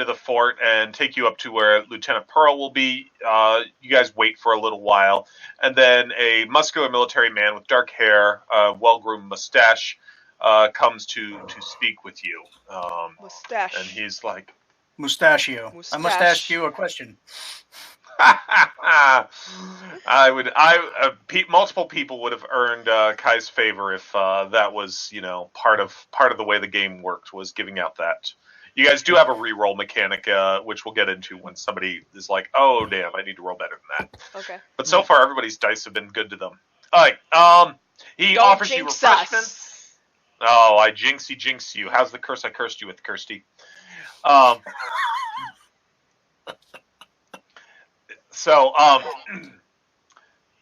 the fort and take you up to where Lieutenant Pearl will be. You guys wait for a little while, and then a muscular military man with dark hair, well-groomed mustache, comes to speak with you. Mustache. And he's like, Mustachio. Mustache. I must ask you a question. multiple people would have earned Kai's favor if that was, part of the way the game worked, was giving out that. You guys do have a reroll mechanic, which we'll get into when somebody is like, "Oh, damn, I need to roll better than that." Okay. But so far, everybody's dice have been good to them. All right. He Don't offers you jinx refreshments. us. Oh, I jinx you. How's the curse I cursed you with, Kirsty? So,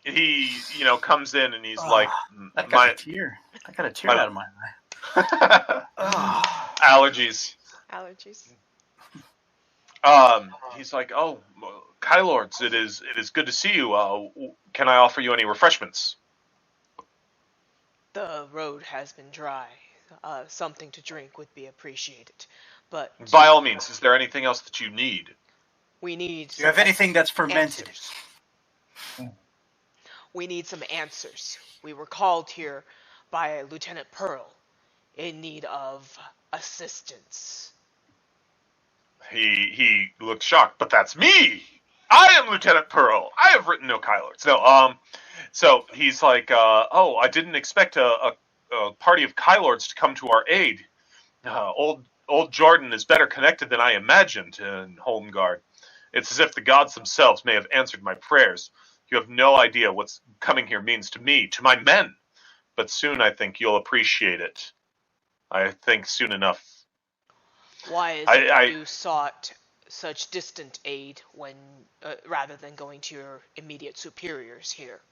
he, comes in and he's like, I got a tear out of my eye. Allergies. Allergies. He's like, "Oh, Kai Lords, it is good to see you. Can I offer you any refreshments?" The road has been dry. Something to drink would be appreciated. But By all means, is there anything else that you need? we need. Do you have anything that's fermented? Answers. We need some answers. We were called here by Lieutenant Pearl in need of assistance. He looks shocked, but that's me. I am Lieutenant Pearl. I have written no Kai Lords. No, so he's like, "Oh, I didn't expect a party of Kai Lords to come to our aid. Old Jordan is better connected than I imagined in Holmgard. It's as if the gods themselves may have answered my prayers. You have no idea what's coming here means to me, to my men. But soon I think you'll appreciate it. I think soon enough." Why is it that you sought such distant aid when, rather than going to your immediate superiors here?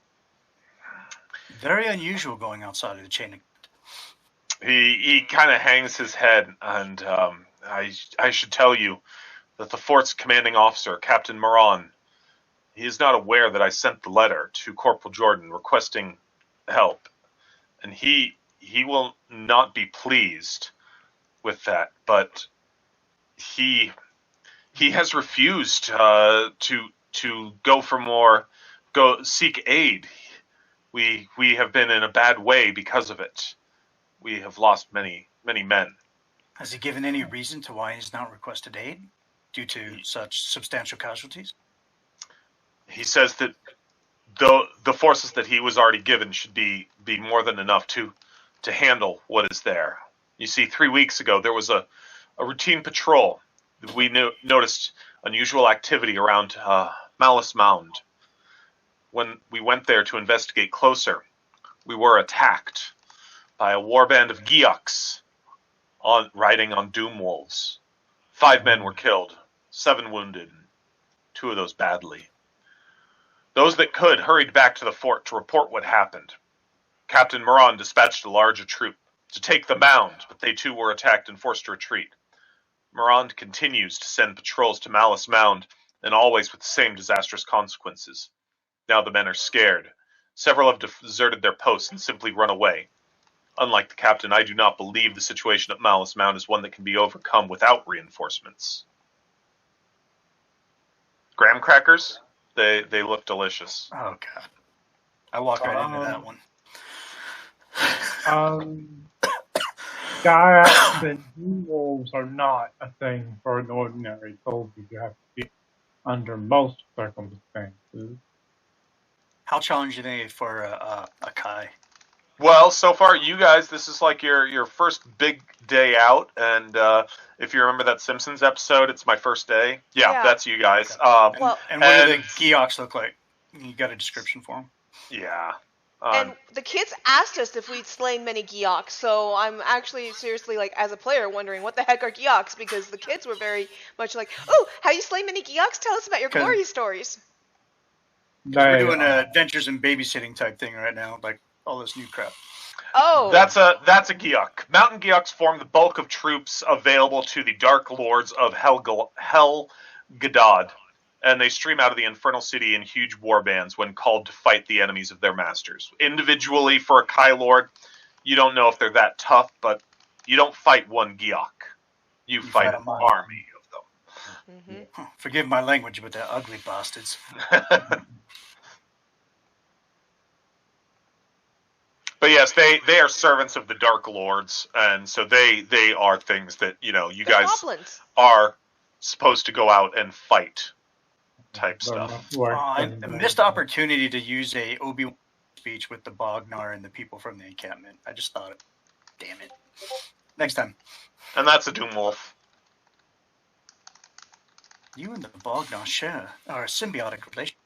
Very unusual going outside of the chain. He kind of hangs his head, and I should tell you that the fort's commanding officer, Captain Moran, he is not aware that I sent the letter to Corporal Jordan requesting help, and he will not be pleased with that. But he has refused to go seek aid. We have been in a bad way because of it. We have lost many men. Has he given any reason to why he's not requested aid due to such substantial casualties? He says that the forces that he was already given should be more than enough to handle what is there. You see, 3 weeks ago there was a routine patrol. We noticed unusual activity around Malice Mound. When we went there to investigate closer, we were attacked by a warband of Geoks riding on doom wolves. 5 men were killed, 7 wounded, 2 of those badly. Those that could hurried back to the fort to report what happened. Captain Moran dispatched a larger troop to take the mound, but they too were attacked and forced to retreat. Moran continues to send patrols to Malice Mound, and always with the same disastrous consequences. Now the men are scared. Several have deserted their posts and simply run away. Unlike the captain, I do not believe the situation at Malice Mound is one that can be overcome without reinforcements. Graham crackers? They look delicious. Oh, God. I walked right into that one. Gaiacs and wolves are not a thing for an ordinary soldier. You have to be under most circumstances. How challenging are they for a Kai? Well, so far, you guys, this is like your first big day out, and if you remember that Simpsons episode, it's my first day. Yeah, Yeah. that's you guys. Okay. Well, And what do the and- Geoks look like? You got a description for them? Yeah. and the kids asked us if we'd slain many Geoks, so I'm actually seriously, like, as a player, wondering what the heck are Geoks, because the kids were very much like, oh, have you slain many Geoks? Tell us about your glory stories. We're doing adventures and babysitting type thing right now, like all this new crap. Oh. That's a Geok. Mountain Geoks form the bulk of troops available to the Dark Lords of Hel-Gadad, and they stream out of the Infernal City in huge war bands when called to fight the enemies of their masters. Individually, for a Kai Lord, you don't know if they're that tough, but you don't fight one Geok. You fight an army of them. Mm-hmm. Forgive my language, but they're ugly bastards. But yes, they are servants of the Dark Lords, and so they are things that, you They're guys goblins. are supposed to go out and fight type stuff. I missed opportunity to use a Obi-Wan speech with the Bognar and the people from the encampment. I just thought, damn it. Next time. And that's a Doom Wolf. You and the Bognar share are a symbiotic relation.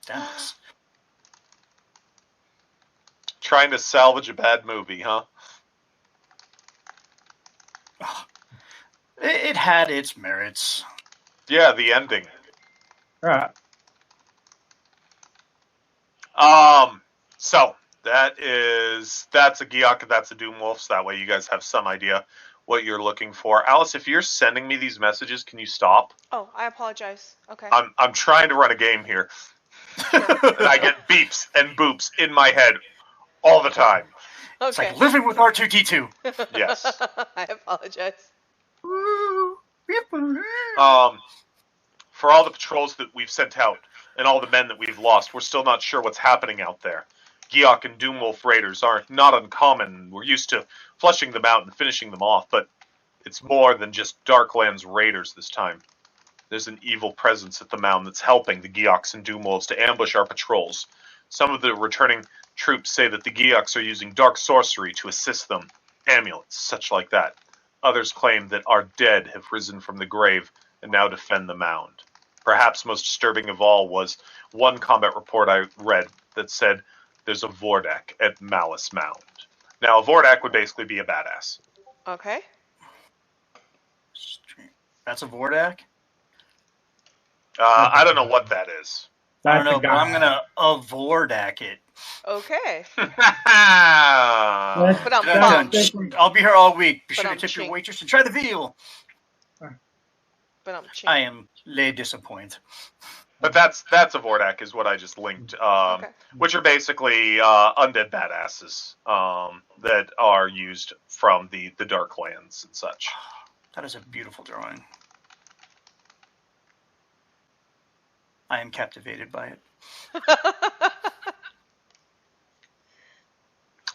Damn this. Trying to salvage a bad movie, huh? It had its merits. Yeah, the ending. Right. So that's a Geok and that's a Doom Wolf, so that way you guys have some idea what you're looking for. Alice, if you're sending me these messages, can you stop? Oh, I apologize. Okay. I'm trying to run a game here. And I get beeps and boops in my head all the time. Okay. It's like living with R2-D2. Yes. I apologize. For all the patrols that we've sent out and all the men that we've lost, we're still not sure what's happening out there. Geok and Doomwolf raiders are not uncommon. We're used to flushing them out and finishing them off, but it's more than just Darklands raiders this time. There's an evil presence at the mound that's helping the Geoks and Doomwolves to ambush our patrols. Some of the returning troops say that the Geoks are using dark sorcery to assist them, amulets, such like that. Others claim that our dead have risen from the grave and now defend the mound. Perhaps most disturbing of all was one combat report I read that said there's a Vordak at Malice Mound. Now, a Vordak would basically be a badass. Okay. That's a Vordak? I don't know what that is. I don't know, but I'm going to Vordak it. Okay. But I'll be here all week. Be sure to But tip ching. your waitress and try the veal. But I am lay disappointed. that's a Vordak is what I just linked, Okay. which are basically undead badasses that are used from the Darklands and such. That is a beautiful drawing. I am captivated by it.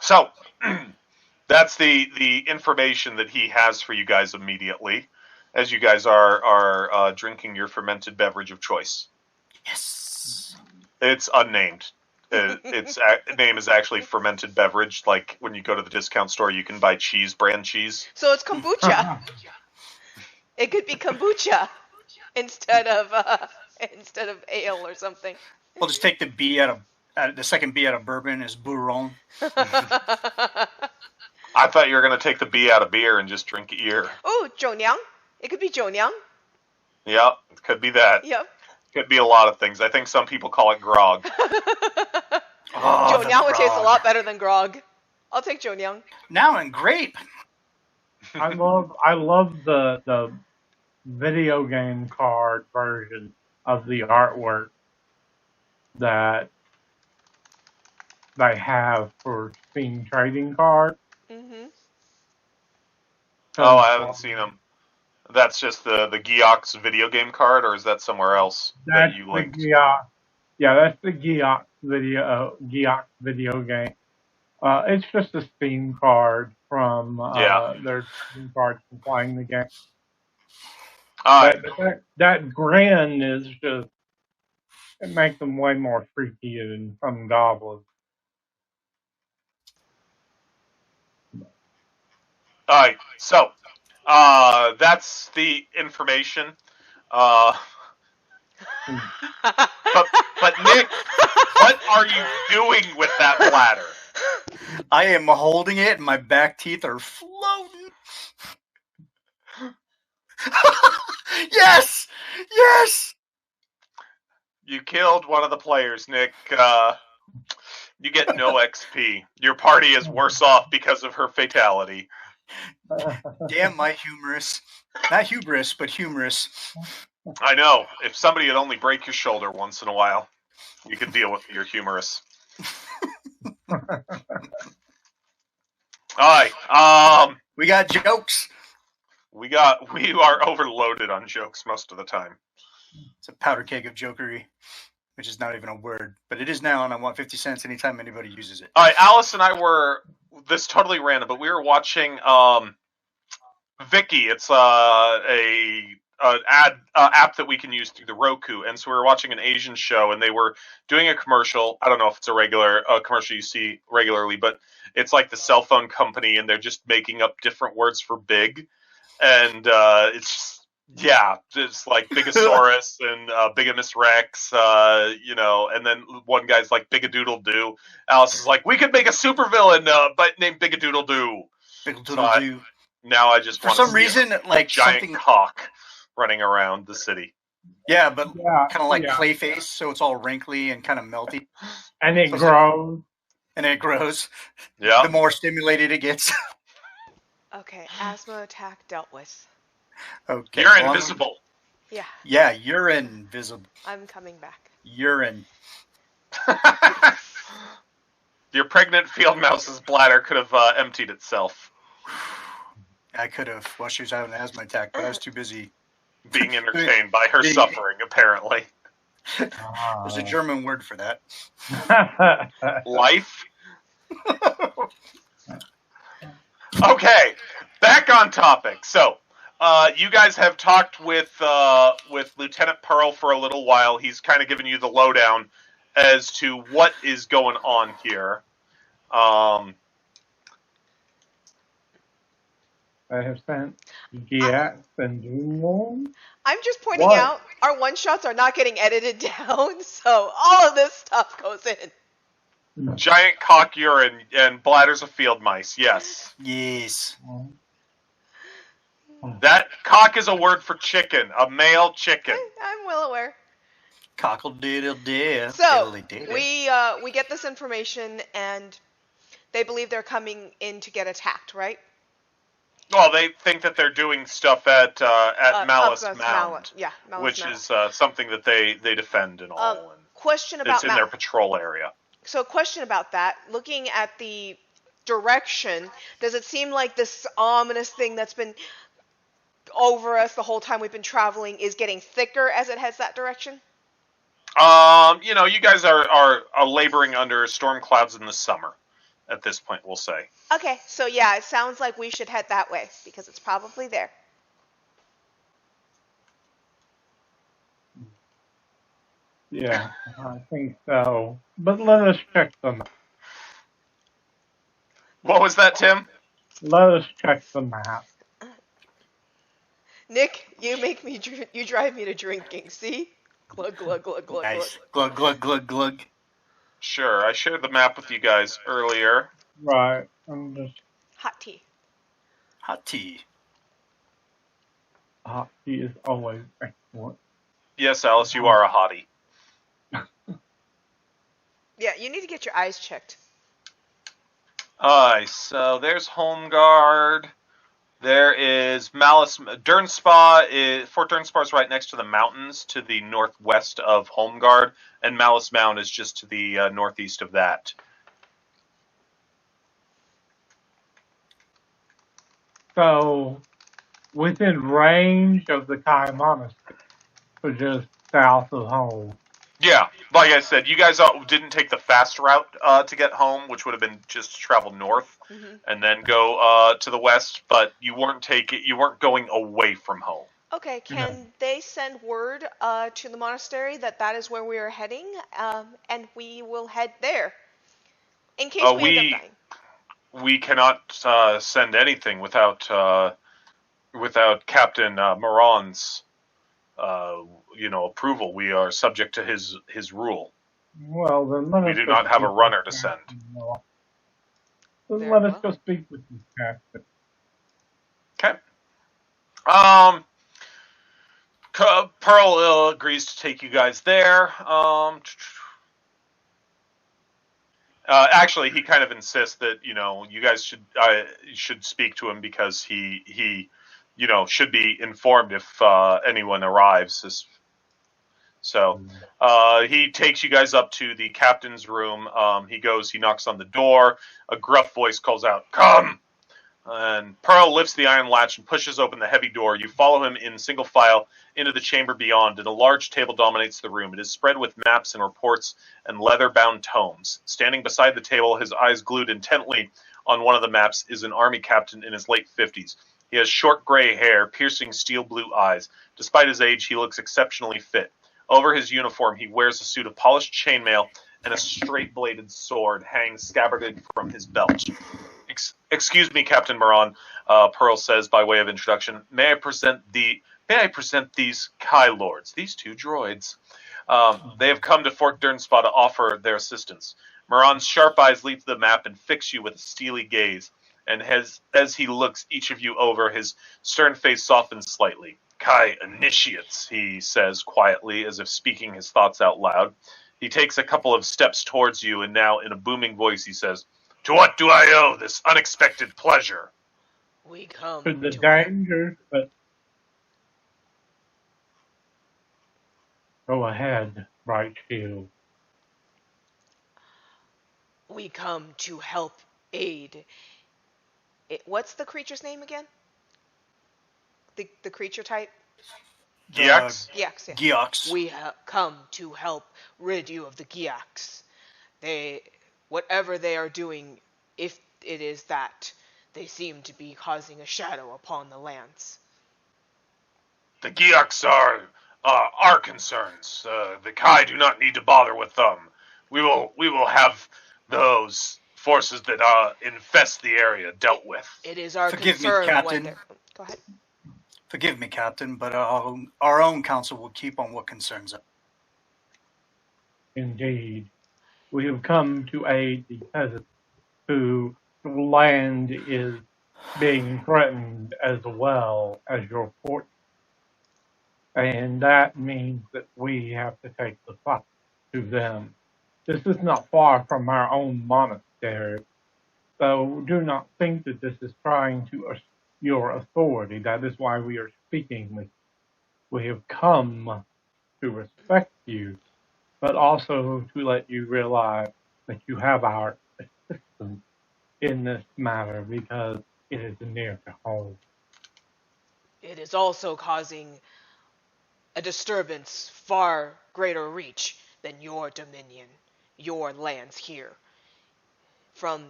So, that's the information that he has for you guys immediately, as you guys are drinking your fermented beverage of choice. Yes. It's unnamed. Its name is actually fermented beverage. Like when you go to the discount store, you can buy cheese, brand cheese. So it's kombucha. It could be kombucha instead of ale or something. We'll just take the B out of the second B out of bourbon is Bouron. I thought you were going to take the B out of beer and just drink beer. Oh, zhounyang. It could be zhounyang. Yep, it could be that. Yep. Could be a lot of things. I think some people call it grog. Zhounyang would taste a lot better than grog. I'll take zhounyang. Now in grape. I love the video game card version of the artwork that they have for Steam trading cards. Mm-hmm. Oh, I haven't seen them. That's just the Geox video game card, or is that somewhere else that you linked? Yeah, that's the Geox video game. It's just a Steam card from their Steam cards from playing the game. That grin is just It makes them way more freaky than some goblins. Alright, so that's the information. Uh, but Nick, what are you doing with that bladder? I am holding it, and my back teeth are floating. Yes! Yes! You killed one of the players, Nick. You get no XP. Your party is worse off because of her fatality. Damn my humorous. Not hubris, but humorous. I know. If somebody would only break your shoulder once in a while, you could deal with your humorous. Alright, We got jokes. we are overloaded on jokes most of the time. It's a powder keg of jokery, which is not even a word, but it is now, and I want 50 cents anytime anybody uses it. Alright, Alice and I were, this totally random, but we were watching Viki. It's an app that we can use through the Roku, and so we were watching an Asian show, and they were doing a commercial. I don't know if it's a regular commercial you see regularly, but it's like the cell phone company, and they're just making up different words for big, and it's like Bigosaurus and Bigamous Rex, and then one guy's like Bigadoodle Doo. Alice is like, we could make a supervillain but named Bigadoodle Doo. Bigadoodle-doo. Now I just For want some to see reason, like giant something. cock running around the city. Yeah, but Yeah, kind of like yeah. Clayface, so it's all wrinkly and kind of melty, And it So- grows. and it grows. Yeah. The more stimulated it gets. Okay, asthma attack dealt with. Okay. You're well, invisible. Yeah, Yeah, you're invisible. I'm coming back. Urine. Your pregnant field mouse's bladder could have emptied itself, I could have while she was having an asthma attack, but I was too busy. being entertained by her The- suffering, apparently. There's a German word for that. Life? Okay, back on topic. So, you guys have talked with Lieutenant Pearl for a little while. He's kind of given you the lowdown as to what is going on here. I have sent GX and Doom. I'm just pointing What? out our one-shots are not getting edited down, so all of this stuff goes in. Giant cock urine and bladders of field mice, yes. Yes. That cock is a word for chicken, a male chicken. I'm well aware. Cockle diddle dee. So we get this information, and they believe they're coming in to get attacked, right? Well, they think that they're doing stuff at Malice up Mound, yeah, Malice which Mound. is something that they defend and all. And Question about it's in their patrol area. So, question about that. Looking at the direction, does it seem like this ominous thing that's been over us the whole time we've been traveling is getting thicker as it heads that direction? You guys are laboring under storm clouds in the summer. At this point, we'll say. Okay, so yeah, it sounds like we should head that way because it's probably there. Yeah, I think so. But let us check them. What was that, Tim? Let us check the map. Nick, you make me you drive me to drinking. See? Glug glug glug glug Nice. Glug, glug, glug, glug. Sure, I shared the map with you guys earlier. Right. I'm just Hot tea. Hot tea. hot tea is always excellent. Yes, Alice, you are a hottie. Yeah, you need to get your eyes checked. Alright, so there's Home Guard. There is Malice. Dernspa Fort Dernspa is right next to the mountains to the northwest of Home Guard, and Malice Mound is just to the northeast of that. So, within range of the Kai Monastery, so just south of home. Yeah, like I said, you guys didn't take the fast route to get home, which would have been just to travel north and then go to the west. But you weren't going away from home. Okay, can they send word to the monastery that that is where we are heading, and we will head there in case we end up We dying? we cannot send anything without Captain Moran's approval. We are subject to his rule. Well, then let We us do go not have a speak with runner to send. Captain Noah. Then Very let us well. go speak with the captain. Okay. Um, Pearl agrees to take you guys there. Actually, he kind of insists that you guys should speak to him because he should be informed if anyone arrives. So he takes you guys up to the captain's room. He knocks on the door. A gruff voice calls out, "Come!" And Pearl lifts the iron latch and pushes open the heavy door. You follow him in single file into the chamber beyond, and a large table dominates the room. It is spread with maps and reports and leather-bound tomes. Standing beside the table, his eyes glued intently on one of the maps, is an army captain in his late 50s. He has short gray hair, piercing steel blue eyes. Despite his age, he looks exceptionally fit. Over his uniform, he wears a suit of polished chainmail, and a straight-bladed sword hangs scabbarded from his belt. Excuse me, Captain Moran, Pearl says by way of introduction. May I present these Kai Lords, these two droids. They have come to Fort Dernspa to offer their assistance. Moran's sharp eyes leap to the map and fix you with a steely gaze, and as he looks each of you over, his stern face softens slightly. Kai initiates, he says quietly, as if speaking his thoughts out loud. He takes a couple of steps towards you, and now in a booming voice he says, "To what do I owe this unexpected pleasure?" We come To the to danger, but go ahead, Bright Shield. we come to help aid. What's the creature's name again? The creature type? The Giex? Giax, yeah. Geox. We come to help rid you of the Giax. They, whatever they are doing, if it is that, they seem to be causing a shadow upon the lands. The Giex are our concerns. The Kai do not need to bother with them. We will have those forces that infest the area dealt with. It is our Forgive me, concern when Captain. they're... Go ahead. Forgive me, Captain, but our own council will keep on what concerns us. Indeed, we have come to aid the peasants whose land is being threatened as well as your fort. And that means that we have to take the fight to them. This is not far from our own monastery, so do not think that this is trying to your authority. That is why we are speaking with you. We have come to respect you, but also to let you realize that you have our assistance in this matter because it is near to home. It is also causing a disturbance far greater reach than your dominion, your lands here. From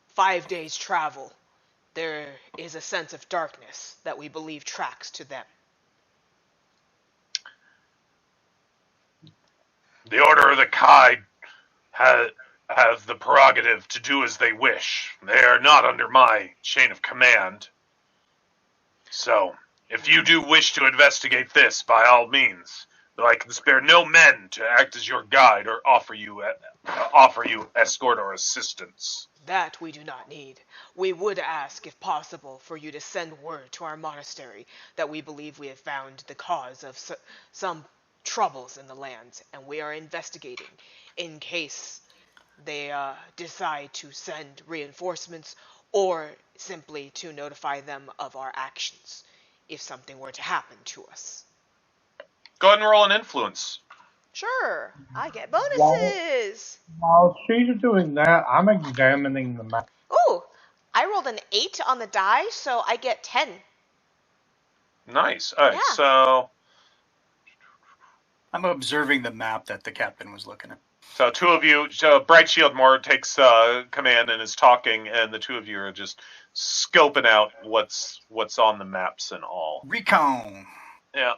5 days' travel, there is a sense of darkness that we believe tracks to them. The Order of the Kai have the prerogative to do as they wish. They are not under my chain of command. So, if you do wish to investigate this, by all means, though I can spare no men to act as your guide or offer you escort or assistance. That we do not need. We would ask, if possible, for you to send word to our monastery that we believe we have found the cause of some troubles in the lands, and we are investigating in case they decide to send reinforcements or simply to notify them of our actions if something were to happen to us. Go ahead and roll an influence. Sure, I get While, bonuses. while she's doing that, I'm examining the map. Ooh, I rolled an 8 on the die, so I get 10. Nice. All right, Yeah. so I'm observing the map that the captain was looking at. So two of you, Bright Shield more takes command and is talking, and the two of you are just scoping out what's on the maps and all. Recon. Yeah.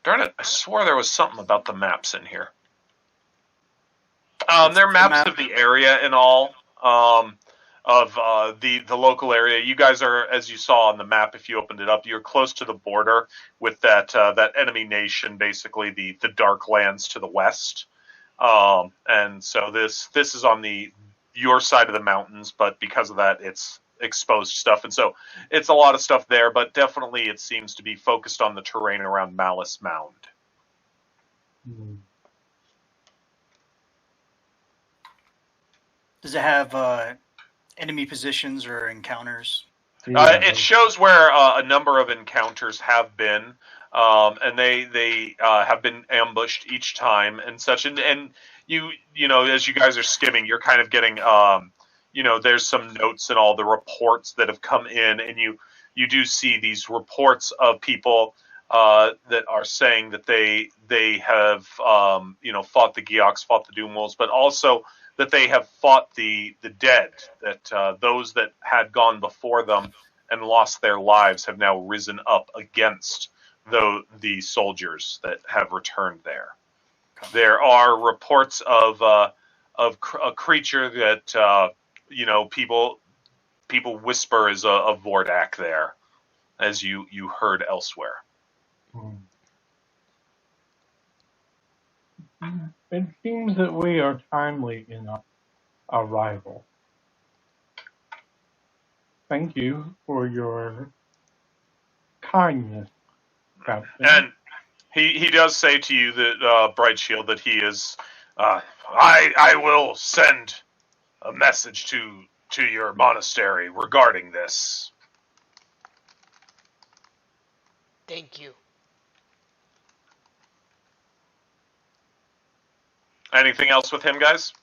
Darn it! I swore there was something about the maps in here. They're maps of the area and all. Of the local area. You guys are, as you saw on the map, if you opened it up, you're close to the border with that enemy nation, basically the Dark Lands to the west. And so this is on your side of the mountains, but because of that, it's exposed stuff, and so it's a lot of stuff there. But definitely, it seems to be focused on the terrain around Malice Mound. Does it have enemy positions or encounters? It shows where a number of encounters have been, and they have been ambushed each time and such. And you know, as you guys are skimming, you're kind of getting there's some notes and all the reports that have come in, and you do see these reports of people that are saying that they have fought the Geoks, fought the Doom Wolves, but also that they have fought the dead, that those that had gone before them and lost their lives have now risen up against the soldiers that have returned there. There are reports of a creature that people whisper is a Vordak there, as you heard elsewhere. It seems that we are timely in our arrival. Thank you for your kindness, Captain. And he does say to you that Bright Shield that he is. I will send a message to your monastery regarding this. Thank you. Anything else with him, guys?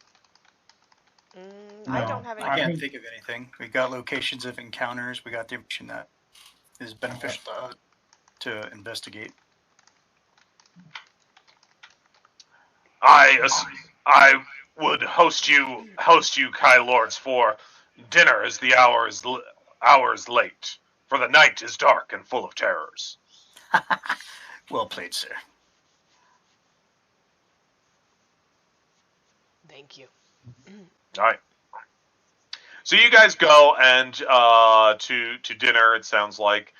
I don't have any. I can't think of anything. We got locations of encounters. We got the information that is beneficial to investigate. I would host you, Kai Lords, for dinner, as the hour is late. For the night is dark and full of terrors. Well played, sir. Thank you. All right. So you guys go and to dinner. It sounds like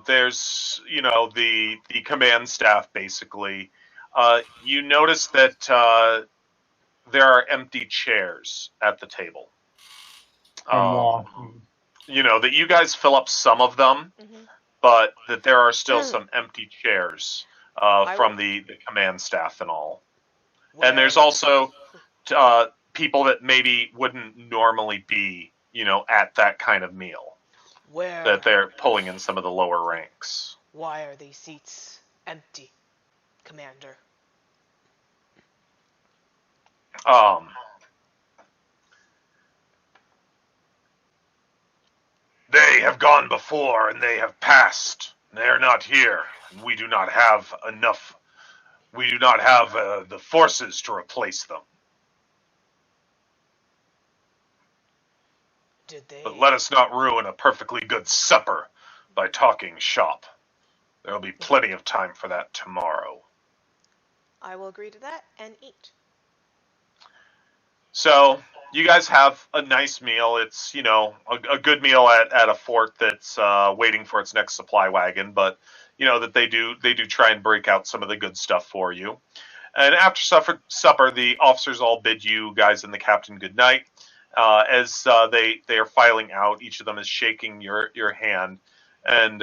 there's the command staff basically. You notice that there are empty chairs at the table. That you guys fill up some of them, but that there are still some empty chairs from the command staff and all. And there's also people that maybe wouldn't normally be, at that kind of meal. That they're pulling in some of the lower ranks. Why are these seats empty, Commander? They have gone before and they have passed. They are not here. We do not have enough. We do not have the forces to replace them. But let us not ruin a perfectly good supper by talking shop. There will be plenty of time for that tomorrow. I will agree to that and eat. So you guys have a nice meal. It's a good meal at a fort that's waiting for its next supply wagon, but that they do try and break out some of the good stuff for you. And after supper, the officers all bid you guys and the captain good night. As they are filing out, each of them is shaking your hand, and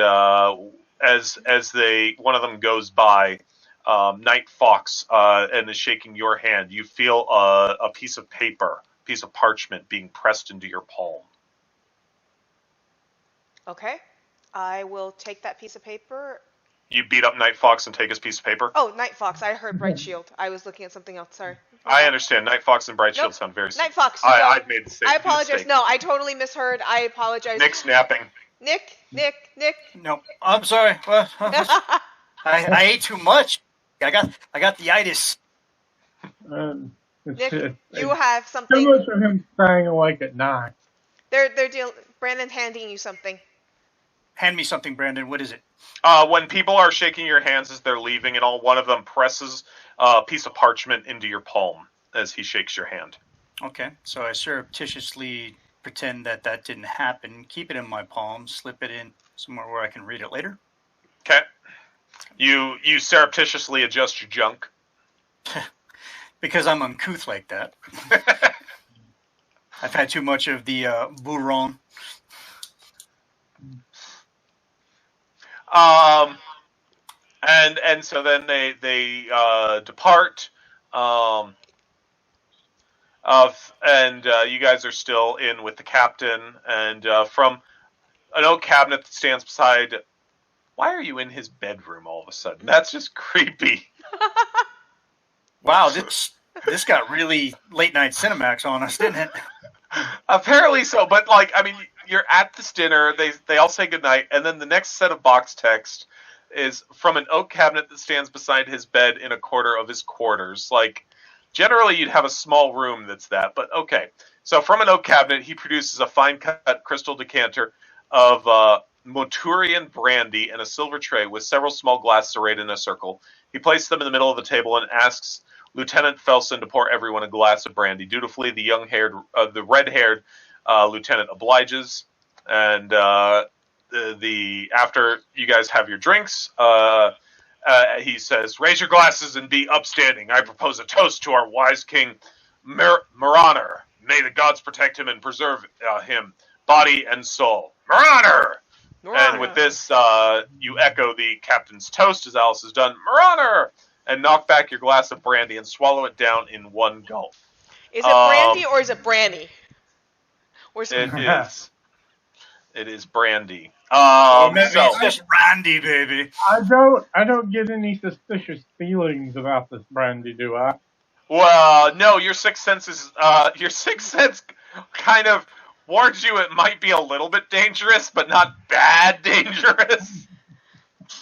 as one of them goes by, Night Fox, and is shaking your hand, you feel a piece of paper, piece of parchment being pressed into your palm. Okay, I will take that piece of paper. You beat up Night Fox and take his piece of paper? Oh, Night Fox. I heard Bright Shield. I was looking at something else. Sorry. I understand. Night Fox and Bright Shield sound very similar. Night Fox. I've made the same I apologize. mistake. No, I totally misheard. I apologize. Nick's napping. Nick. No, I'm sorry. I ate too much. I got the itis. Nick, you have something. So much of him staying awake at night. They're Brandon's handing you something. Hand me something, Brandon. What is it? When people are shaking your hands as they're leaving and all, one of them presses a piece of parchment into your palm as he shakes your hand. Okay, so I surreptitiously pretend that didn't happen, keep it in my palm, slip it in somewhere where I can read it later. Okay. You surreptitiously adjust your junk. Because I'm uncouth like that. I've had too much of the bourron. And so then they depart. You guys are still in with the captain, and from an oak cabinet that stands beside. Why are you in his bedroom all of a sudden? That's just creepy. Wow, this got really late night Cinemax on us, didn't it? Apparently so, but like, I mean, you're at this dinner. They all say goodnight, and then the next set of box text is from an oak cabinet that stands beside his bed in a quarter of his quarters. Like, generally you'd have a small room that's that, but okay. So from an oak cabinet, he produces a fine cut crystal decanter of Moturian brandy in a silver tray with several small glasses arrayed in a circle. He places them in the middle of the table and asks Lieutenant Felson to pour everyone a glass of brandy. Dutifully, the red-haired lieutenant obliges, and after you guys have your drinks, he says, "Raise your glasses and be upstanding. I propose a toast to our wise king, Maraner. May the gods protect him and preserve him, body and soul. Maraner!" And with this, you echo the captain's toast as Alice has done. Maraner! And knock back your glass of brandy and swallow it down in one gulp. Is it brandy or is it brandy? It is brandy. It's just brandy, baby. I don't get any suspicious feelings about this brandy, do I? Well, no, your sixth sense kind of warns you it might be a little bit dangerous, but not bad dangerous.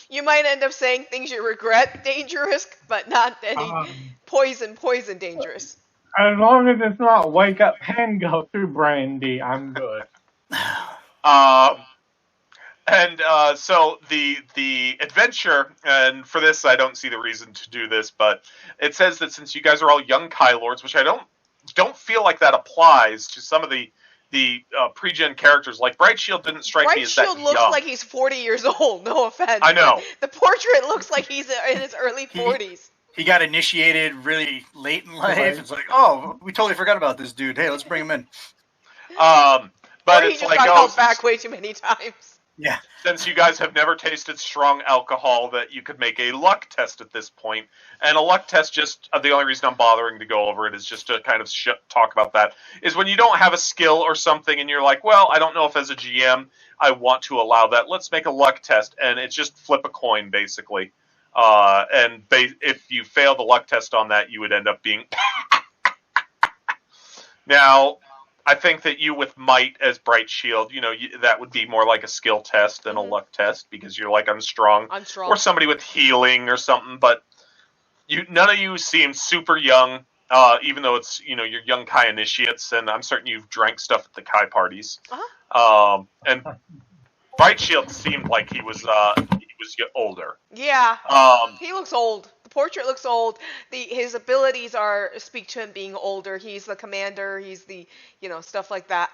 You might end up saying things you regret dangerous, but not any poison dangerous. As long as it's not wake up and go through brandy, I'm good. So the adventure, and for this I don't see the reason to do this, but it says that since you guys are all young Kai Lords, which I don't feel like that applies to some of the pre-gen characters. Like Bright Shield didn't strike me as that young. Bright Shield looks like he's 40 years old. No offense. I know. The portrait looks like he's in his early 40s. He got initiated really late in life. Right. It's like, oh, we totally forgot about this dude. Hey, let's bring him in. But or he it's just like, got held back way too many times. Yeah. Since you guys have never tasted strong alcohol, that you could make a luck test at this point. And a luck test, just the only reason I'm bothering to go over it is just to kind of talk about that, is when you don't have a skill or something and you're like, well, I don't know if as a GM I want to allow that. Let's make a luck test. And it's just flip a coin, basically. If you fail the luck test on that, you would end up being... Now... I think that you with Might as Bright Shield, that would be more like a skill test than a luck test, because you're like, I'm strong. Or somebody with healing or something, but none of you seem super young, even though it's, you're young Kai initiates, and I'm certain you've drank stuff at the Kai parties. Uh-huh. And Bright Shield seemed like he was older. Yeah. He looks old. The portrait looks old. His abilities speak to him being older. He's the commander. He's the, stuff like that.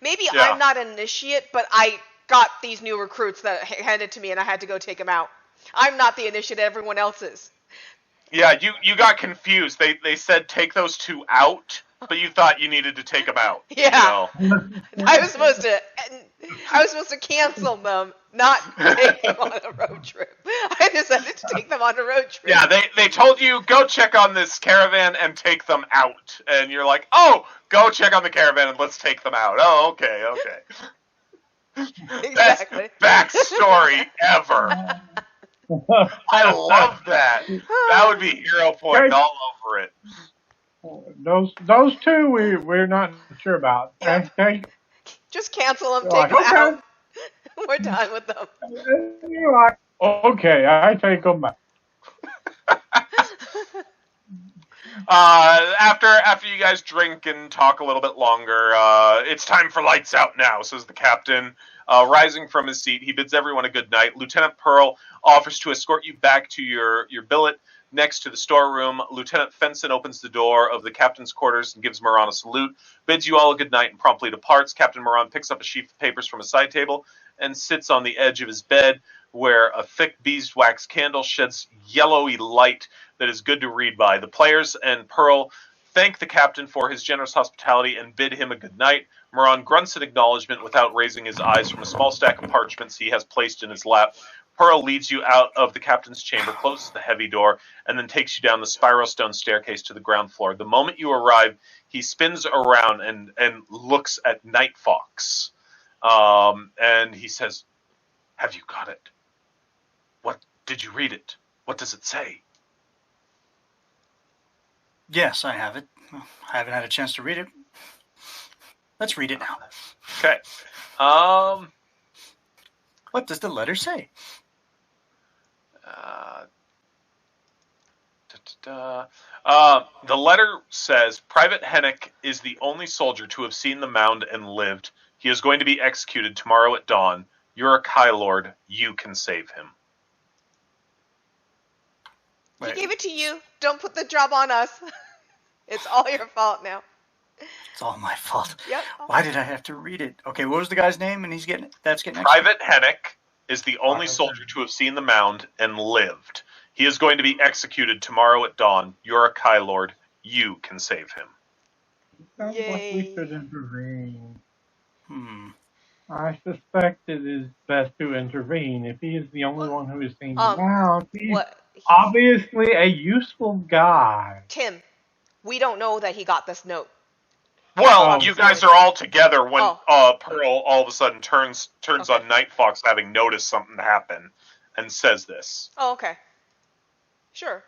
Maybe I'm not an initiate, but I got these new recruits that handed to me and I had to go take them out. I'm not the initiate. Everyone else is. Yeah, you got confused. They said take those two out, but you thought you needed to take them out. Yeah. I was supposed to cancel them, not take them on a road trip. I decided to take them on a road trip. Yeah, they told you, go check on this caravan and take them out. And you're like, oh, go check on the caravan and let's take them out. Oh, okay. Exactly. Best backstory ever. I love that. That would be hero point all over it. Those two we're not sure about. Yeah. Okay. Just cancel them, take them out. We're done with them. You're like, okay, I take them back. After you guys drink and talk a little bit longer, it's time for lights out now, says the captain. Rising from his seat, he bids everyone a good night. Lieutenant Pearl offers to escort you back to your billet next to the storeroom. Lieutenant Fenson opens the door of the captain's quarters and gives Moran a salute, bids you all a good night, and promptly departs. Captain Moran picks up a sheaf of papers from a side table and sits on the edge of his bed, where a thick beeswax candle sheds yellowy light that is good to read by. The players and Pearl thank the captain for his generous hospitality and bid him a good night. Moran grunts in acknowledgement without raising his eyes from a small stack of parchments he has placed in his lap. Pearl leads you out of the captain's chamber, closes the heavy door, and then takes you down the spiral stone staircase to the ground floor. The moment you arrive, he spins around and looks at Night Fox. And he says, "Have you got it? What did you read it? What does it say?" Yes, I have it. I haven't had a chance to read it. Let's read it now. Okay. What does the letter say? The letter says, "Private Hennick is the only soldier to have seen the mound and lived. He is going to be executed tomorrow at dawn. You're a Kai Lord. You can save him." He gave it to you. Don't put the job on us. It's all your fault now. It's all my fault. Yep. Why did I have to read it? Okay, what was the guy's name? And that's getting Private Hennick is the only soldier to have seen the mound and lived. He is going to be executed tomorrow at dawn. You're a Kai Lord. You can save him. Sounds like Yay. we should intervene. I suspect it is best to intervene. If he is the only one who has seen the mound, he's obviously a useful guy. Tim, we don't know that he got this note. Well, you guys are all together when Pearl all of a sudden turns on Night Fox, having noticed something happen, and says this. Oh, okay. Sure.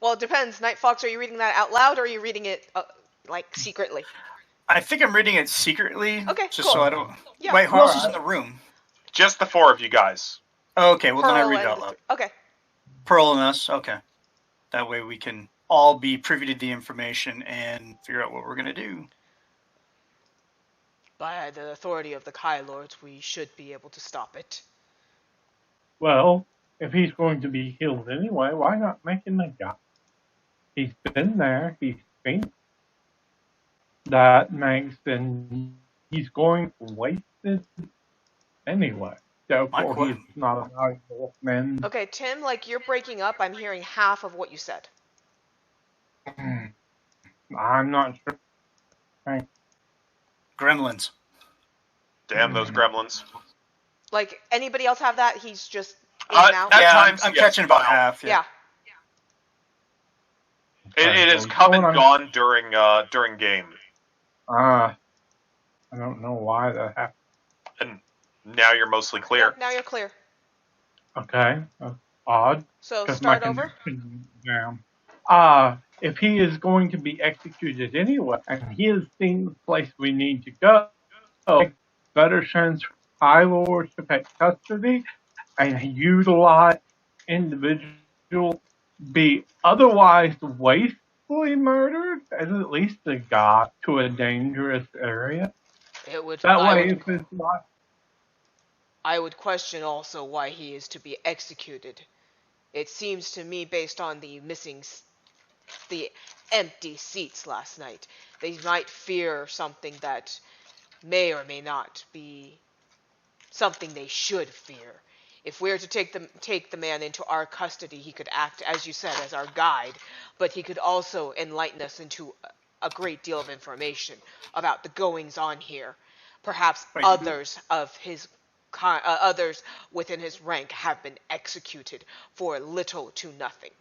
Well, it depends. Night Fox, are you reading that out loud, or are you reading it, secretly? I think I'm reading it secretly. Okay, just cool. So I don't... Yeah. Wait, who else is in the room? Just the four of you guys. Oh, okay, well Pearl then I read it out loud. Okay. Pearl and us, okay. That way we can all be privy to the information and figure out what we're going to do. By the authority of the Kai Lords, we should be able to stop it. Well, if he's going to be killed anyway, why not make him a guy? He's been there, he's seen. That makes then he's going to waste it anyway. Therefore, he's not a valuable man. Okay, Tim, you're breaking up. I'm hearing half of what you said. I'm not sure. Right. Gremlins. Damn those gremlins. Anybody else have that? He's just in and out? At times, I'm catching about half. Yeah. It has come and gone during game. I don't know why that happened. And now you're mostly clear. Now you're clear. Okay, that's odd. So start over? Down. If he is going to be executed anyway, and he has seen the place we need to go, better chance for High Lords to take custody and utilize individuals be otherwise wastefully murdered as at least a guide to a dangerous area. I would question also why he is to be executed. It seems to me, based on the empty seats last night, they might fear something that may or may not be something they should fear. If we're to take the man into our custody, he could act, as you said, as our guide, but he could also enlighten us into a great deal of information about the goings on here. Perhaps others within his rank have been executed for little to nothing.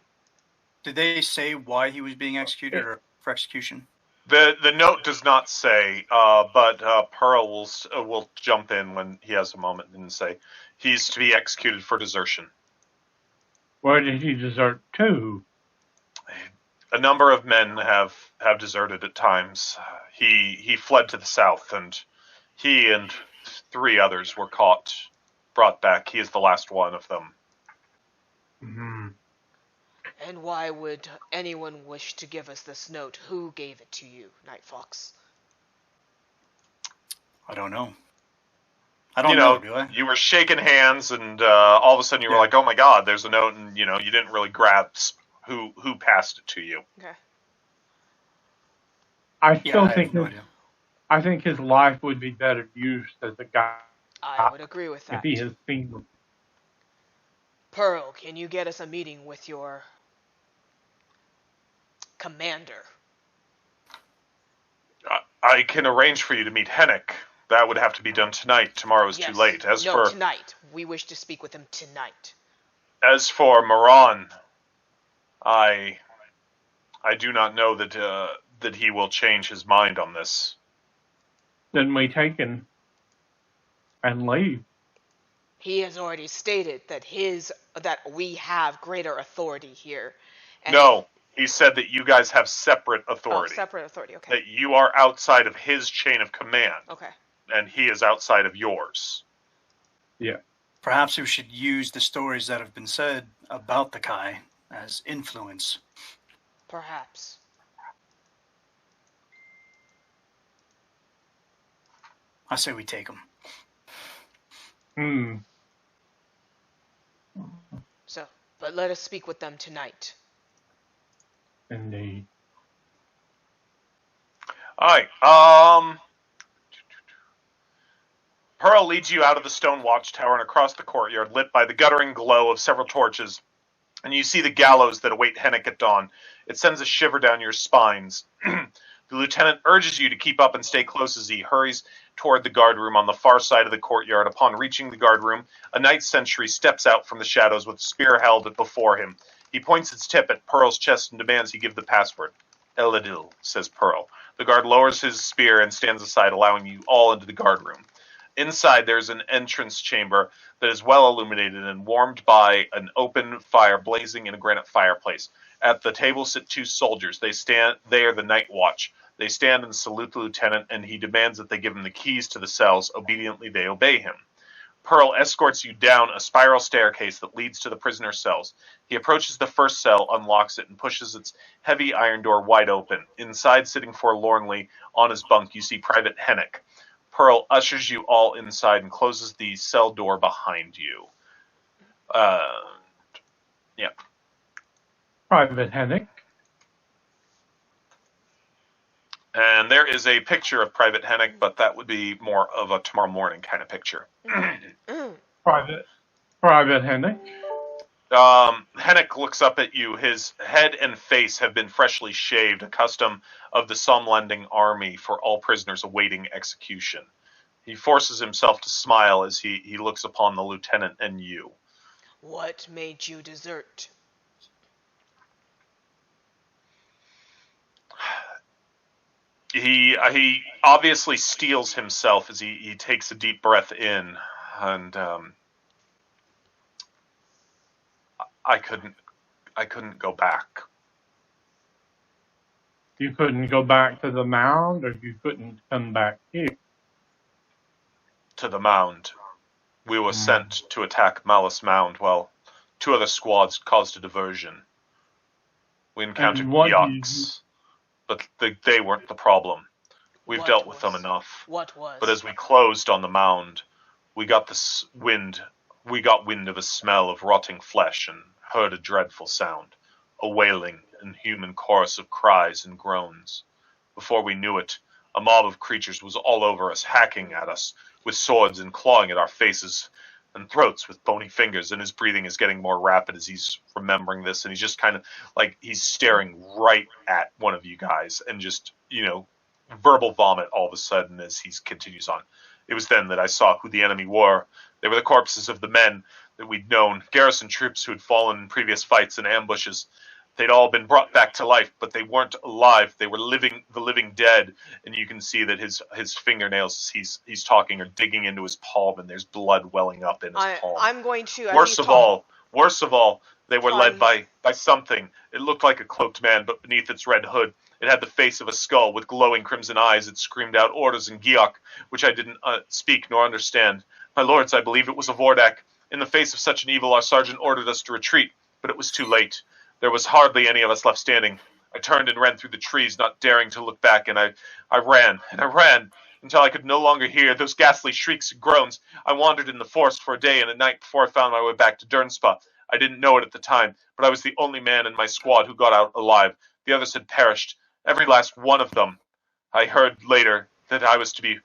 Did they say why he was being executed or for execution? The note does not say, but Pearl will jump in when he has a moment and say he's to be executed for desertion. Where did he desert to? A number of men have deserted at times. He fled to the south, and he and 3 others were brought back. He is the last one of them. Mm-hmm. And why would anyone wish to give us this note? Who gave it to you, Night Fox? I don't know. I don't know, do I? You were shaking hands, and all of a sudden you were Yeah. like, "Oh my God, there's a note," and you didn't really grasp who passed it to you. Okay. I Yeah, still I have think no idea. I think his life would be better used as a guy I would agree with if that. he has seen. Pearl, can you get us a meeting with your commander? I can arrange for you to meet Hennick. That would have to be done tonight. Tomorrow is too late. No, tonight. We wish to speak with him tonight. As for Moran, I do not know that he will change his mind on this. Then we take him and leave. He has already stated that we have greater authority here. And No, he said that you guys have separate authority. Separate authority. Okay. That you are outside of his chain of command. Okay. And he is outside of yours. Yeah. Perhaps we should use the stories that have been said about the Kai as influence. Perhaps. I say we take them. So, but let us speak with them tonight. Indeed. Alright, Pearl leads you out of the stone watchtower and across the courtyard, lit by the guttering glow of several torches, and you see the gallows that await Hennick at dawn. It sends a shiver down your spines. The lieutenant urges you to keep up and stay close as he hurries toward the guard room on the far side of the courtyard. Upon reaching the guard room, a night sentry steps out from the shadows with a spear held before him. He points its tip at Pearl's chest and demands he give the password. Eladil, says Pearl. The guard lowers his spear and stands aside, allowing you all into the guard room. Inside, there's an entrance chamber that is well illuminated and warmed by an open fire blazing in a granite fireplace. At the table sit two soldiers. They are the night watch. They stand and salute the lieutenant, and he demands that they give him the keys to the cells. Obediently, they obey him. Pearl escorts you down a spiral staircase that leads to the prisoner's cells. He approaches the first cell, unlocks it, and pushes its heavy iron door wide open. Inside, sitting forlornly on his bunk, you see Private Hennick. Pearl ushers you all inside and closes the cell door behind you. Yeah. Private Hennick. And there is a picture of Private Hennick, but that would be more of a tomorrow morning kind of picture. Private Hennick. Hennick looks up at you. His head and face have been freshly shaved, a custom of the Somlending army for all prisoners awaiting execution. He forces himself to smile as he looks upon the lieutenant and you. What made you desert? He obviously steels himself as he takes a deep breath in, and I couldn't go back. You couldn't go back to the mound, or you couldn't come back here. To the mound. We were sent to attack Malice Mound. Well, two other squads caused a diversion. We encountered Yucks, but they weren't the problem. We've dealt with them enough. What was? But as we closed on the mound, we got wind of a smell of rotting flesh and heard a dreadful sound, a wailing and human chorus of cries and groans. Before we knew it, a mob of creatures was all over us, hacking at us with swords and clawing at our faces and throats with bony fingers, and his breathing is getting more rapid as he's remembering this, and he's just kind of like he's staring right at one of you guys and just, verbal vomit all of a sudden as he continues on. It was then that I saw who the enemy were. They were the corpses of the men that we'd known, garrison troops who had fallen in previous fights and ambushes. They'd all been brought back to life, but they weren't alive. They were the living dead, and you can see that his fingernails, as he's talking, are digging into his palm, and there's blood welling up in his palm. I'm going to. Worst of all, they were led by something. It looked like a cloaked man, but beneath its red hood, it had the face of a skull with glowing crimson eyes. It screamed out orders in Giok, which I didn't speak nor understand. My lords, I believe it was a Vordak. In the face of such an evil, our sergeant ordered us to retreat, but it was too late. there was hardly any of us left standing. I turned and ran through the trees, not daring to look back, and I ran, and I ran, until I could no longer hear those ghastly shrieks and groans. I wandered in the forest for a day and a night before I found my way back to Dernspa. I didn't know it at the time, but I was the only man in my squad who got out alive. The others had perished, every last one of them. I heard later that I was to be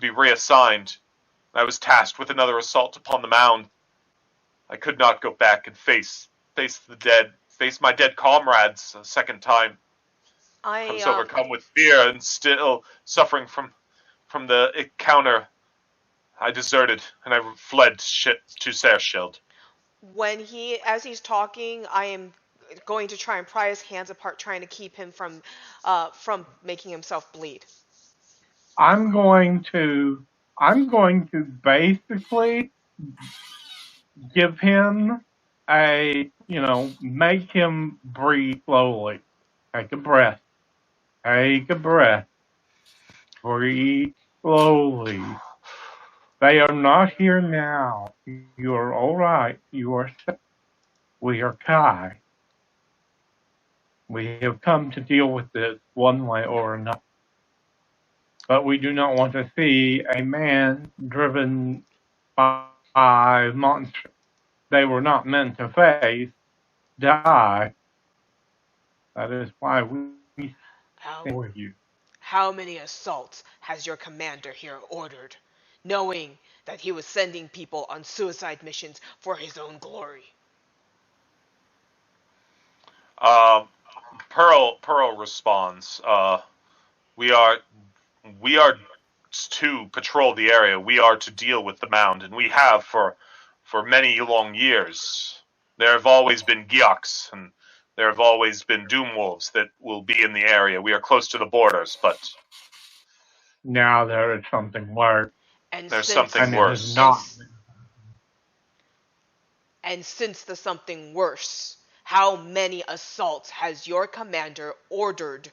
reassigned. I was tasked with another assault upon the mound. I could not go back and face the dead, face my dead comrades a second time. I was overcome with fear and still suffering from the encounter. I deserted and I fled to Saerschild. As he's talking, I am going to try and pry his hands apart, trying to keep him from making himself bleed. I'm going to basically give him make him breathe slowly. Take a breath. Take a breath. Breathe slowly. They are not here now. You are all right. You are safe. We are Kai. We have come to deal with this one way or another. But we do not want to see a man driven by monsters they were not meant to face die. That is why we stand with you. How many assaults has your commander here ordered, knowing that he was sending people on suicide missions for his own glory? Pearl responds, we are to patrol the area. We are to deal with the mound, and we have for many long years. There have always been Gyoks, and there have always been Doomwolves that will be in the area. We are close to the borders, but now there is something worse. There's something worse. And since the something worse, how many assaults has your commander ordered,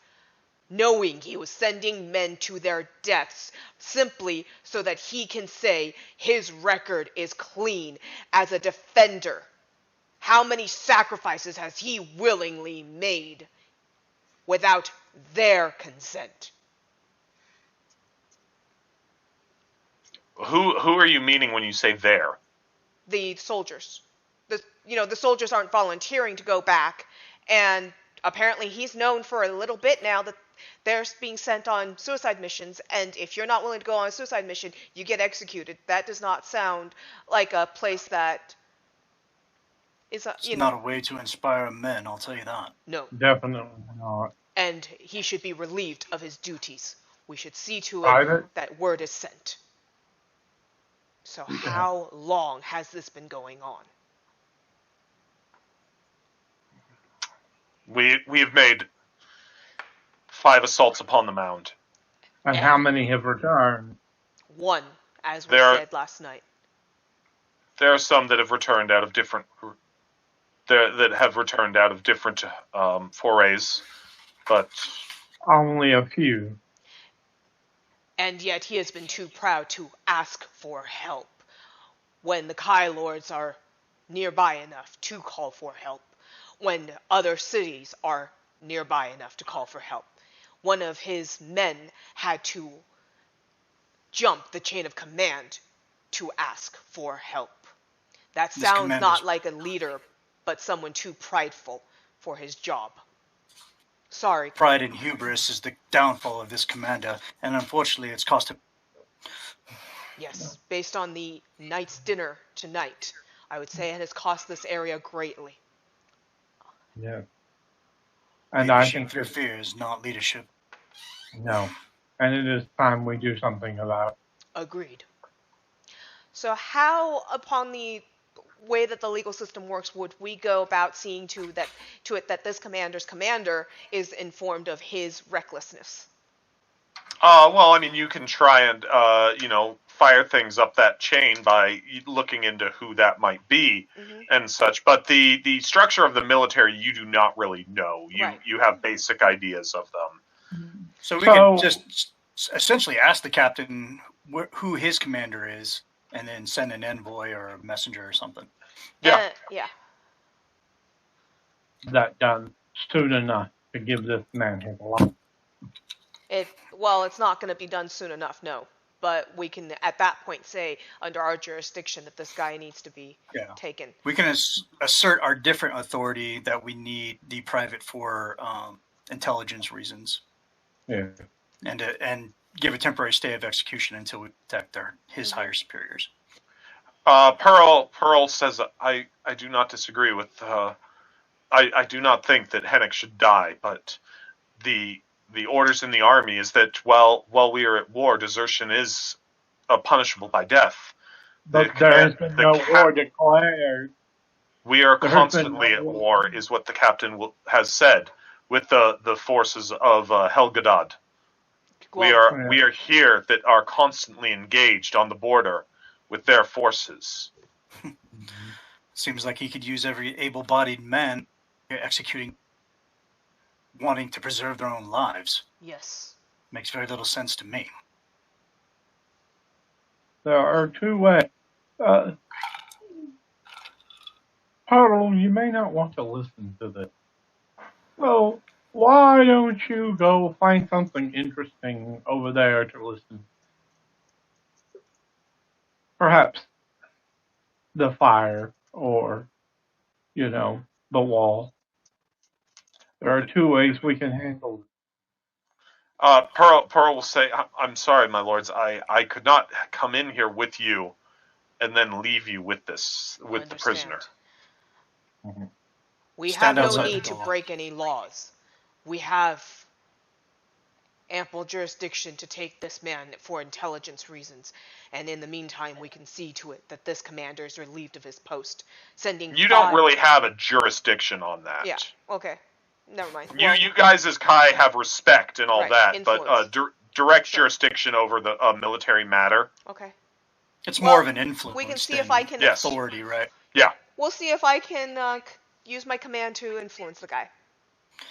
knowing he was sending men to their deaths simply so that he can say his record is clean as a defender? How many sacrifices has he willingly made without their consent? Who are you meaning when you say there? The soldiers. The soldiers aren't volunteering to go back, and apparently he's known for a little bit now that they're being sent on suicide missions, and if you're not willing to go on a suicide mission, you get executed. That does not sound like a place that is it's not a way to inspire men, I'll tell you that. No. Definitely not. And he should be relieved of his duties. We should see to it that word is sent. So how long has this been going on? We have made 5 assaults upon the mound. And how many have returned? 1, as we said last night. There are some that have returned out of different forays, but only a few. And yet he has been too proud to ask for help when the Kai Lords are nearby enough to call for help, when other cities are nearby enough to call for help. One of his men had to jump the chain of command to ask for help. That sounds not like a leader, but someone too prideful for his job. Sorry. Pride and hubris is the downfall of this commander, and unfortunately it's cost him. Yes, based on the knight's dinner tonight, I would say it has cost this area greatly. Yeah. And leadership through fear is not leadership. No. And it is time we do something about it. Agreed. So how, upon the way that the legal system works, would we go about seeing to it that this commander's commander is informed of his recklessness? Well, I mean, you can try and, fire things up that chain by looking into who that might be and such. But the structure of the military, you do not really know. You have basic ideas of them. So we can just essentially ask the captain who his commander is, and then send an envoy or a messenger or something. Yeah. Yeah. that done soon enough to give this man his life. It's not going to be done soon enough, no. But we can, at that point, say under our jurisdiction that this guy needs to be taken. We can assert our different authority that we need the private for intelligence reasons. Yeah. And give a temporary stay of execution until we detect his higher superiors. Pearl says, I do not disagree with. I do not think that Hennick should die, but the orders in the army is that while we are at war, desertion is punishable by death. But there has been no war declared. We are constantly at war, is what the captain has said, with the forces of Helgadad. We are here that are constantly engaged on the border with their forces. Seems like he could use every able-bodied man executing, wanting to preserve their own lives. Yes. Makes very little sense to me. There are two ways. Pearl, you may not want to listen to this. Well, why don't you go find something interesting over there to listen? Perhaps the fire or, the wall. There are two ways we can handle it. Pearl will say, I'm sorry, my lords, I could not come in here with you and then leave you with the prisoner. Mm-hmm. We have no need to break any laws. We have ample jurisdiction to take this man for intelligence reasons, and in the meantime we can see to it that this commander is relieved of his post, sending You don't really have a jurisdiction on that. Yeah, okay. Never mind. You guys as Kai have respect and all that, influence. but direct jurisdiction over the military matter. Okay. It's more of an influence. We can see if I can authority, right? Yeah. We'll see if I can use my command to influence the guy.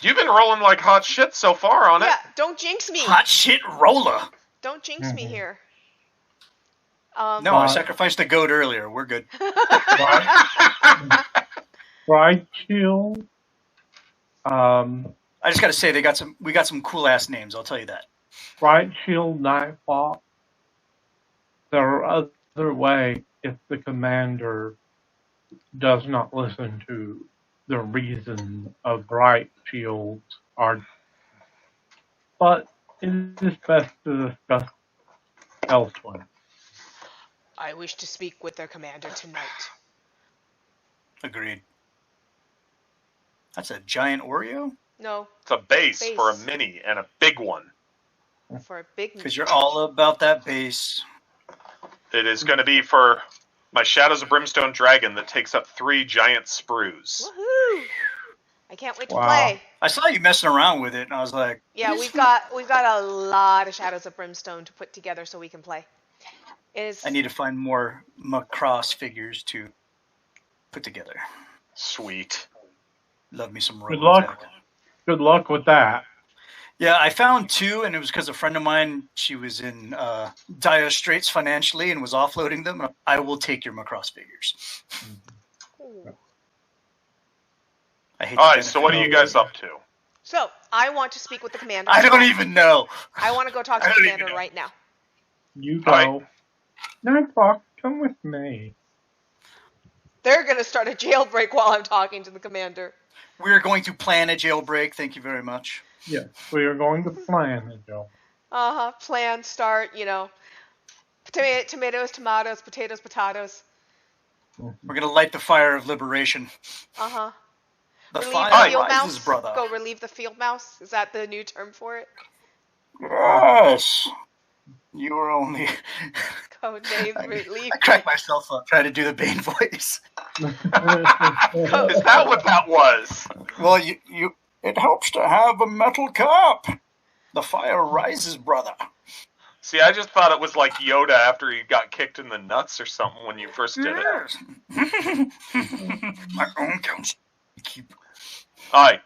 You've been rolling like hot shit so far on it. Yeah, don't jinx me. Hot shit roller. Don't jinx me here. No, I sacrificed a goat earlier. We're good. Bright Shield. I just got to say, we got some cool ass names. I'll tell you that. Bright Shield, Nightfall. There are other ways if the commander does not listen to the reason of Bright Shield's argument. But it is best to discuss elsewhere. I wish to speak with their commander tonight. Agreed. That's a giant Oreo? No. It's a base for a mini and a big one. For a big... Because you're all about that base. It is going to be for my Shadows of Brimstone Dragon that takes up 3 giant sprues. Woohoo! I can't wait to play. I saw you messing around with it, and I was like... Yeah, we've got a lot of Shadows of Brimstone to put together so we can play. I need to find more Macross figures to put together. Sweet. Love me some Good luck. Good luck with that. Yeah, I found 2, and it was because a friend of mine, she was in dire straits financially and was offloading them. I will take your Macross figures. I hate. All right, so what are you guys up to? So, I want to speak with the commander. I don't even know. I want to go talk to the commander right now. You go. Right. Nightfox, come with me. They're going to start a jailbreak while I'm talking to the commander. We're going to plan a jailbreak. Thank you very much. Yes, we are going to plan a jailbreak. Plan, start, tomatoes, potatoes, potatoes. We're going to light the fire of liberation. The relieve fire the field rises, mouse. brother. Go relieve the field mouse. Is that the new term for it? Yes. You were only... Codename relief. I cracked myself up trying to do the Bane voice. Is that what that was? Well, it helps to have a metal cup. The fire rises, brother. See, I just thought it was like Yoda after he got kicked in the nuts or something when you first did it. My own counsel. Alright,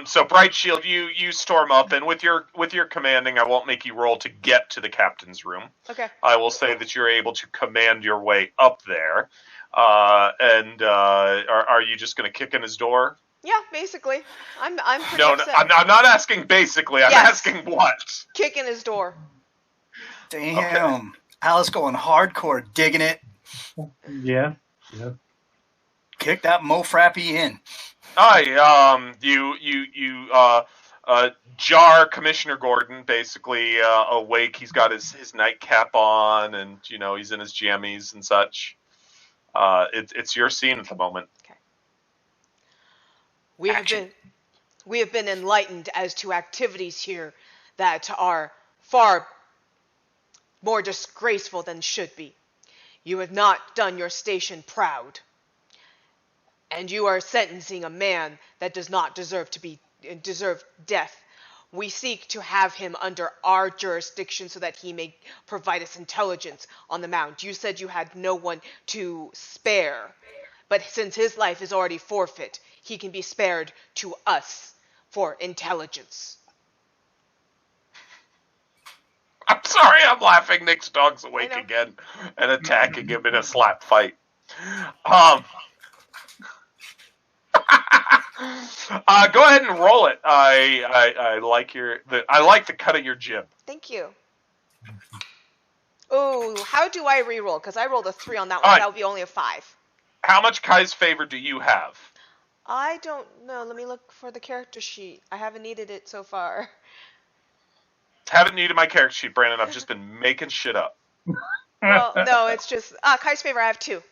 so Bright Shield, you storm up, and with your commanding, I won't make you roll to get to the captain's room. Okay. I will say that you're able to command your way up there. Are you just going to kick in his door? Yeah, basically. I'm pretty No, no, upset. I'm not asking basically. I'm Yes. asking what. Kick in his door. Damn. Alice going hardcore, digging it. Yes, yes. Kick that mofrappy in. You jar Commissioner Gordon basically awake. He's got his nightcap on, and he's in his jammies and such. It's your scene at the moment. Okay. We have Action. been we have been enlightened as to activities here that are far more disgraceful than should be. You have not done your station proud, and you are sentencing a man that does not deserve death. We seek to have him under our jurisdiction so that he may provide us intelligence on the mound. You said you had no one to spare, but since his life is already forfeit, he can be spared to us for intelligence. I'm sorry, I'm laughing. Nick's dog's awake I know. again and attacking him in a slap fight. Go ahead and roll it. I like the cut of your jib. Thank you. Oh, how do I re-roll? Because I rolled a 3 on that one. All right. That would be only a 5. How much Kai's favor do you have? I don't know. Let me look for the character sheet. I haven't needed it so far. Haven't needed my character sheet, Brandon. I've just been making shit up. Well, no, it's just Kai's favor. I have 2.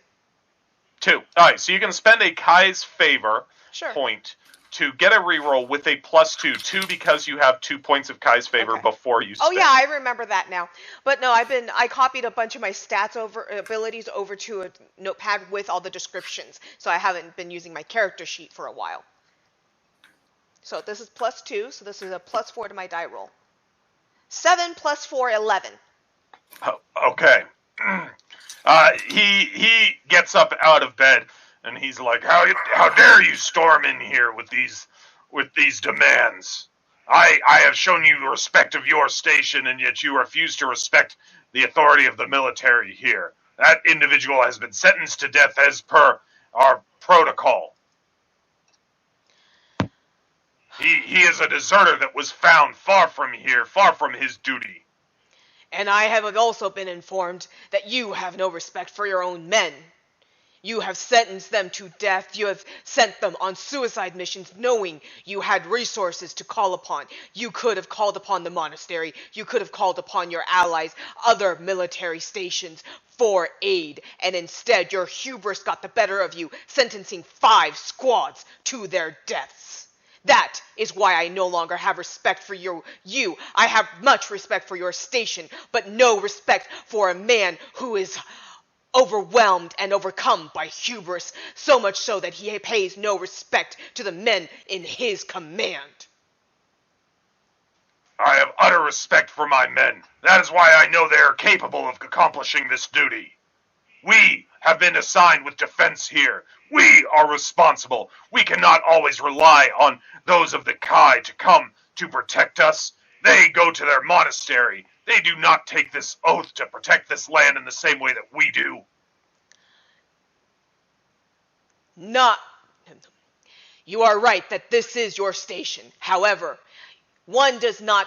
2. All right, so you can spend a Kai's favor Sure. point to get a reroll with a +2. 2 because you have 2 points of Kai's favor Okay. before you spend. Oh yeah, I remember that now. But no, I copied a bunch of my stats abilities over to a notepad with all the descriptions. So I haven't been using my character sheet for a while. So this is +2, so this is a +4 to my die roll. 7 + 4, 11. Oh, okay. He gets up out of bed and he's like, "How dare you storm in here with these demands? I have shown you the respect of your station, and yet you refuse to respect the authority of the military here. That individual has been sentenced to death as per our protocol. He is a deserter that was found far from here, far from his duty." And I have also been informed that you have no respect for your own men. You have sentenced them to death. You have sent them on suicide missions knowing you had resources to call upon. You could have called upon the monastery. You could have called upon your allies, other military stations for aid. And instead, your hubris got the better of you, sentencing 5 squads to their deaths. That is why I no longer have respect for you. I have much respect for your station, but no respect for a man who is overwhelmed and overcome by hubris, so much so that he pays no respect to the men in his command. I have utter respect for my men. That is why I know they are capable of accomplishing this duty. We have been assigned with defense here. We are responsible. We cannot always rely on those of the Kai to come to protect us. They go to their monastery. They do not take this oath to protect this land in the same way that we do. You are right that this is your station. However, one is not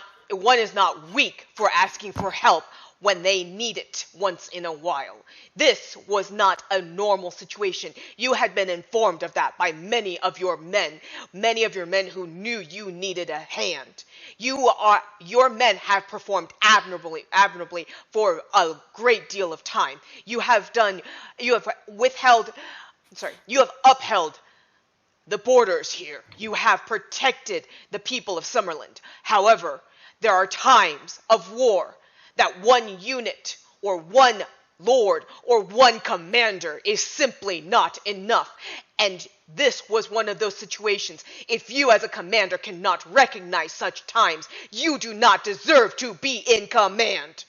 weak for asking for help when they need it once in a while. This was not a normal situation. You had been informed of that by many of your men who knew you needed a hand. Your men have performed admirably for a great deal of time. You have upheld the borders here. You have protected the people of Summerland. However, there are times of war that one unit or one lord or one commander is simply not enough. And this was one of those situations. If you as a commander cannot recognize such times, you do not deserve to be in command.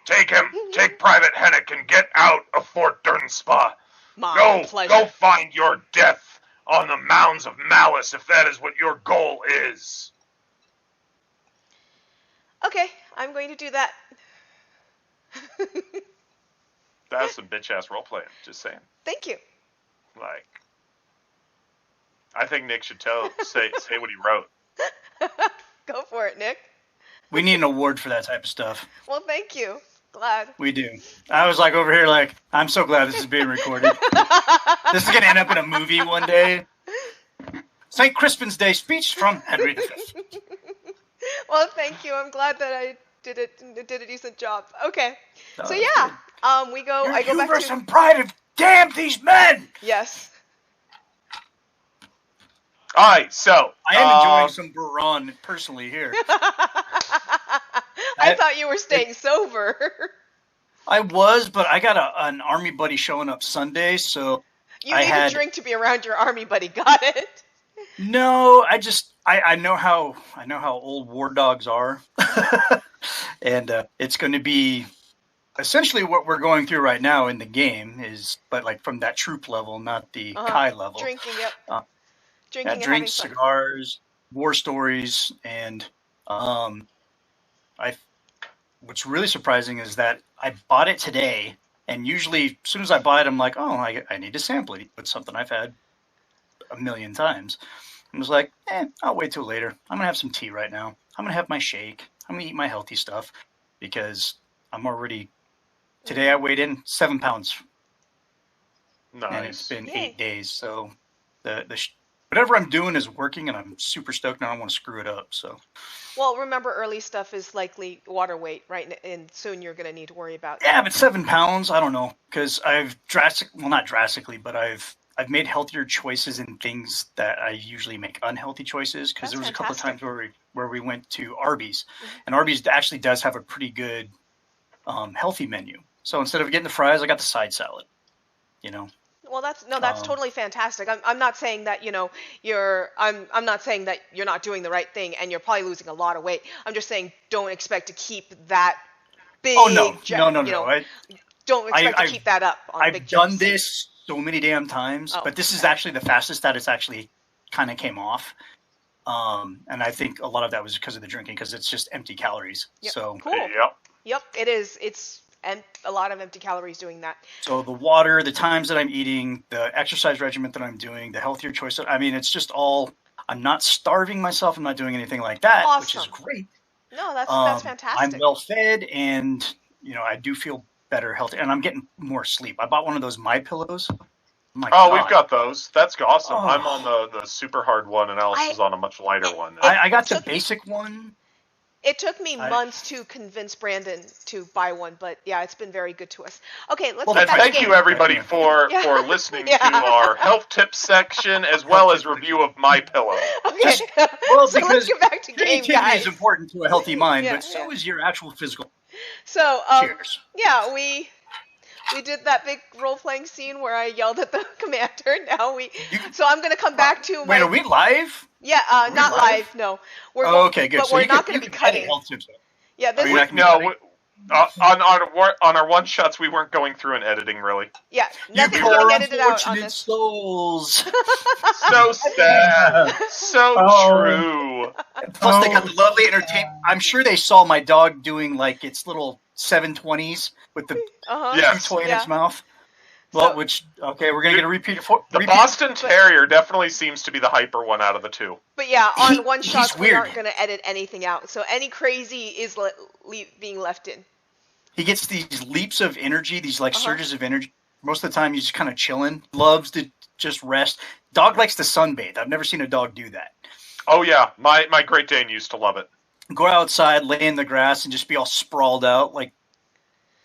Take him. Take Private Hennick and get out of Fort Durnspa. My pleasure. Go find your death on the mounds of malice if that is what your goal is. Okay, I'm going to do that. That's some bitch-ass role-playing, just saying. Thank you. Like, I think Nick should say what he wrote. Go for it, Nick. We need an award for that type of stuff. Well, thank you. Glad. We do. I was like over here like, I'm so glad this is being recorded. This is going to end up in a movie one day. St. Crispin's Day speech from Henry V. Well, thank you. I'm glad that I did a decent job. Okay. So that's yeah, good. we go. Your I go back hubris to. and pride have damned these men. Yes. All right, so I am enjoying some Buran personally here. I thought you were staying sober. I was, but I got an army buddy showing up Sunday, so You need a drink to be around your army buddy. Got it? No, I know how old war dogs are, and it's going to be essentially what we're going through right now in the game but like from that troop level, not the Kai level. Drinking, yep. Drinking, and drinks, having fun. cigars, war stories, and what's really surprising is that I bought it today, and usually as soon as I buy it, I'm like, oh, I need to sample it. It's something I've had a million times. I was like, I'll wait till later. I'm going to have some tea right now. I'm going to have my shake. I'm going to eat my healthy stuff because today I weighed in 7 pounds. nice. And it's been Yay. 8 days. So whatever I'm doing is working, and I'm super stoked, and I don't want to screw it up. So. Well, remember, early stuff is likely water weight, right? And soon you're going to need to worry about. Yeah, but 7 pounds, I don't know, because I've not drastically, but I've made healthier choices in things that I usually make unhealthy choices. Because there was a couple of times where we went to Arby's, and Arby's actually does have a pretty good healthy menu. So instead of getting the fries, I got the side salad. You know. Well, that's totally fantastic. I'm not saying that I'm not saying that you're not doing the right thing and you're probably losing a lot of weight. I'm just saying don't expect to keep that big. Oh no. Don't expect to keep that up on big I've done jumps. this so many damn times, but this is actually the fastest that it's actually kind of came off. And I think a lot of that was because of the drinking, because it's just empty calories. Yep. So Cool. Yep, it is. It's a lot of empty calories doing that. So the water, the times that I'm eating, the exercise regimen that I'm doing, the healthier choice. I mean, it's just all. I'm not starving myself. I'm not doing anything like that, which is great. No, that's fantastic. I'm well fed, and I do feel better, healthy, and I'm getting more sleep. I bought one of those My Pillows. We've got those. That's awesome. Oh. I'm on the super hard one, and Alice is on a much lighter one. I got the basic one. It took me months to convince Brandon to buy one, but yeah, it's been very good to us. Okay, let's get back to the game. Thank you, everybody, for listening to our health tips section as well as review of My Pillow. Okay, so let's get back to game, guys. Creativity is important to a healthy mind, but so is your actual physical. So, cheers. Yeah, we did that big role-playing scene where I yelled at the commander. So I'm going to come back to Wait, are we live? Yeah, not live. No. Okay, good. But we're not going to be cutting. Yeah, this on our one shots, we weren't going through and editing really. Yeah, nothing's getting edited out on this. Souls. So sad. So true. Plus, they got the lovely entertainment. I'm sure they saw my dog doing like its little 720s with the toy in its mouth. Well, we're going to get a repeat. The Boston Terrier definitely seems to be the hyper one out of the two. But yeah, on one shot, we aren't going to edit anything out. So any crazy is being left in. He gets these leaps of energy, these like surges of energy. Most of the time, he's just kind of chilling. Loves to just rest. Dog likes to sunbathe. I've never seen a dog do that. Oh, yeah. My Great Dane used to love it. Go outside, lay in the grass, and just be all sprawled out like,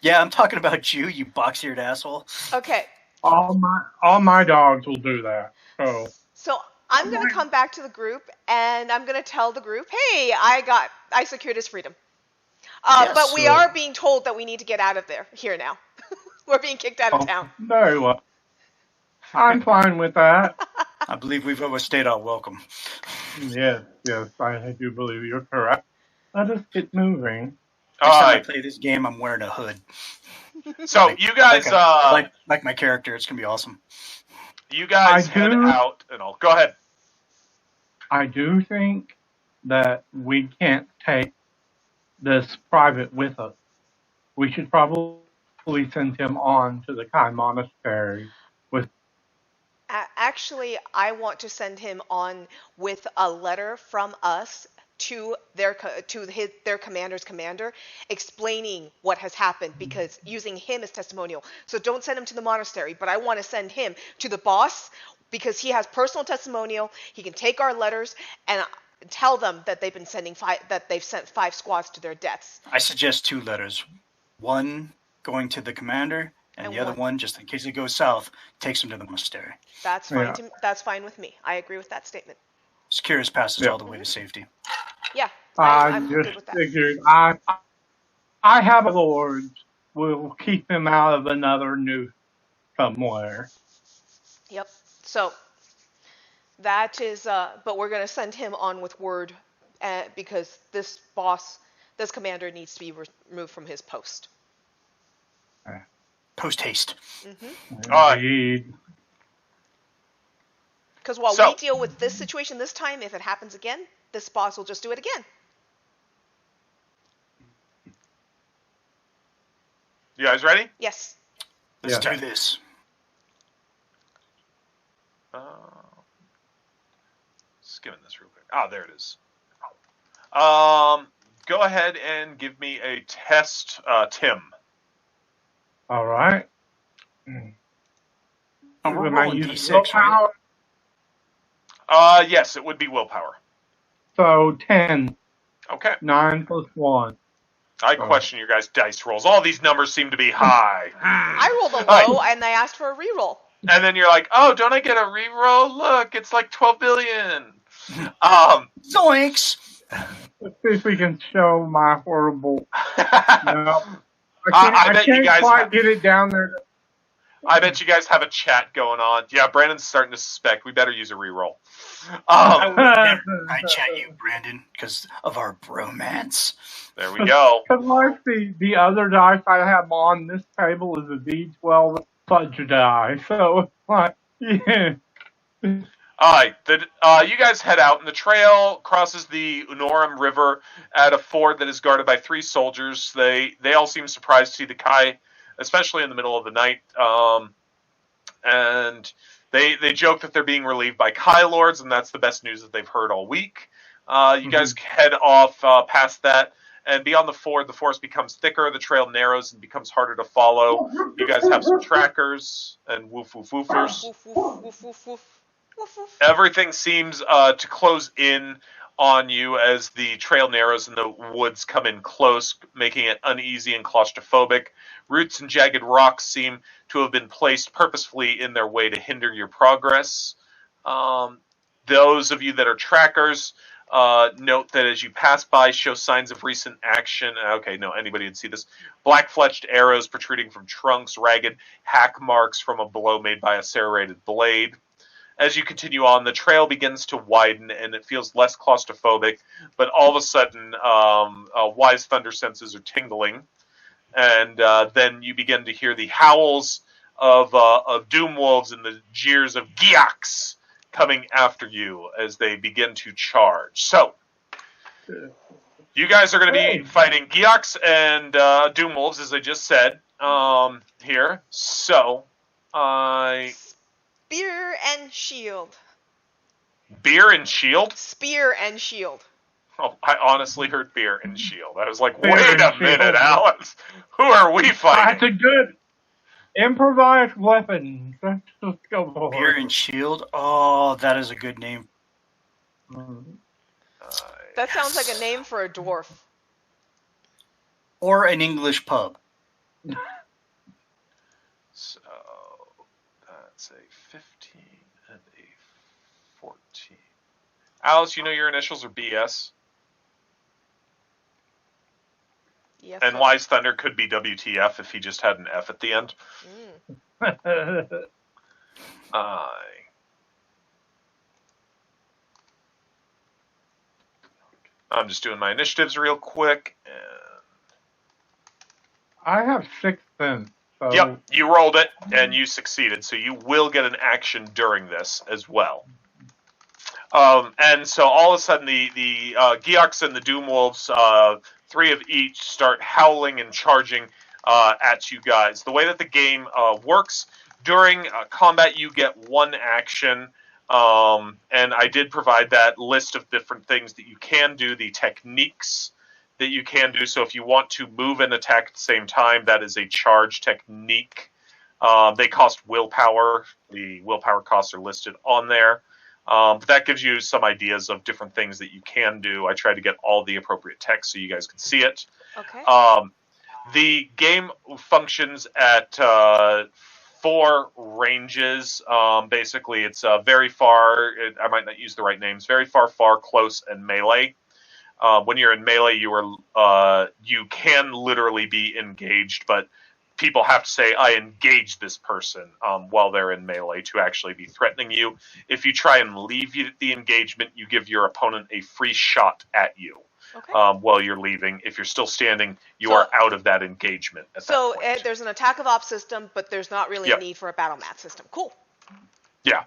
yeah, I'm talking about you box-eared asshole. Okay. All my dogs will do that. So I'm going to come back to the group, and I'm going to tell the group, hey, I secured his freedom. But we are being told that we need to get out of here now. We're being kicked out of town. Very well. I'm fine with that. I believe we've overstayed our welcome. Yes, I do believe you're correct. Let us get moving. Next time I play this game, I'm wearing a hood. So you guys, like my character, it's gonna be awesome. You guys head out, and I'll go ahead. I do think that we can't take this private with us. We should probably send him on to the Kai Monastery with. Actually, I want to send him on with a letter from us to their commander's commander, explaining what has happened, because using him as testimonial. So don't send him to the monastery, but I want to send him to the boss because he has personal testimonial. He can take our letters and tell them that they've sent 5 squads to their deaths. I suggest 2 letters. One going to the commander, and the other one, just in case it goes south, takes him to the monastery. That's fine. That's fine with me. I agree with that statement. Securus passes all the way to safety. Yeah, I'm good just with that. figured I have lords. We'll keep him out of another noose somewhere. Yep. So that is, but we're going to send him on with word because this commander needs to be removed from his post. Post haste. Indeed. Because while we deal with this situation this time, if it happens again, this boss will just do it again. You guys ready? Yes. Let's do this. Skimming this real quick. Ah, there it is. Go ahead and give me a test, Tim. All right. We're rolling D6, right? Yes, it would be willpower. So 10. Okay. 9 plus 1. I question your guys' dice rolls. All these numbers seem to be high. I rolled a low, and I asked for a reroll. And then you're like, oh, don't I get a reroll? Look, it's like 12 billion. Zoinks! Let's see if we can show my horrible... No. I bet you guys quite get it down there. I bet you guys have a chat going on. Yeah, Brandon's starting to suspect. We better use a reroll. I chat you, Brandon, because of our bromance. There we go. Because like the other dice I have on this table is a D12 fudge die. So, like, yeah. Alright, you guys head out, and the trail crosses the Unorum River at a ford that is guarded by 3 soldiers. They all seem surprised to see the Kai, especially in the middle of the night. And they joke that they're being relieved by Kai Lords, and that's the best news that they've heard all week. You guys head off past that, and beyond the ford, the forest becomes thicker, the trail narrows and becomes harder to follow. You guys have some trackers and woof-woof-woofers. Woof, woof, woof, woof, woof. Woof, woof. Everything seems to close in on you as the trail narrows and the woods come in close, making it uneasy and claustrophobic. Roots and jagged rocks seem to have been placed purposefully in their way to hinder your progress. Those of you that are trackers, note that as you pass by, show signs of recent action. Okay, no, anybody would see this. Black-fletched arrows protruding from trunks, ragged hack marks from a blow made by a serrated blade. As you continue on, the trail begins to widen and it feels less claustrophobic, but all of a sudden, Wise Thunder senses are tingling, and then you begin to hear the howls of doom wolves and the jeers of Geox coming after you as they begin to charge. So, you guys are going to be fighting Geox and doom wolves, as I just said, here. So, Spear and shield. Beer and shield? Spear and shield. Oh, I honestly heard beer and shield. I was like, wait a minute, Alex. Who are we fighting? That's a good improvised weapon. Let's just go for Beer and shield? Oh, that is a good name. That sounds like a name for a dwarf. Or an English pub. So, that's a 15 and a 14. Alice, you know your initials are BS? Yes. And Wise Thunder could be WTF if he just had an F at the end. I'm just doing my initiatives real quick. And I have 6 sense. So... Yep, you rolled it, and you succeeded, so you will get an action during this as well. And so all of a sudden, the Geox and the Doom Wolves, 3 of each, start howling and charging at you guys. The way that the game works, During combat, you get one action, and I did provide that list of different things that you can do, the techniques that you can do. So if you want to move and attack at the same time, that is a charge technique. They cost willpower. The willpower costs are listed on there. But that gives you some ideas of different things that you can do. I tried to get all the appropriate text so you guys could see it. Okay. The game functions at 4 ranges. Basically, it's very far. I might not use the right names. Very far, far, close, and melee. When you're in melee, you can literally be engaged, but people have to say, "I engage this person" while they're in melee to actually be threatening you. If you try and leave the engagement, you give your opponent a free shot at you. Okay. While you're leaving. If you're still standing, you are out of that engagement at that point. There's an attack of ops system, but there's not really a need for a battle mat system. Cool. Yeah.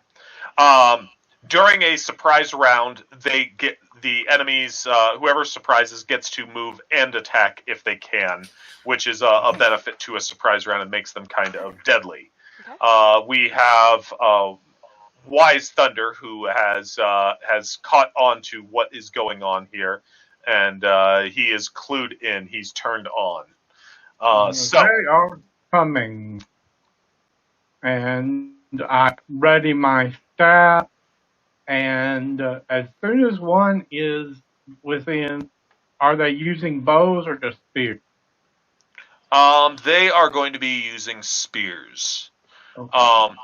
During a surprise round, they get the enemies, whoever surprises gets to move and attack if they can, which is a benefit to a surprise round and makes them kind of deadly. Okay. We have Wise Thunder, who has caught on to what is going on here, and he is clued in. He's turned on. They are coming, and I ready my staff. And as soon as one is within, are they using bows or just spears? They are going to be using spears. Okay.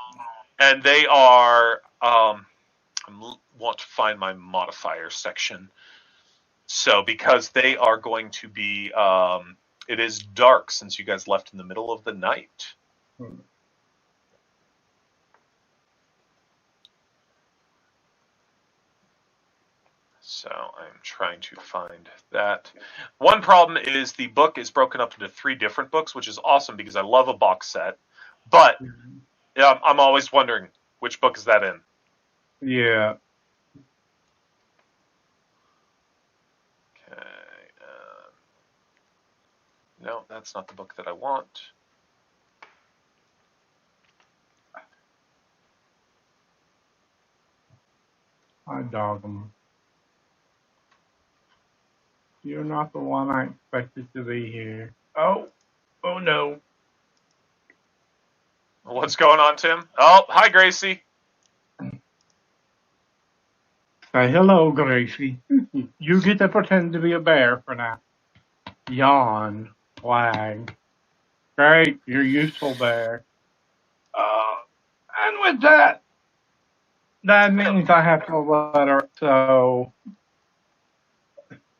And they are. I want to find my modifier section. So because they are going to be, it is dark since you guys left in the middle of the night. So I'm trying to find that. One problem is the book is broken up into 3 different books, which is awesome because I love a box set. But I'm always wondering, which book is that in? Yeah. Okay. No, that's not the book that I want. I dog them. You're not the one I expected to be here. Oh no. What's going on, Tim? Oh, hi, Gracie. Say hello, Gracie. You get to pretend to be a bear for now. Yawn. Flag. Great, you're useful bear. And with that means I have to let her. So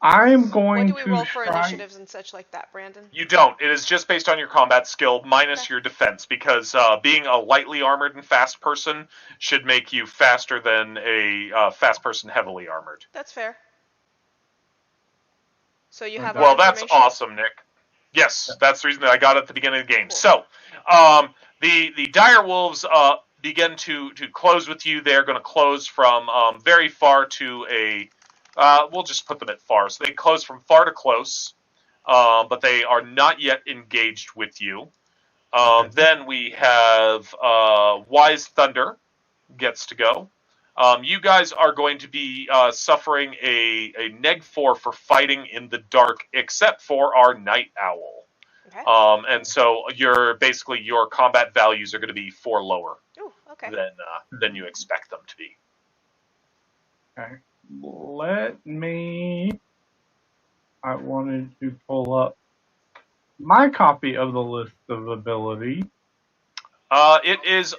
I'm going to. When do we roll for initiatives and such like that, Brandon? You don't. It is just based on your combat skill minus your defense, because being a lightly armored and fast person should make you faster than a fast person heavily armored. That's fair. So you have. Well, that's awesome, Nick. Yes, that's the reason that I got it at the beginning of the game. Cool. So, the dire wolves begin to close with you. They're going to close from very far to a. We'll just put them at far. So they close from far to close, but they are not yet engaged with you. Then we have Wise Thunder gets to go. You guys are going to be suffering a neg 4 for fighting in the dark, except for our night owl. Okay. And so your combat values are going to be 4 lower. Ooh, okay. Than you expect them to be. Okay. I wanted to pull up my copy of the list of abilities. It is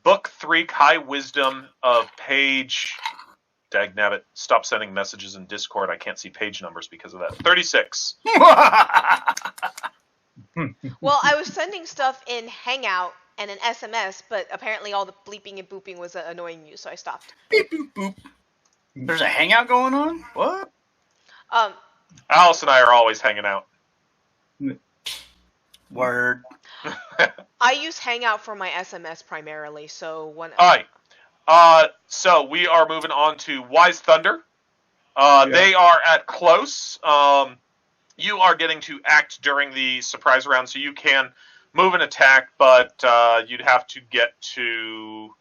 Book 3, High Wisdom of page... Dagnabbit, stop sending messages in Discord. I can't see page numbers because of that. 36. Well, I was sending stuff in Hangout and an SMS, but apparently all the bleeping and booping was annoying you, so I stopped. Beep, boop, boop. There's a hangout going on? What? Alice and I are always hanging out. Word. I use Hangout for my SMS primarily, so when... Alright. So we are moving on to Wise Thunder. They are at close. You are getting to act during the surprise round, so you can move and attack, but you'd have to get to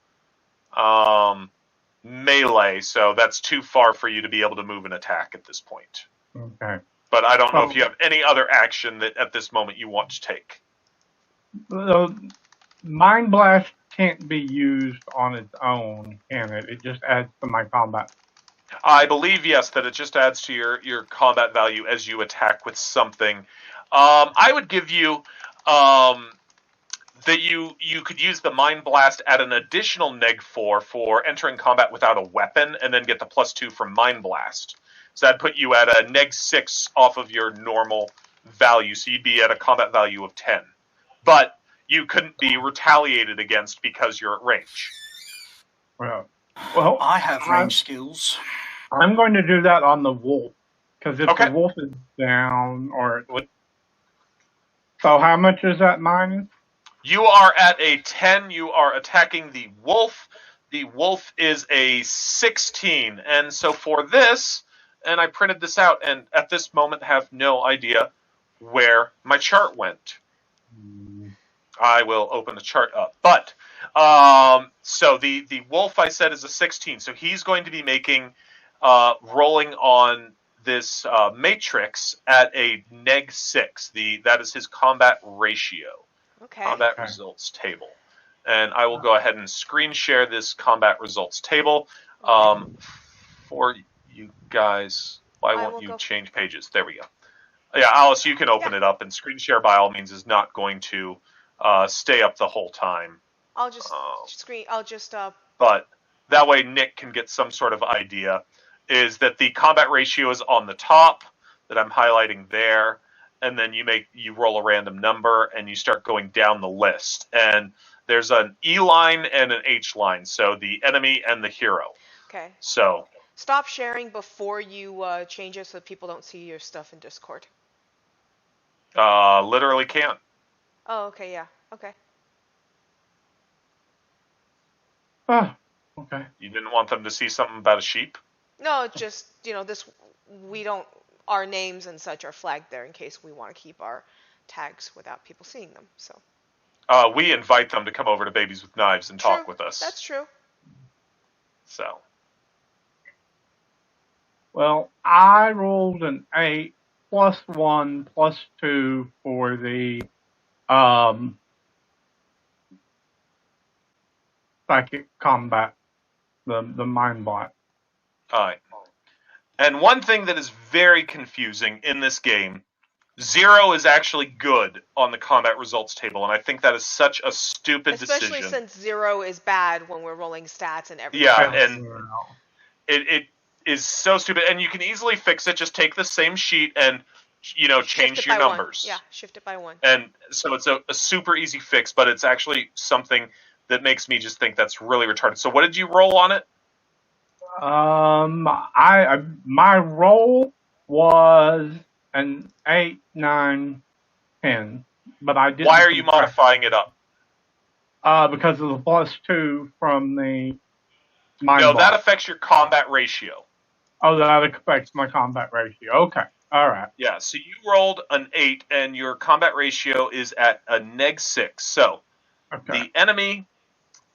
melee, so that's too far for you to be able to move and attack at this point. Okay. But I don't know if Oh. you have any other action that at this moment you want to take. Mind Blast can't be used on its own, can it? It just adds to my combat. I believe, yes, that it just adds to your combat value as you attack with something. I would give you that you could use the Mind Blast at an additional neg 4 for entering combat without a weapon, and then get the +2 from Mind Blast. So that'd put you at a neg 6 off of your normal value, so you'd be at a combat value of 10. But you couldn't be retaliated against because you're at range. Well, I have range skills. I'm going to do that on the wolf, because if Okay. the wolf is down, so how much is that minus? You are at a 10. You are attacking the wolf. The wolf is a 16. And so for this, and I printed this out, and at this moment have no idea where my chart went. I will open the chart up. But, so the wolf I said is a 16. So he's going to be making, rolling on this matrix at a neg 6. That is his combat ratio. Okay. Combat results table. And I will go ahead and screen share this combat results table for you guys. Why won't you change pages? There we go. Yeah, Alice, you can open it up, and screen share by all means is not going to stay up the whole time. I'll just screen. I'll just. But that way Nick can get some sort of idea. Is that the combat ratio is on the top that I'm highlighting there, and then you roll a random number and you start going down the list. And there's an E line and an H line, so the enemy and the hero. Okay. So stop sharing before you change it so that people don't see your stuff in Discord. Literally can't. Oh, okay, yeah. Okay. Oh, okay. You didn't want them to see something about a sheep? No, just, our names and such are flagged there in case we want to keep our tags without people seeing them, so. We invite them to come over to Babies with Knives and talk with us. That's true. So. Well, I rolled an 8 +1 +2 for the psychic combat, the mind blot. All right. And one thing that is very confusing in this game, 0 is actually good on the combat results table, and I think that is such a stupid decision. Especially since 0 is bad when we're rolling stats and everything. Yeah, and it is so stupid. And you can easily fix it. Just take the same sheet and, change your numbers. 1. Yeah, shift it by 1. And so it's a super easy fix, but it's actually something that makes me just think that's really retarded. So what did you roll on it? My roll was an 8, 9, 10, but I didn't. Why are you modifying it up? Because of the +2 from the mind No, block. that affects your combat ratio. Oh, that affects my combat ratio. Okay, all right. Yeah, so you rolled an 8, and your combat ratio is at a neg 6. So the enemy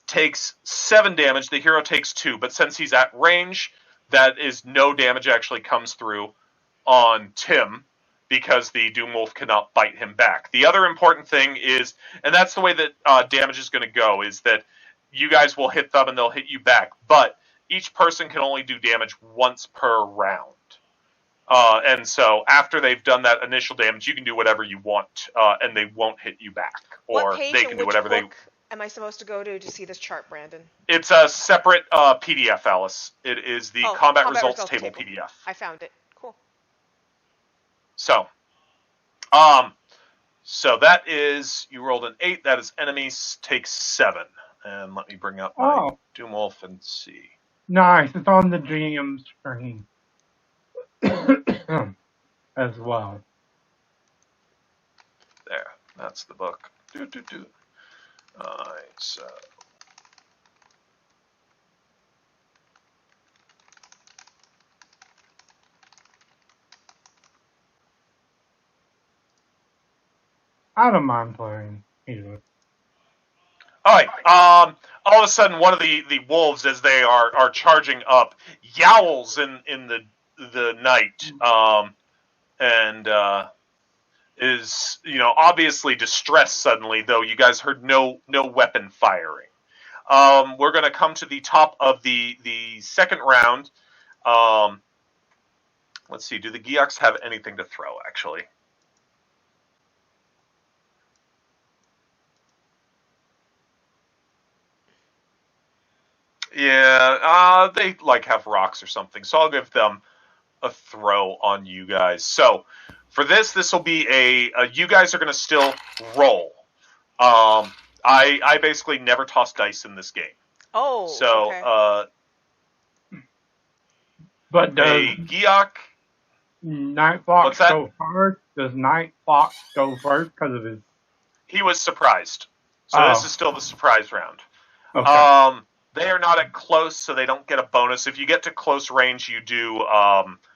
takes 7 damage, the hero takes 2, but since he's at range, that is no damage actually comes through on Tim, because the Doom Wolf cannot bite him back. The other important thing is, and that's the way that damage is going to go, is that you guys will hit them and they'll hit you back, but each person can only do damage once per round. And so after they've done that initial damage, you can do whatever you want, and they won't hit you back. Or they can do whatever they... am I supposed to go to see this chart, Brandon? It's a separate PDF, Alice. It is the combat results table PDF. I found it. Cool. So, so that is, you rolled an 8. That is enemies take 7. And let me bring up my Doom Wolf and see. Nice. It's on the GM screen as well. There. That's the book. Alright, so. I don't mind playing. Easily. All right. All of a sudden, one of the wolves, as they are charging up, yowls in the night, and is obviously distressed suddenly. Though you guys heard no weapon firing. We're going to come to the top of the second round. Let's see. Do the Geoks have anything to throw? Actually. Yeah, they have rocks or something, so I'll give them a throw on you guys. So for this will be you guys are going to still roll. I basically never toss dice in this game. Oh, So okay. But does a Geok. Night Fox What's that? go first? Does Night Fox go first because of his? He was surprised. So this is still the surprise round. Okay. They are not at close, so they don't get a bonus. If you get to close range, you do.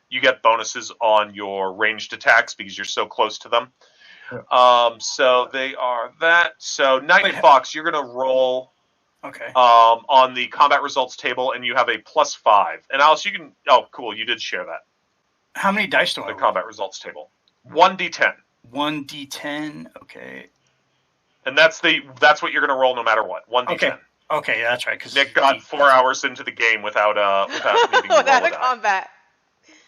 You get bonuses on your ranged attacks because you're so close to them. Yeah. So they are that. So Night Fox, you're gonna roll. Okay. On the combat results table, and you have a +5. And Alice, you can. Oh, cool! You did share that. How many dice do I The roll? combat results table. 1d10. 1d10. Okay. And that's what you're gonna roll no matter what. 1d10. Okay, yeah, that's right. Because Nick got 4 hours into the game without needing to roll Without a a die. combat.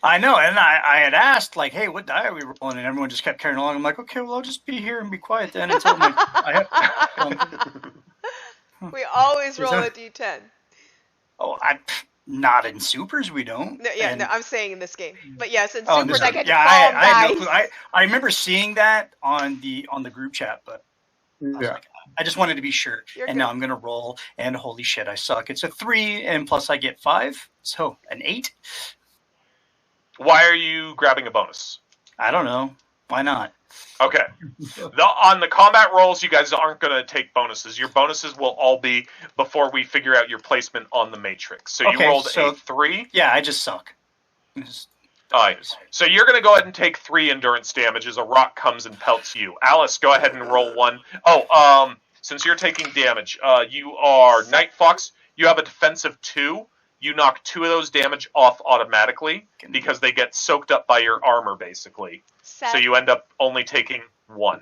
I know, and I had asked, like, hey, what die are we rolling? And everyone just kept carrying along. I'm like, okay, well, I'll just be here and be quiet then until We always Is roll that- a d10. Oh, not in supers, we don't. No, yeah, no, I'm saying in this game. But yes, in Oh, supers this I one. get Yeah, 12 I had no dice. clue. I remember seeing that on the group chat, but I was Yeah. like, I just wanted to be sure. You're and good. now I'm gonna roll, and holy shit, I suck. It's a 3, and plus I get 5, so an 8. Why are you grabbing a bonus? I don't know. Why not? Okay. On the combat rolls, you guys aren't going to take bonuses. Your bonuses will all be before we figure out your placement on the matrix. So you Okay, rolled so- a 3. Yeah, I just suck. All right. So you're going to go ahead and take 3 endurance damage as a rock comes and pelts you. Alice, go ahead and roll 1. Oh, since you're taking damage, you are Night Fox. You have a defensive 2. You knock 2 of those damage off automatically because they get soaked up by your armor, basically. So you end up only taking 1.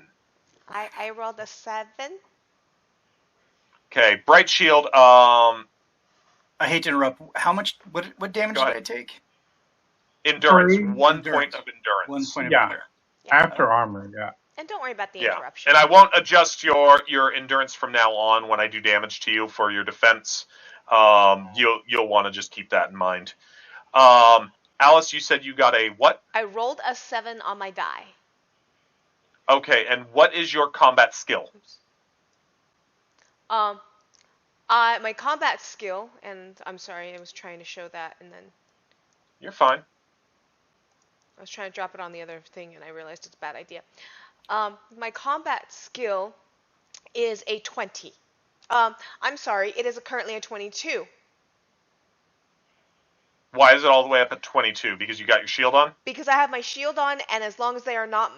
I rolled a 7. Okay, Bright Shield. I hate to interrupt. How much? What damage Go did ahead. I take? Endurance. 3 1 endurance. point of endurance. 1 point of Yeah. endurance. After armor, yeah. And don't worry about the Yeah, interruption. and I won't adjust your endurance from now on when I do damage to you for your defense. You'll want to just keep that in mind. Alice, you said you got a what? I rolled a 7 on my die. Okay, and what is your combat skill? My combat skill, and I'm sorry, I was trying to show that, and then You're fine. I was trying to drop it on the other thing, and I realized it's a bad idea. My combat skill is a 20. I'm sorry, it is currently a 22. Why is it all the way up at 22? Because you got your shield on? Because I have my shield on, and as long as they are not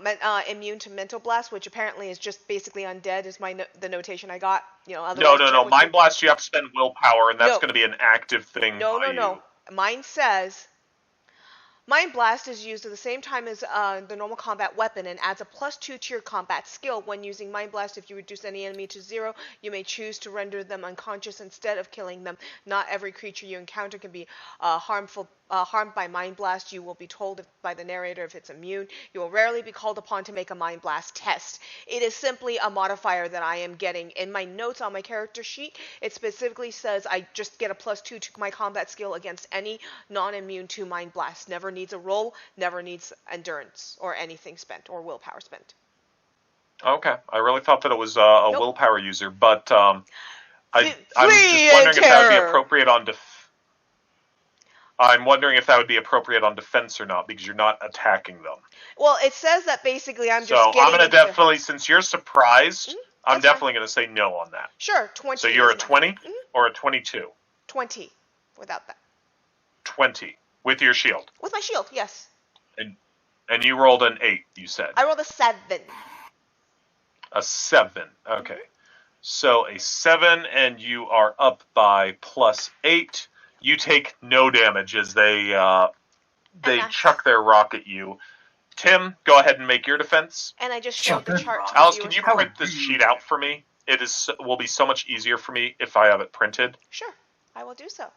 immune to mental blast, which apparently is just basically undead, is the notation I got. Otherwise No. Mind Blast, you have to spend willpower, and that's No. going to be an active thing. No. Mine says Mind Blast is used at the same time as the normal combat weapon and adds a +2 to your combat skill. When using Mind Blast, if you reduce any enemy to 0, you may choose to render them unconscious instead of killing them. Not every creature you encounter can be harmed by Mind Blast. You will be told by the narrator if it's immune. You will rarely be called upon to make a Mind Blast test. It is simply a modifier that I am getting. In my notes on my character sheet, it specifically says I just get a +2 to my combat skill against any non-immune to Mind Blast. Never needs a roll, never needs endurance or anything spent or willpower spent. Okay, I really thought that it was a Nope. willpower user, but I'm just Flee wondering in if that would be terror. appropriate on I'm wondering if that would be appropriate on defense or not, because you're not attacking them. Well, it says that basically I'm just So getting I'm going to into- definitely, since you're surprised, I'm that's fine. definitely going to say no on that. Sure, 20. So you're a is my- 20 or a 22? 20 without that. 20 with your shield. With my shield, yes. And you rolled an 8, you said. I rolled a 7. A 7. Okay. So a 7, and you are up by +8. You take no damage as they chuck their rock at you. Tim, go ahead and make your defense. And I just showed the Okay. chart to Alice, the can viewers. you print this sheet out for me? Will be so much easier for me if I have it printed. Sure, I will do so.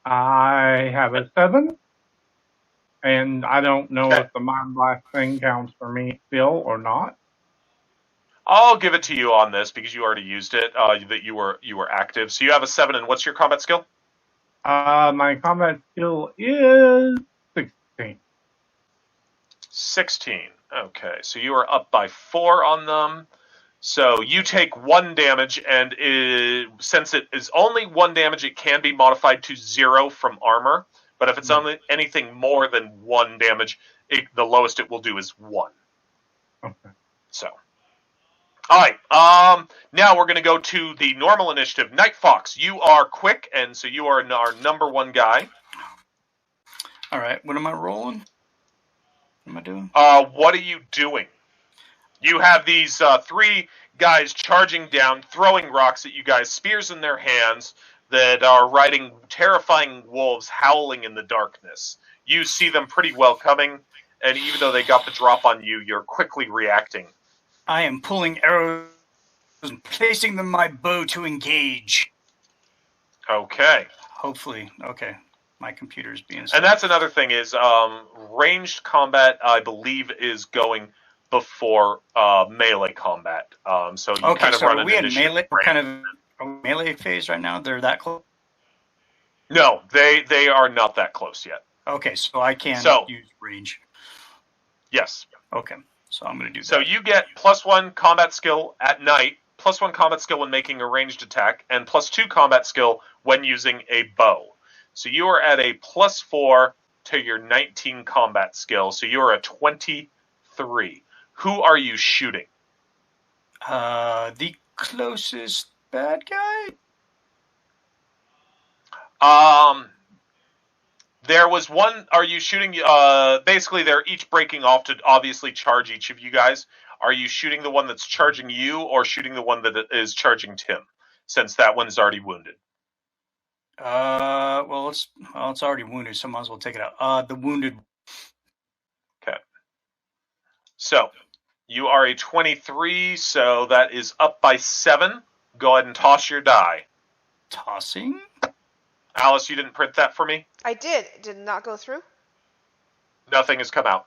I have a 7, and I don't know Okay. if the Mind Blast thing counts for me still or not. I'll give it to you on this because you already used it. That you were active. So you have a 7, and what's your combat skill? My combat skill is 16. 16. Okay, so you are up by 4 on them. So you take 1 damage, and since it is only 1 damage, it can be modified to 0 from armor. But if it's only anything more than 1 damage, the lowest it will do is 1. Okay. So, all right. Now we're going to go to the normal initiative. Night Fox, you are quick, and so you are our number 1 guy. All right, what am I rolling? What am I doing? What are you doing? You have these 3 guys charging down, throwing rocks at you guys, spears in their hands, that are riding terrifying wolves howling in the darkness. You see them pretty well coming, and even though they got the drop on you, you're quickly reacting. I am pulling arrows and placing them in my bow to engage. Okay. Hopefully, okay. My computer's being... And that's another thing is ranged combat, I believe, is going before melee combat. So you kind of run an initiative. Melee, we're kind of melee phase right now. They're that close. No, they are not that close yet. Okay, so I can use range. Yes. Okay, so I'm going to do that. So you get +1 combat skill at night, +1 combat skill when making a ranged attack, and +2 combat skill when using a bow. So you are at a +4 to your 19 combat skill. So you are at 23. Who are you shooting? The closest bad guy? There was one. Are you shooting? Basically, they're each breaking off to obviously charge each of you guys. Are you shooting the one that's charging you, or shooting the one that is charging Tim? Since that one is already wounded. Well, it's already wounded, so I might as well take it out. The wounded. Okay. So you are a 23, so that is up by 7. Go ahead and toss your die. Tossing? Alice, you didn't print that for me? I did. Did it not go through? Nothing has come out.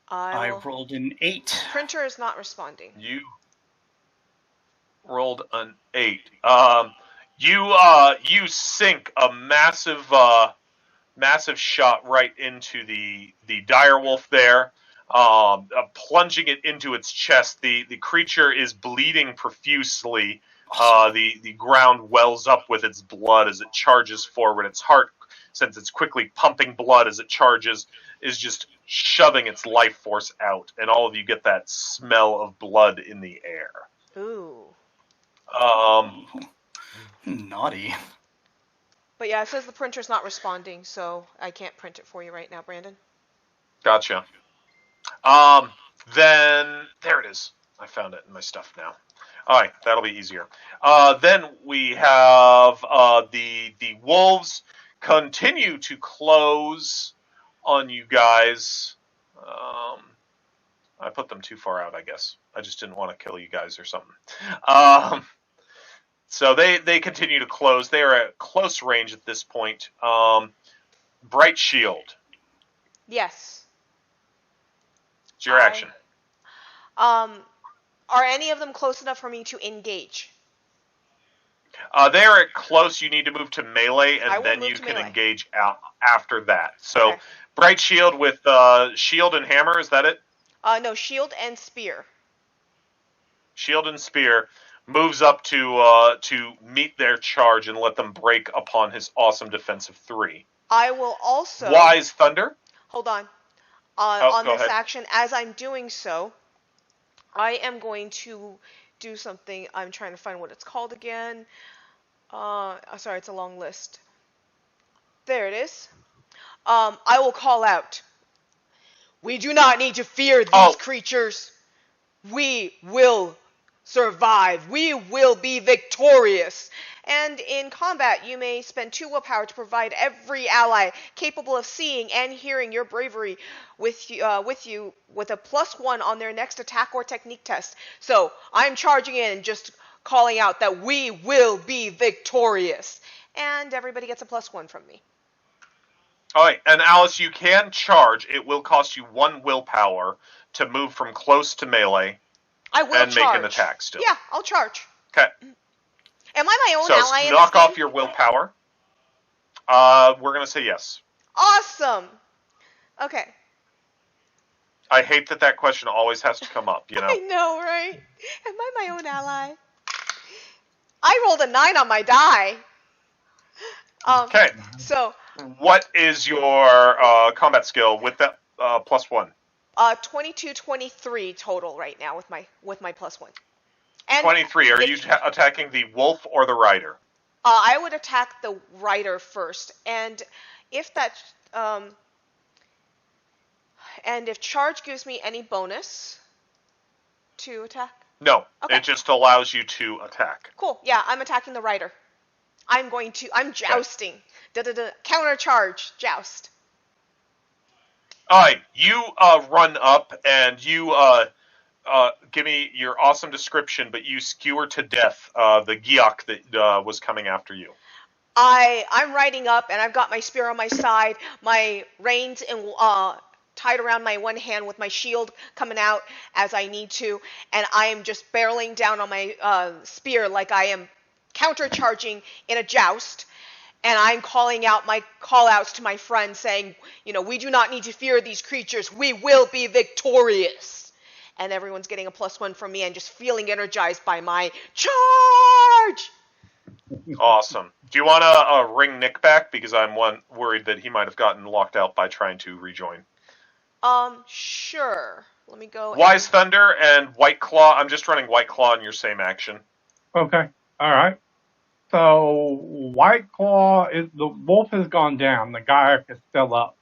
I rolled an 8. Printer is not responding. You rolled an 8. You sink a massive shot right into the direwolf there, plunging it into its chest. The creature is bleeding profusely. The ground wells up with its blood as it charges forward. Its heart, since it's quickly pumping blood as it charges, is just shoving its life force out, and all of you get that smell of blood in the air. Ooh. Naughty. But yeah, it says the printer's not responding, so I can't print it for you right now, Brandon. Gotcha. Then there it is. I found it in my stuff now. All right, that'll be easier. Then we have the wolves continue to close on you guys. I put them too far out, I guess. I just didn't want to kill you guys or something. So they continue to close. They are at close range at this point. Bright Shield. Yes. It's your action. Are any of them close enough for me to engage? They are at close. You need to move to melee, and then you can engage out after that. So, okay. Bright Shield with shield and hammer, is that it? No, shield and spear. Shield and spear moves up to meet their charge and let them break upon his awesome defensive 3. I will also... Wise Thunder? Hold on. On this ahead. action, as I'm doing so, I am going to do something. I'm trying to find what it's called again. Sorry, it's a long list. There it is. I will call out. We do not need to fear these creatures. We will survive. We will be victorious. And in combat, you may spend 2 willpower to provide every ally capable of seeing and hearing your bravery with you with a +1 on their next attack or technique test. So I'm charging in, just calling out that we will be victorious. And everybody gets a +1 from me. All right, and Alice, you can charge. It will cost you 1 willpower to move from close to melee I will and charge. make an attack still. Yeah, I'll charge. Okay. Am I my own So ally in knock this game? off your willpower. We're going to say yes. Awesome. Okay. I hate that question always has to come up, you know? I know, right? Am I my own ally? I rolled a 9 on my die. Okay. So, What is your combat skill with that +1? 22-23 total right now with my +1. And 23. Are you attacking the wolf or the rider? I would attack the rider first, and if that and if charge gives me any bonus to attack. No, Okay. it just allows you to attack. Cool. Yeah, I'm attacking the rider. I'm jousting. Counter charge, joust. All right, you run up and you give me your awesome description, but you skewer to death the Giok that was coming after you. I'm riding up, and I've got my spear on my side, my reins tied around my one hand with my shield coming out as I need to, and I am just barreling down on my spear like I am countercharging in a joust. And I'm calling out my call-outs to my friends saying, we do not need to fear these creatures. We will be victorious. And everyone's getting a +1 from me and just feeling energized by my charge. Awesome. Do you want to ring Nick back? Because I'm worried that he might have gotten locked out by trying to rejoin. Sure. Let me go. Wise Thunder and White Claw. I'm just running White Claw in your same action. Okay. All right. So White Claw the wolf has gone down. The guy is still up.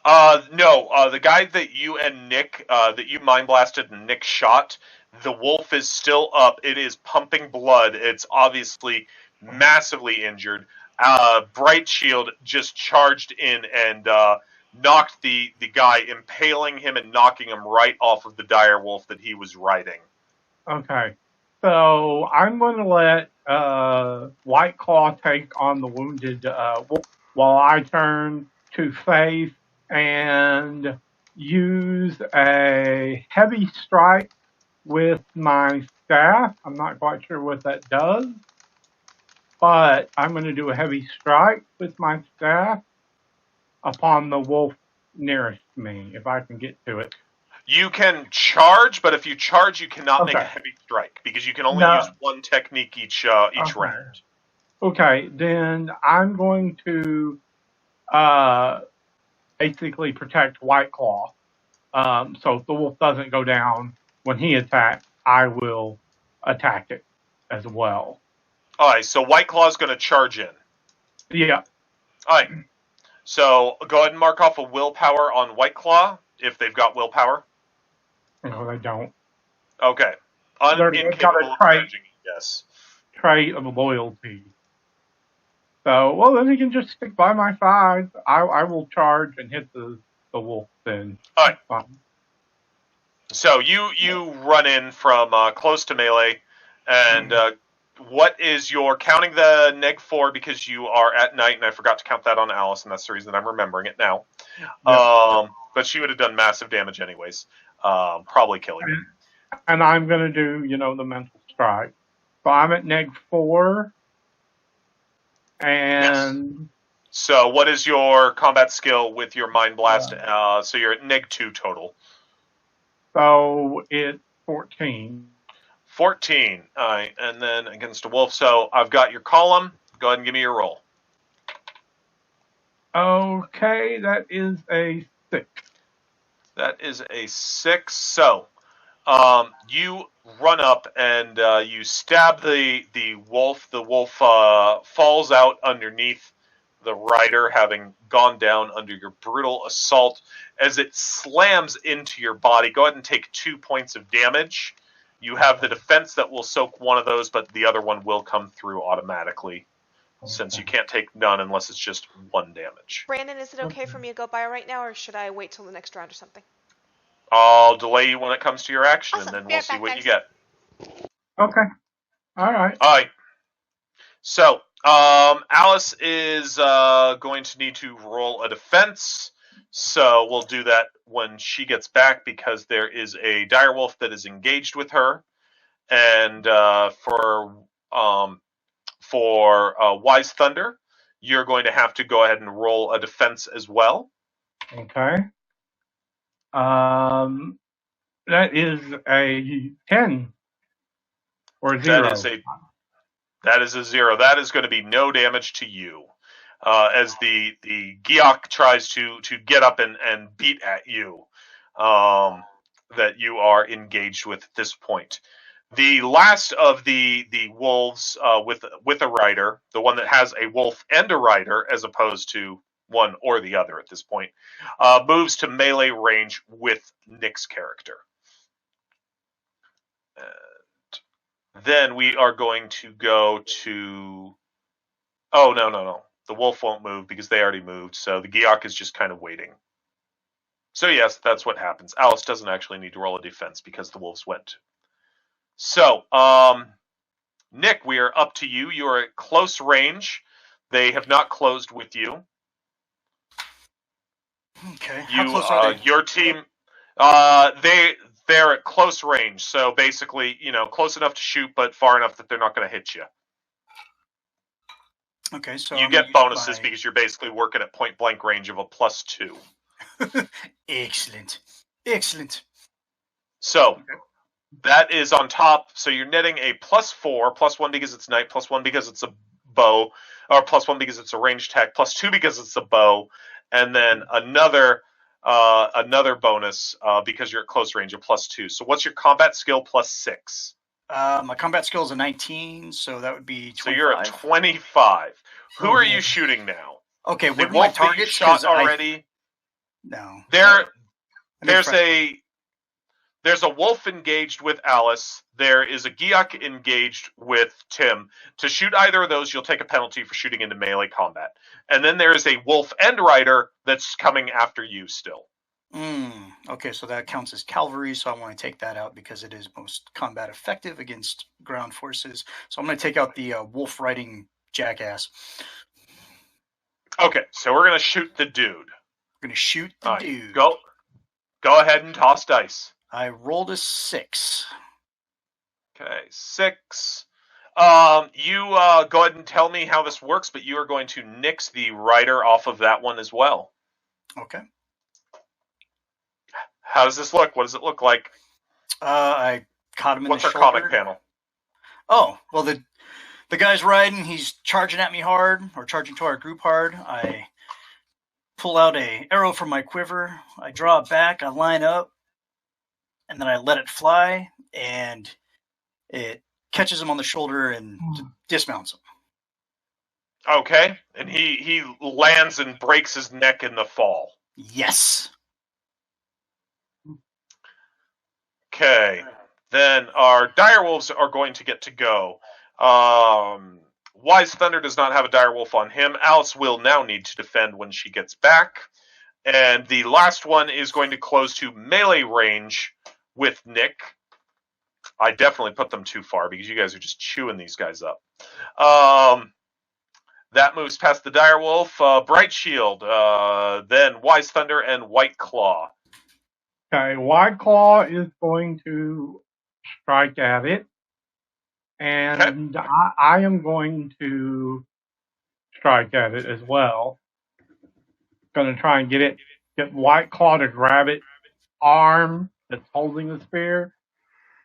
No. The guy that you and Nick, that you mind blasted and Nick shot, the wolf is still up. It is pumping blood. It's obviously massively injured. Bright Shield just charged in and knocked the guy, impaling him and knocking him right off of the dire wolf that he was riding. Okay. So I'm going to let White Claw take on the wounded wolf while I turn to face and use a heavy strike with my staff. I'm not quite sure what that does, but I'm going to do a heavy strike with my staff upon the wolf nearest me, if I can get to it. You can charge, but if you charge, you cannot make a heavy strike because you can only use one technique each round. Okay, then I'm going to basically protect White Claw. So if the wolf doesn't go down when he attacks, I will attack it as well. All right, so White Claw is going to charge in. Yeah. All right. So go ahead and mark off a willpower on White Claw if they've got willpower. No, they don't. Okay. They've got a trait, yes. Trait of loyalty. So, well, then he can just stick by my side. I will charge and hit the wolf then. All right. Fine. So you run in from close to melee, and what is your counting the neg-4 because you are at night, and I forgot to count that on Alice, and that's the reason I'm remembering it now. Yep. But she would have done massive damage anyways, probably killing you. And I'm going to do, the mental strike. So I'm at neg-4, and... Yes. So what is your combat skill with your Mind Blast? So you're at neg-2 total. So it's 14. 14. All right, and then against a wolf. So I've got your column. Go ahead and give me your roll. Okay, that is a 6. That is a 6. So you run up and you stab the wolf. The wolf falls out underneath the rider having gone down under your brutal assault. As it slams into your body, go ahead and take 2 points of damage. You have the defense that will soak one of those, but the other one will come through automatically, since you can't take none unless it's just 1 damage. Brandon, is it okay for me to go bio right now, or should I wait till the next round or something? I'll delay you when it comes to your action, Awesome. and then Be we'll right see back, what guys. you get. Okay. All right. All right. So, Alice is going to need to roll a defense. So we'll do that when she gets back, because there is a direwolf that is engaged with her, and for Wise Thunder, you're going to have to go ahead and roll a defense as well. Okay. That is a 10 or 0. That is a 0. That is going to be no damage to you. As the Giok tries to get up and beat at you, that you are engaged with at this point. The last of the wolves with a rider, the one that has a wolf and a rider as opposed to one or the other at this point, moves to melee range with Nick's character. And then we are going to go to... Oh, no. The wolf won't move because they already moved, so the Giok is just kind of waiting. So yes, that's what happens. Alice doesn't actually need to roll a defense because the wolves went. So, Nick, we are up to you. You are at close range. They have not closed with you. Okay. How close are they? Your team, they're at close range. So basically, close enough to shoot, but far enough that they're not going to hit you. Okay, so you get bonuses because you're basically working at point blank range of a +2. Excellent. So that is on top. So you're netting a +4, +1 because it's night, +1 because it's a bow, or +1 because it's a ranged attack, +2 because it's a bow, and then another bonus because you're at close range of +2. So what's your combat skill +6? My combat skill is a 19, so that would be 25. So you're at 25. Who are you shooting now? Okay, the what are my wolf that you targets? shot already? No. There's a wolf engaged with Alice. There is a Giok engaged with Tim. To shoot either of those, you'll take a penalty for shooting into melee combat. And then there is a wolf and rider that's coming after you still. Okay, so that counts as cavalry, so I want to take that out because it is most combat effective against ground forces. So I'm going to take out the wolf riding jackass. Okay, so we're going to shoot the dude. We're going to shoot the dude. Go ahead and toss dice. I rolled a 6. Okay, 6. You go ahead and tell me how this works, but you are going to nix the rider off of that one as well. Okay. How does this look? What does it look like? I caught him in the shoulder. What's our comic panel? Oh, well, the guy's riding. He's charging at me hard, or charging to our group hard. I pull out an arrow from my quiver. I draw it back. I line up, and then I let it fly, and it catches him on the shoulder and dismounts him. Okay, and he lands and breaks his neck in the fall. Yes. Okay, then our direwolves are going to get to go. Wise Thunder does not have a direwolf on him. Alice will now need to defend when she gets back. And the last one is going to close to melee range with Nick. I definitely put them too far because you guys are just chewing these guys up. That moves past the direwolf. Bright Shield, then Wise Thunder, and White Claw. Okay, White Claw is going to strike at it, and okay. I am going to strike at it as well. Going to try and get White Claw to grab its arm that's holding the spear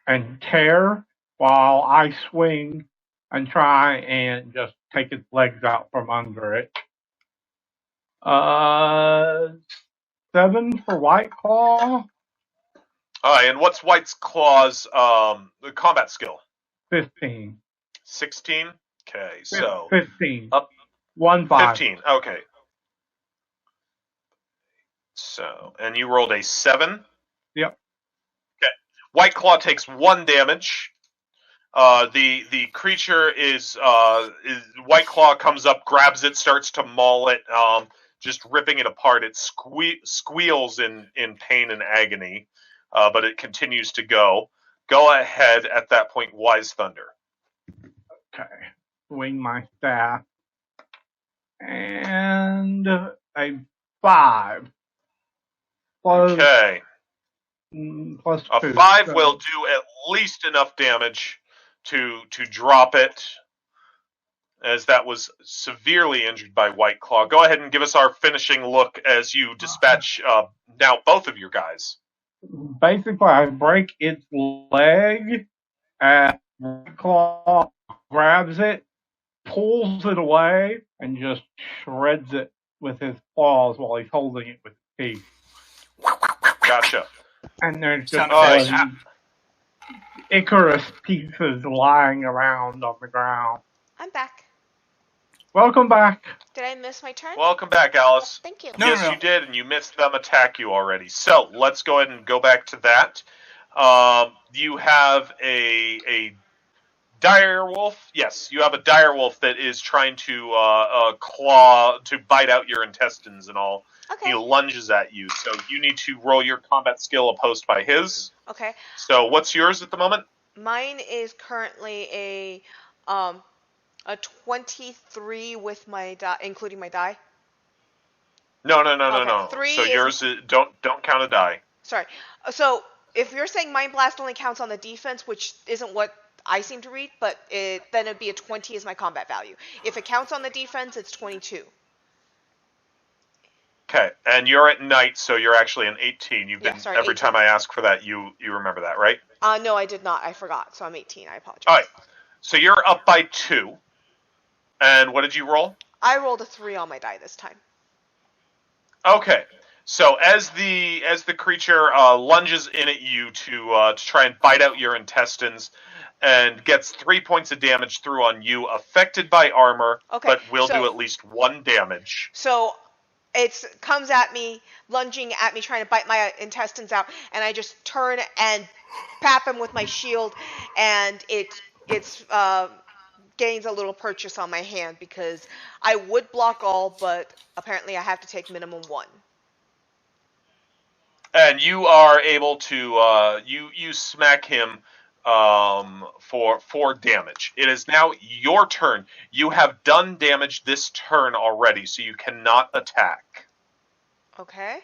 and tear while I swing and try and just take its legs out from under it. 7 for White Claw. And what's White Claw's combat skill? 15. 16? Okay, so... 15. 1-5. 15. Okay. So, and you rolled a 7. Yep. Okay. White Claw takes 1 damage. The creature is White Claw comes up, grabs it, starts to maul it, just ripping it apart. It squeals in pain and agony, but it continues to go. Go ahead at that point, Wise Thunder. Okay. Swing my staff. And a 5. Okay. Plus A 2. 5 so will do at least enough damage to drop it, as that was severely injured by White Claw. Go ahead and give us our finishing look as you dispatch now both of your guys. Basically, I break its leg, and White Claw grabs it, pulls it away, and just shreds it with his claws while he's holding it with his teeth. Gotcha. And there's just Sound effects. bloody Icarus pieces lying around on the ground. I'm back. Welcome back. Did I miss my turn? Welcome back, Alice. Thank you. No, Yes, no, no. you did, and you missed them attack you already. So let's go ahead and go back to that. You have a dire wolf. Yes, you have a dire wolf that is trying to bite out your intestines and all. Okay. He lunges at you, so you need to roll your combat skill opposed by his. Okay. So what's yours at the moment? Mine is currently a 23 with my die, including my die. No. Okay, 3 So is- yours is, don't count a die. Sorry. So if you're saying Mind Blast only counts on the defense, which isn't what I seem to read, but then it'd be a 20 is my combat value. If it counts on the defense, it's 22. Okay, and you're at night, so you're actually an 18. You've been sorry, every 18. time I ask for that, you remember that, right? No, I did not. I forgot. So I'm 18. I apologize. All right. So you're up by 2. And what did you roll? I rolled a 3 on my die this time. Okay. So as the creature lunges in at you to try and bite out your intestines, and gets 3 points of damage through on you, affected by armor, Okay, but will so- do at least 1 damage. So it comes at me, lunging at me, trying to bite my intestines out, and I just turn and pap him with my shield, and it gains a little purchase on my hand because I would block all, but apparently I have to take minimum 1. And you are able to you smack him for 4 damage. It is now your turn. You have done damage this turn already, so you cannot attack. Okay.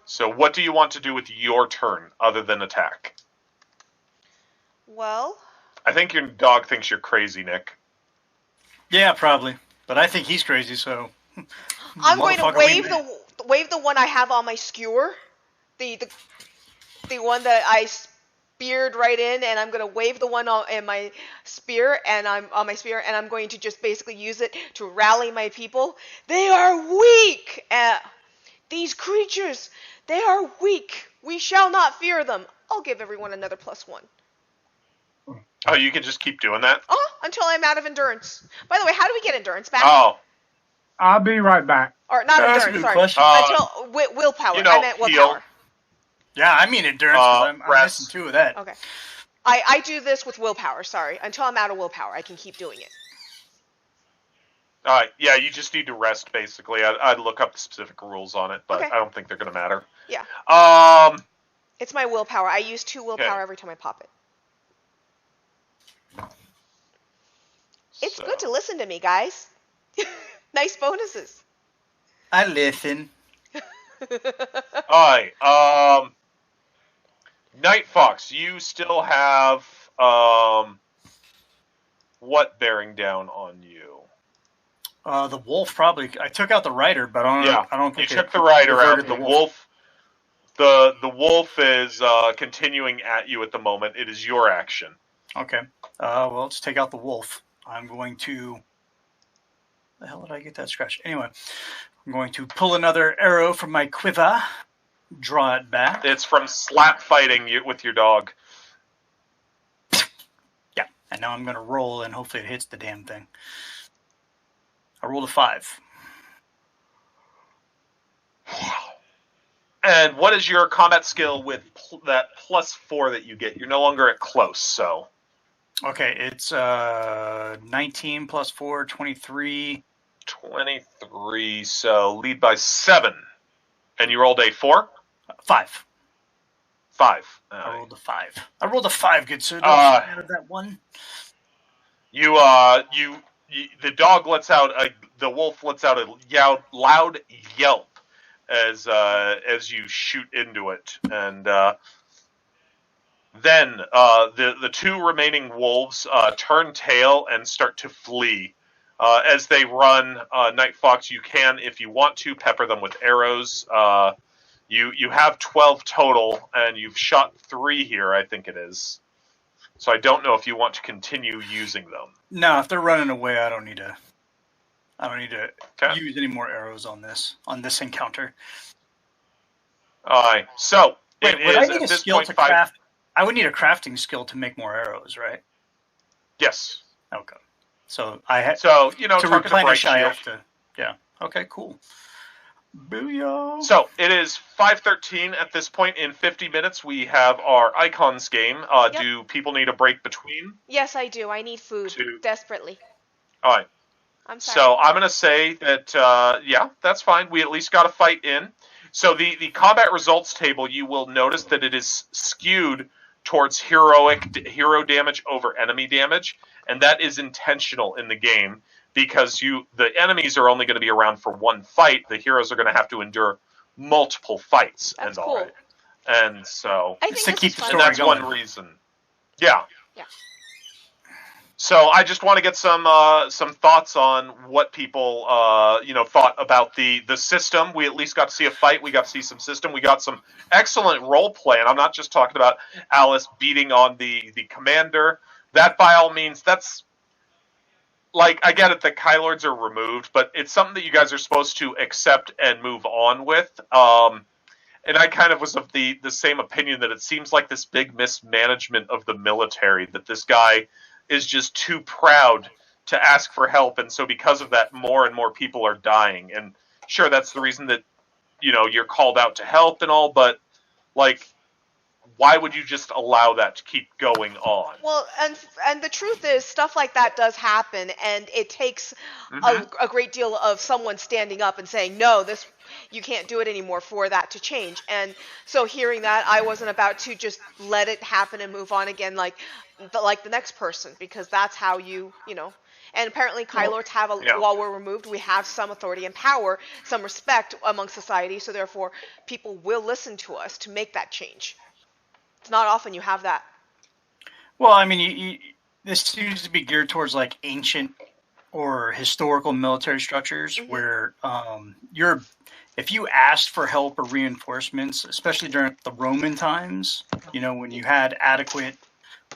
So what do you want to do with your turn other than attack? Well, I think your dog thinks you're crazy, Nick. Yeah, probably. But I think he's crazy, so. I'm going to Motherfucker, wave the one I have on my skewer, the one that I speared right in, and I'm going to wave the one in my spear, and I'm going to just basically use it to rally my people. They are weak. These creatures, they are weak. We shall not fear them. I'll give everyone another +1. Oh, you can just keep doing that? Until I'm out of endurance. By the way, how do we get endurance back? Oh, I'll be right back. Or not That's a endurance, good sorry. question. Until willpower. you know, I meant willpower. heal. Yeah, I mean endurance, 'cause I'm rest. missing 2 of that. Okay. I do this with willpower, sorry. Until I'm out of willpower, I can keep doing it. Yeah, you just need to rest, basically. I'd look up the specific rules on it, but Okay. I don't think they're going to matter. Yeah. It's It's my willpower. I use 2 willpower every time I pop it. It's so- good to listen to me, guys. Nice bonuses. I listen. Alright, Night Fox, you still have, what bearing down on you? The wolf probably. I took out the rider, but I don't You think took the rider out. reverted The wolf, the wolf is continuing at you at the moment. It is your action. Okay. Well, let's take out the wolf. I'm going to. The hell did I get that scratch? Anyway, I'm going to pull another arrow from my quiver, draw it back. It's from slap fighting with your dog. Yeah, and now I'm going to roll, and hopefully it hits the damn thing. rolled a 5. And what is your combat skill with that +4 that you get? You're no longer at close, so. Okay, it's 19 plus 4, 23. 23, so lead by 7. And you rolled a 4? 5. 5. I rolled a 5. I rolled a 5, good sir. Out of that one. The dog lets out the wolf lets out a loud yelp as you shoot into it, and then the two remaining wolves turn tail and start to flee. As they run, Night Fox, you can, if you want to, pepper them with arrows. You have 12 total, and you've shot 3 here, I think it is. So I don't know if you want to continue using them. No, if they're running away, I don't need to Okay. use any more arrows on this encounter. Alright, so Wait, it would I is need at a this skill point to 5. craft? I would need a crafting skill to make more arrows, right? Yes. Okay. So I had So, to talking to Bright replenish. I Shield. have to. Yeah. Okay. Cool. Booyah. So it is 5:13 at this point. In 50 minutes, we have our icons game. Yep. Do people need a break between? Yes, I do. I need food desperately. All right. I'm sorry. So I'm going to say that, yeah, that's fine. We at least got a fight in. So the combat results table, you will notice that it is skewed towards hero damage over enemy damage, and that is intentional in the game because the enemies are only going to be around for one fight. The heroes are going to have to endure multiple fights. That's and cool. all. And so, I think to this keep is the fun. and story that's going. one reason. Yeah. Yeah. So I just want to get some thoughts on what people thought about the system. We at least got to see a fight. We got to see some system. We got some excellent role play, and I'm not just talking about Alice beating on the commander. That by all means, that's like, I get it that Kylords are removed, but it's something that you guys are supposed to accept and move on with. And I kind of was of the same opinion that it seems like this big mismanagement of the military, that this guy is just too proud to ask for help, and so because of that, more and more people are dying. And sure, that's the reason that you're called out to help and all, but like, why would you just allow that to keep going on? Well, and the truth is, stuff like that does happen, and it takes a great deal of someone standing up and saying, no, this, you can't do it anymore, for that to change. And so hearing that, I wasn't about to just let it happen and move on again like the next person, because that's how you know. And apparently Kylords have, while we're removed, we have some authority and power, some respect among society, so therefore people will listen to us to make that change. It's not often you have that. Well, I mean, this seems to be geared towards like ancient or historical military structures where if you asked for help or reinforcements, especially during the Roman times, when you had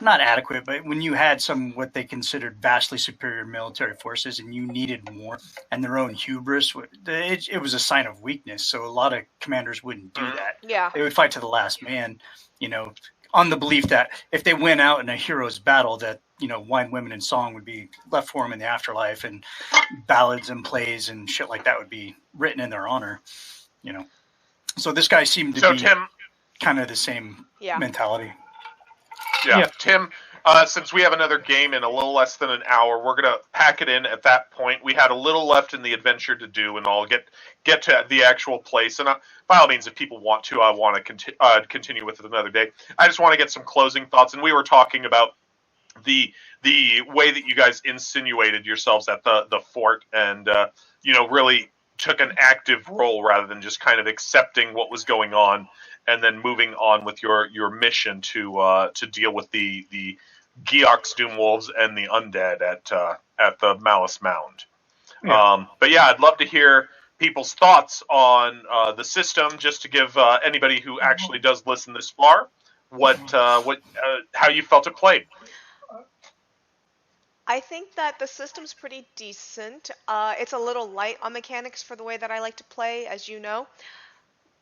not adequate, but when you had some what they considered vastly superior military forces and you needed more, and their own hubris, it was a sign of weakness. So a lot of commanders wouldn't do that. Yeah. They would fight to the last man, on the belief that if they went out in a hero's battle, that wine, women, and song would be left for them in the afterlife, and ballads and plays and shit like that would be written in their honor. So this guy seemed to be Tim, kind of the same mentality. Yeah. Tim, since we have another game in a little less than an hour, we're gonna pack it in at that point. We had a little left in the adventure to do, and I'll get to the actual place. And by all means, if people want to, I want to continue with it another day. I just want to get some closing thoughts. And we were talking about the way that you guys insinuated yourselves at the fort, and really took an active role rather than just kind of accepting what was going on and then moving on with your mission to deal with the Geox Doomwolves and the undead at the Malice Mound. Yeah. But yeah, I'd love to hear people's thoughts on the system, just to give anybody who actually does listen this far how you felt it played. I think that the system's pretty decent. It's a little light on mechanics for the way that I like to play, as you know.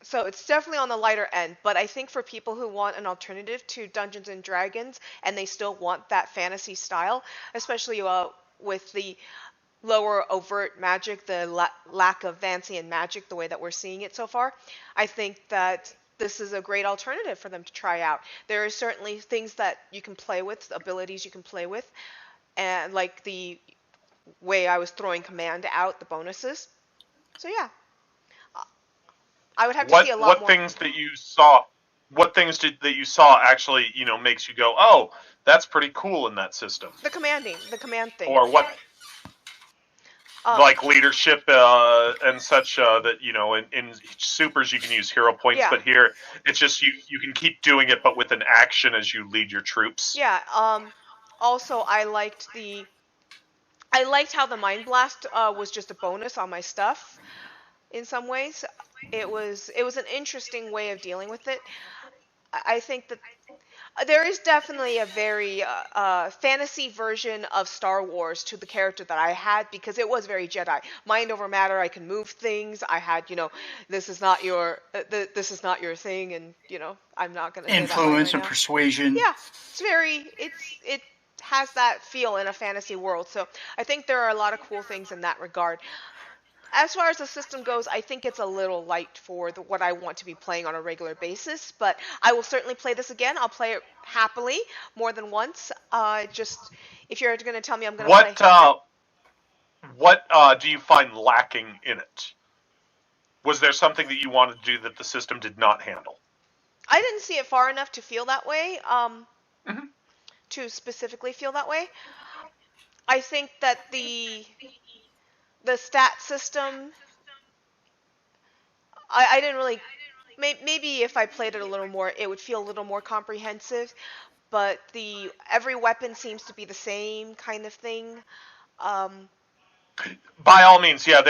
So it's definitely on the lighter end, but I think for people who want an alternative to Dungeons and Dragons and they still want that fantasy style, especially with the lower overt magic, the lack of fancy and magic, the way that we're seeing it so far, I think that this is a great alternative for them to try out. There are certainly things that you can play with, abilities you can play with, and like the way I was throwing command out, the bonuses. So yeah, I would have to see a lot What more. things that you saw? What things that you saw actually makes you go, oh, that's pretty cool in that system, The command thing. or what Um, like leadership and such that in supers you can use hero points, yeah, but here it's just you can keep doing it, but with an action as you lead your troops. yeah. Also, I liked how the mind blast was just a bonus on my stuff. In some ways, it was an interesting way of dealing with it. I think that there is definitely a very fantasy version of Star Wars to the character that I had, because it was very Jedi. Mind over matter. I can move things. I had, this is not your this is not your thing, and I'm not gonna say that line Influence right and now. persuasion. Yeah, it has that feel in a fantasy world. So I think there are a lot of cool things in that regard. As far as the system goes, I think it's a little light for what I want to be playing on a regular basis, but I will certainly play this again. I'll play it happily more than once. Just if you're going to tell me I'm going to play. What do you find lacking in it? Was there something that you wanted to do that the system did not handle? I didn't see it far enough to feel that way, Mm-hmm. to specifically feel that way. I think that the stat system, I didn't really. Maybe if I played it a little more, it would feel a little more comprehensive. But the every weapon seems to be the same kind of thing. Um, By all means, yeah.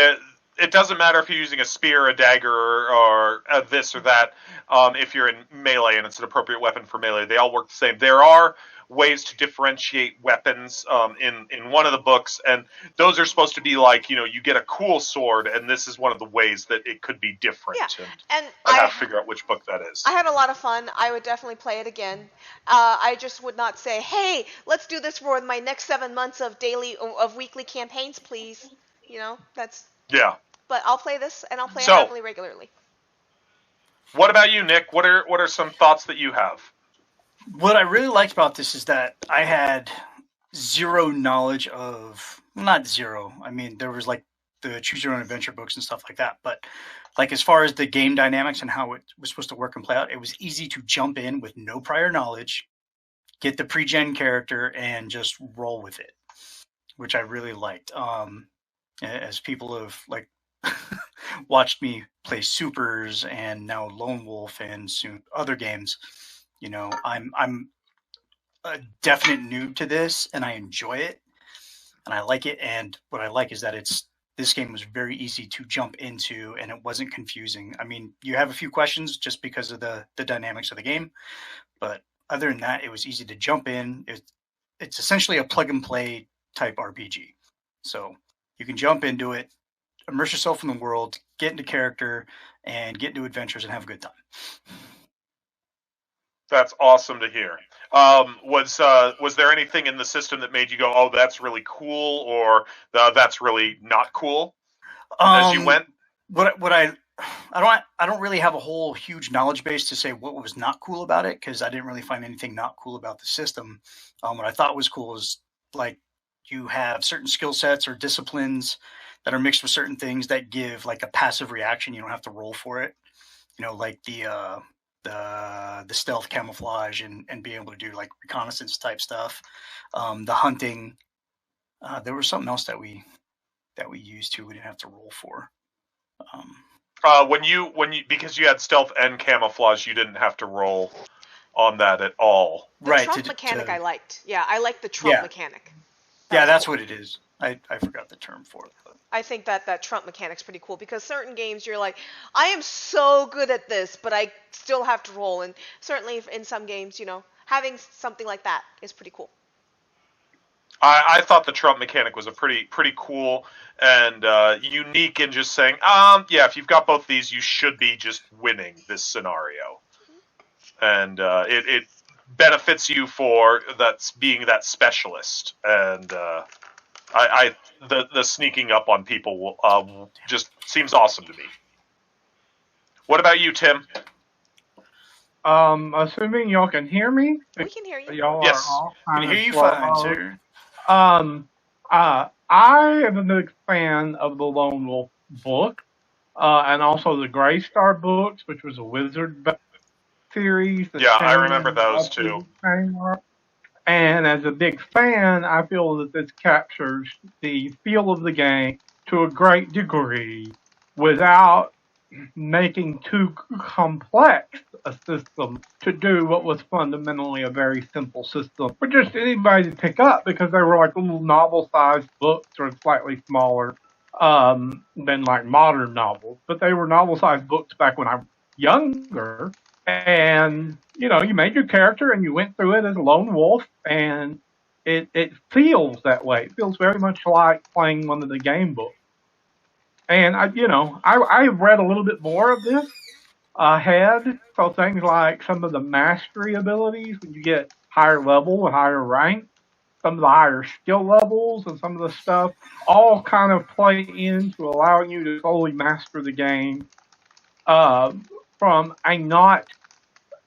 It doesn't matter if you're using a spear, a dagger, or this or that. If you're in melee and it's an appropriate weapon for melee, they all work the same. There are ways to differentiate weapons in one of the books, and those are supposed to be like you get a cool sword, and this is one of the ways that it could be different. yeah, And and I'd have to figure out which book that is. I had a lot of fun. I would definitely play it again. I just would not say, "Hey, let's do this for my next 7 months of weekly campaigns, please." That's. Yeah. But I'll play this, and I'll play it So, happily regularly. what about you, Nick? What are some thoughts that you have? What I really liked about this is that I had zero knowledge of, not zero. I mean, there was like the choose your own adventure books and stuff like that. But like as far as the game dynamics and how it was supposed to work and play out, it was easy to jump in with no prior knowledge, get the pre-gen character, and just roll with it, which I really liked. As people have like watched me play Supers and now Lone Wolf and soon other games, I'm a definite noob to this, and I enjoy it, and I like it. And what I like is that this game was very easy to jump into, and it wasn't confusing. I mean, you have a few questions just because of the dynamics of the game, but other than that, it was easy to jump in. It's essentially a plug and play type RPG, so you can jump into it, immerse yourself in the world, get into character, and get into adventures and have a good time. That's awesome to hear. Was there anything in the system that made you go, "Oh, that's really cool," or "That's really not cool" as you went? What I don't really have a whole huge knowledge base to say what was not cool about it, because I didn't really find anything not cool about the system. What I thought was cool is like you have certain skill sets or disciplines that are mixed with certain things that give like a passive reaction. You don't have to roll for it. Like the stealth camouflage and being able to do like reconnaissance type stuff. The hunting. There was something else that we used too. We didn't have to roll for. When you because you had stealth and camouflage, you didn't have to roll on that at all. The right, trump mechanic I liked. Yeah, I liked the trump mechanic. That's cool. what it is. I forgot the term for it. But. I think that trump mechanic's pretty cool, because certain games you're like, I am so good at this, but I still have to roll. And certainly in some games, having something like that is pretty cool. I thought the trump mechanic was a pretty cool and unique in just saying, yeah, if you've got both these, you should be just winning this scenario, and it benefits you for being that specialist, and The sneaking up on people just seems awesome to me. What about you, Tim? Assuming y'all can hear me, We can hear you. y'all are Yes. all Can kind hear of you slow fine, mode. sir. I am a big fan of the Lone Wolf book, and also the Gray Star books, which was a wizard series that Yeah, I remember changed those up too. the framework. And as a big fan, I feel that this captures the feel of the game to a great degree without making too complex a system to do what was fundamentally a very simple system for just anybody to pick up, because they were like little novel-sized books or slightly smaller than like modern novels. But they were novel-sized books back when I was younger. And, you made your character and you went through it as a lone wolf, and it feels that way. It feels very much like playing one of the game books. And I read a little bit more of this ahead. So things like some of the mastery abilities, when you get higher level and higher rank, some of the higher skill levels and some of the stuff all kind of play into allowing you to slowly master the game from a not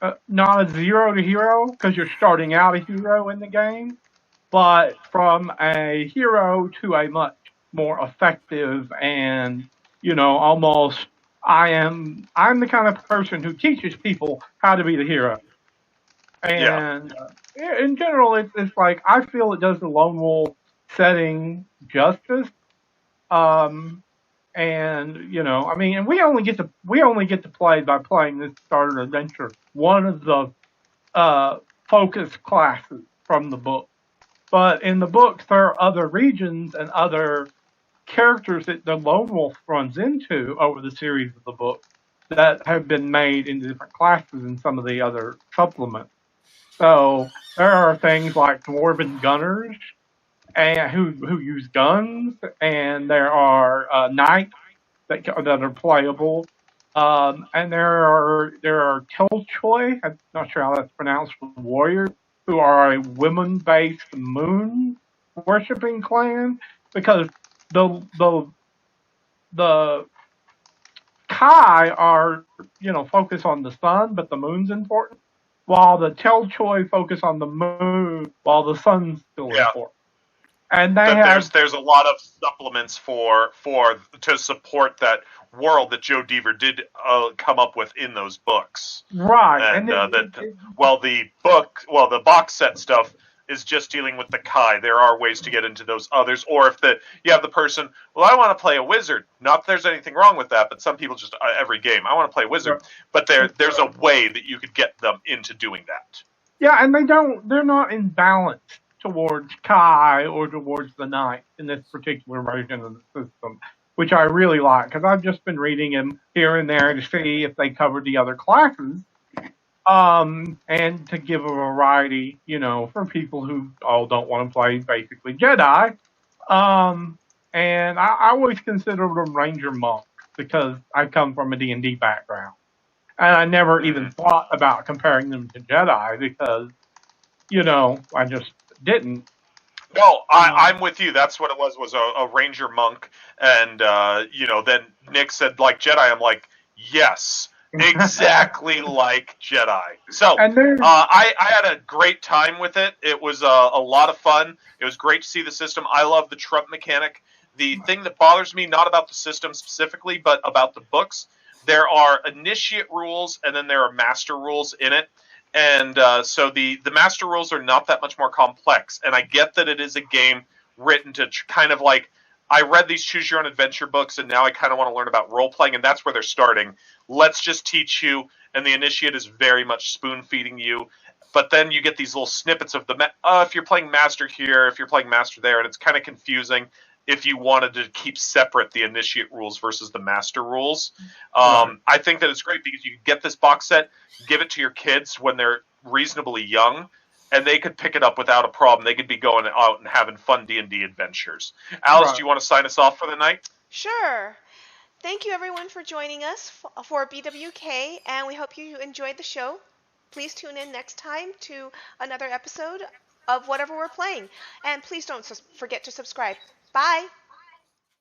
a zero to hero, because you're starting out a hero in the game, but from a hero to a much more effective and, almost I'm the kind of person who teaches people how to be the hero. Yeah. And in general, it's like I feel it does the lone wolf setting justice. Um, and I mean, and we only get to play by playing this starter adventure, one of the focus classes from the book. But in the books, there are other regions and other characters that the lone wolf runs into over the series of the book that have been made into different classes in some of the other supplements. So there are things like dwarven gunners and who use guns, and there are knights that are playable. And there are Telchoi, I'm not sure how that's pronounced, warriors who are a women-based moon worshipping clan, because the the Kai are focus on the sun, but the moon's important, while the Telchoi focus on the moon, while the sun's still Yeah. important. And they That have there's a lot of supplements for to support that world that Joe Deaver did come up with in those books. right, And the box set stuff is just dealing with the Kai. There are ways to get into those others, or if you have the person, well, I want to play a wizard. Not that there's anything wrong with that, but some people just every game, I want to play a wizard. But there's a way that you could get them into doing that. yeah, and they're not in balance towards Kai or towards the Knight in this particular version of the system, which I really like, because I've just been reading them here and there to see if they covered the other classes, and to give a variety, for people who all don't want to play basically Jedi. And I always consider them Ranger monks because I come from a D&D background. And I never even thought about comparing them to Jedi because, I just didn't. No, I'm with you. That's what it was a ranger monk. And, then Nick said, like, Jedi. I'm like, yes, exactly like Jedi. So, I had a great time with it. It was a lot of fun. It was great to see the system. I love the Trump mechanic. The thing that bothers me, not about the system specifically, but about the books, there are initiate rules and then there are master rules in it. And so the master rules are not that much more complex. And I get that it is a game written to kind of like, I read these choose your own adventure books and now I kind of want to learn about role playing, and that's where they're starting. Let's just teach you, and the initiate is very much spoon feeding you. But then you get these little snippets of if you're playing master here, if you're playing master there, and it's kind of confusing if you wanted to keep separate the initiate rules versus the master rules. I think that it's great because you get this box set, give it to your kids when they're reasonably young, and they could pick it up without a problem. They could be going out and having fun D&D adventures. Alice, do you want to sign us off for the night? Sure. Thank you, everyone, for joining us for BWK, and we hope you enjoyed the show. Please tune in next time to another episode of whatever we're playing. And please don't forget to subscribe. Bye!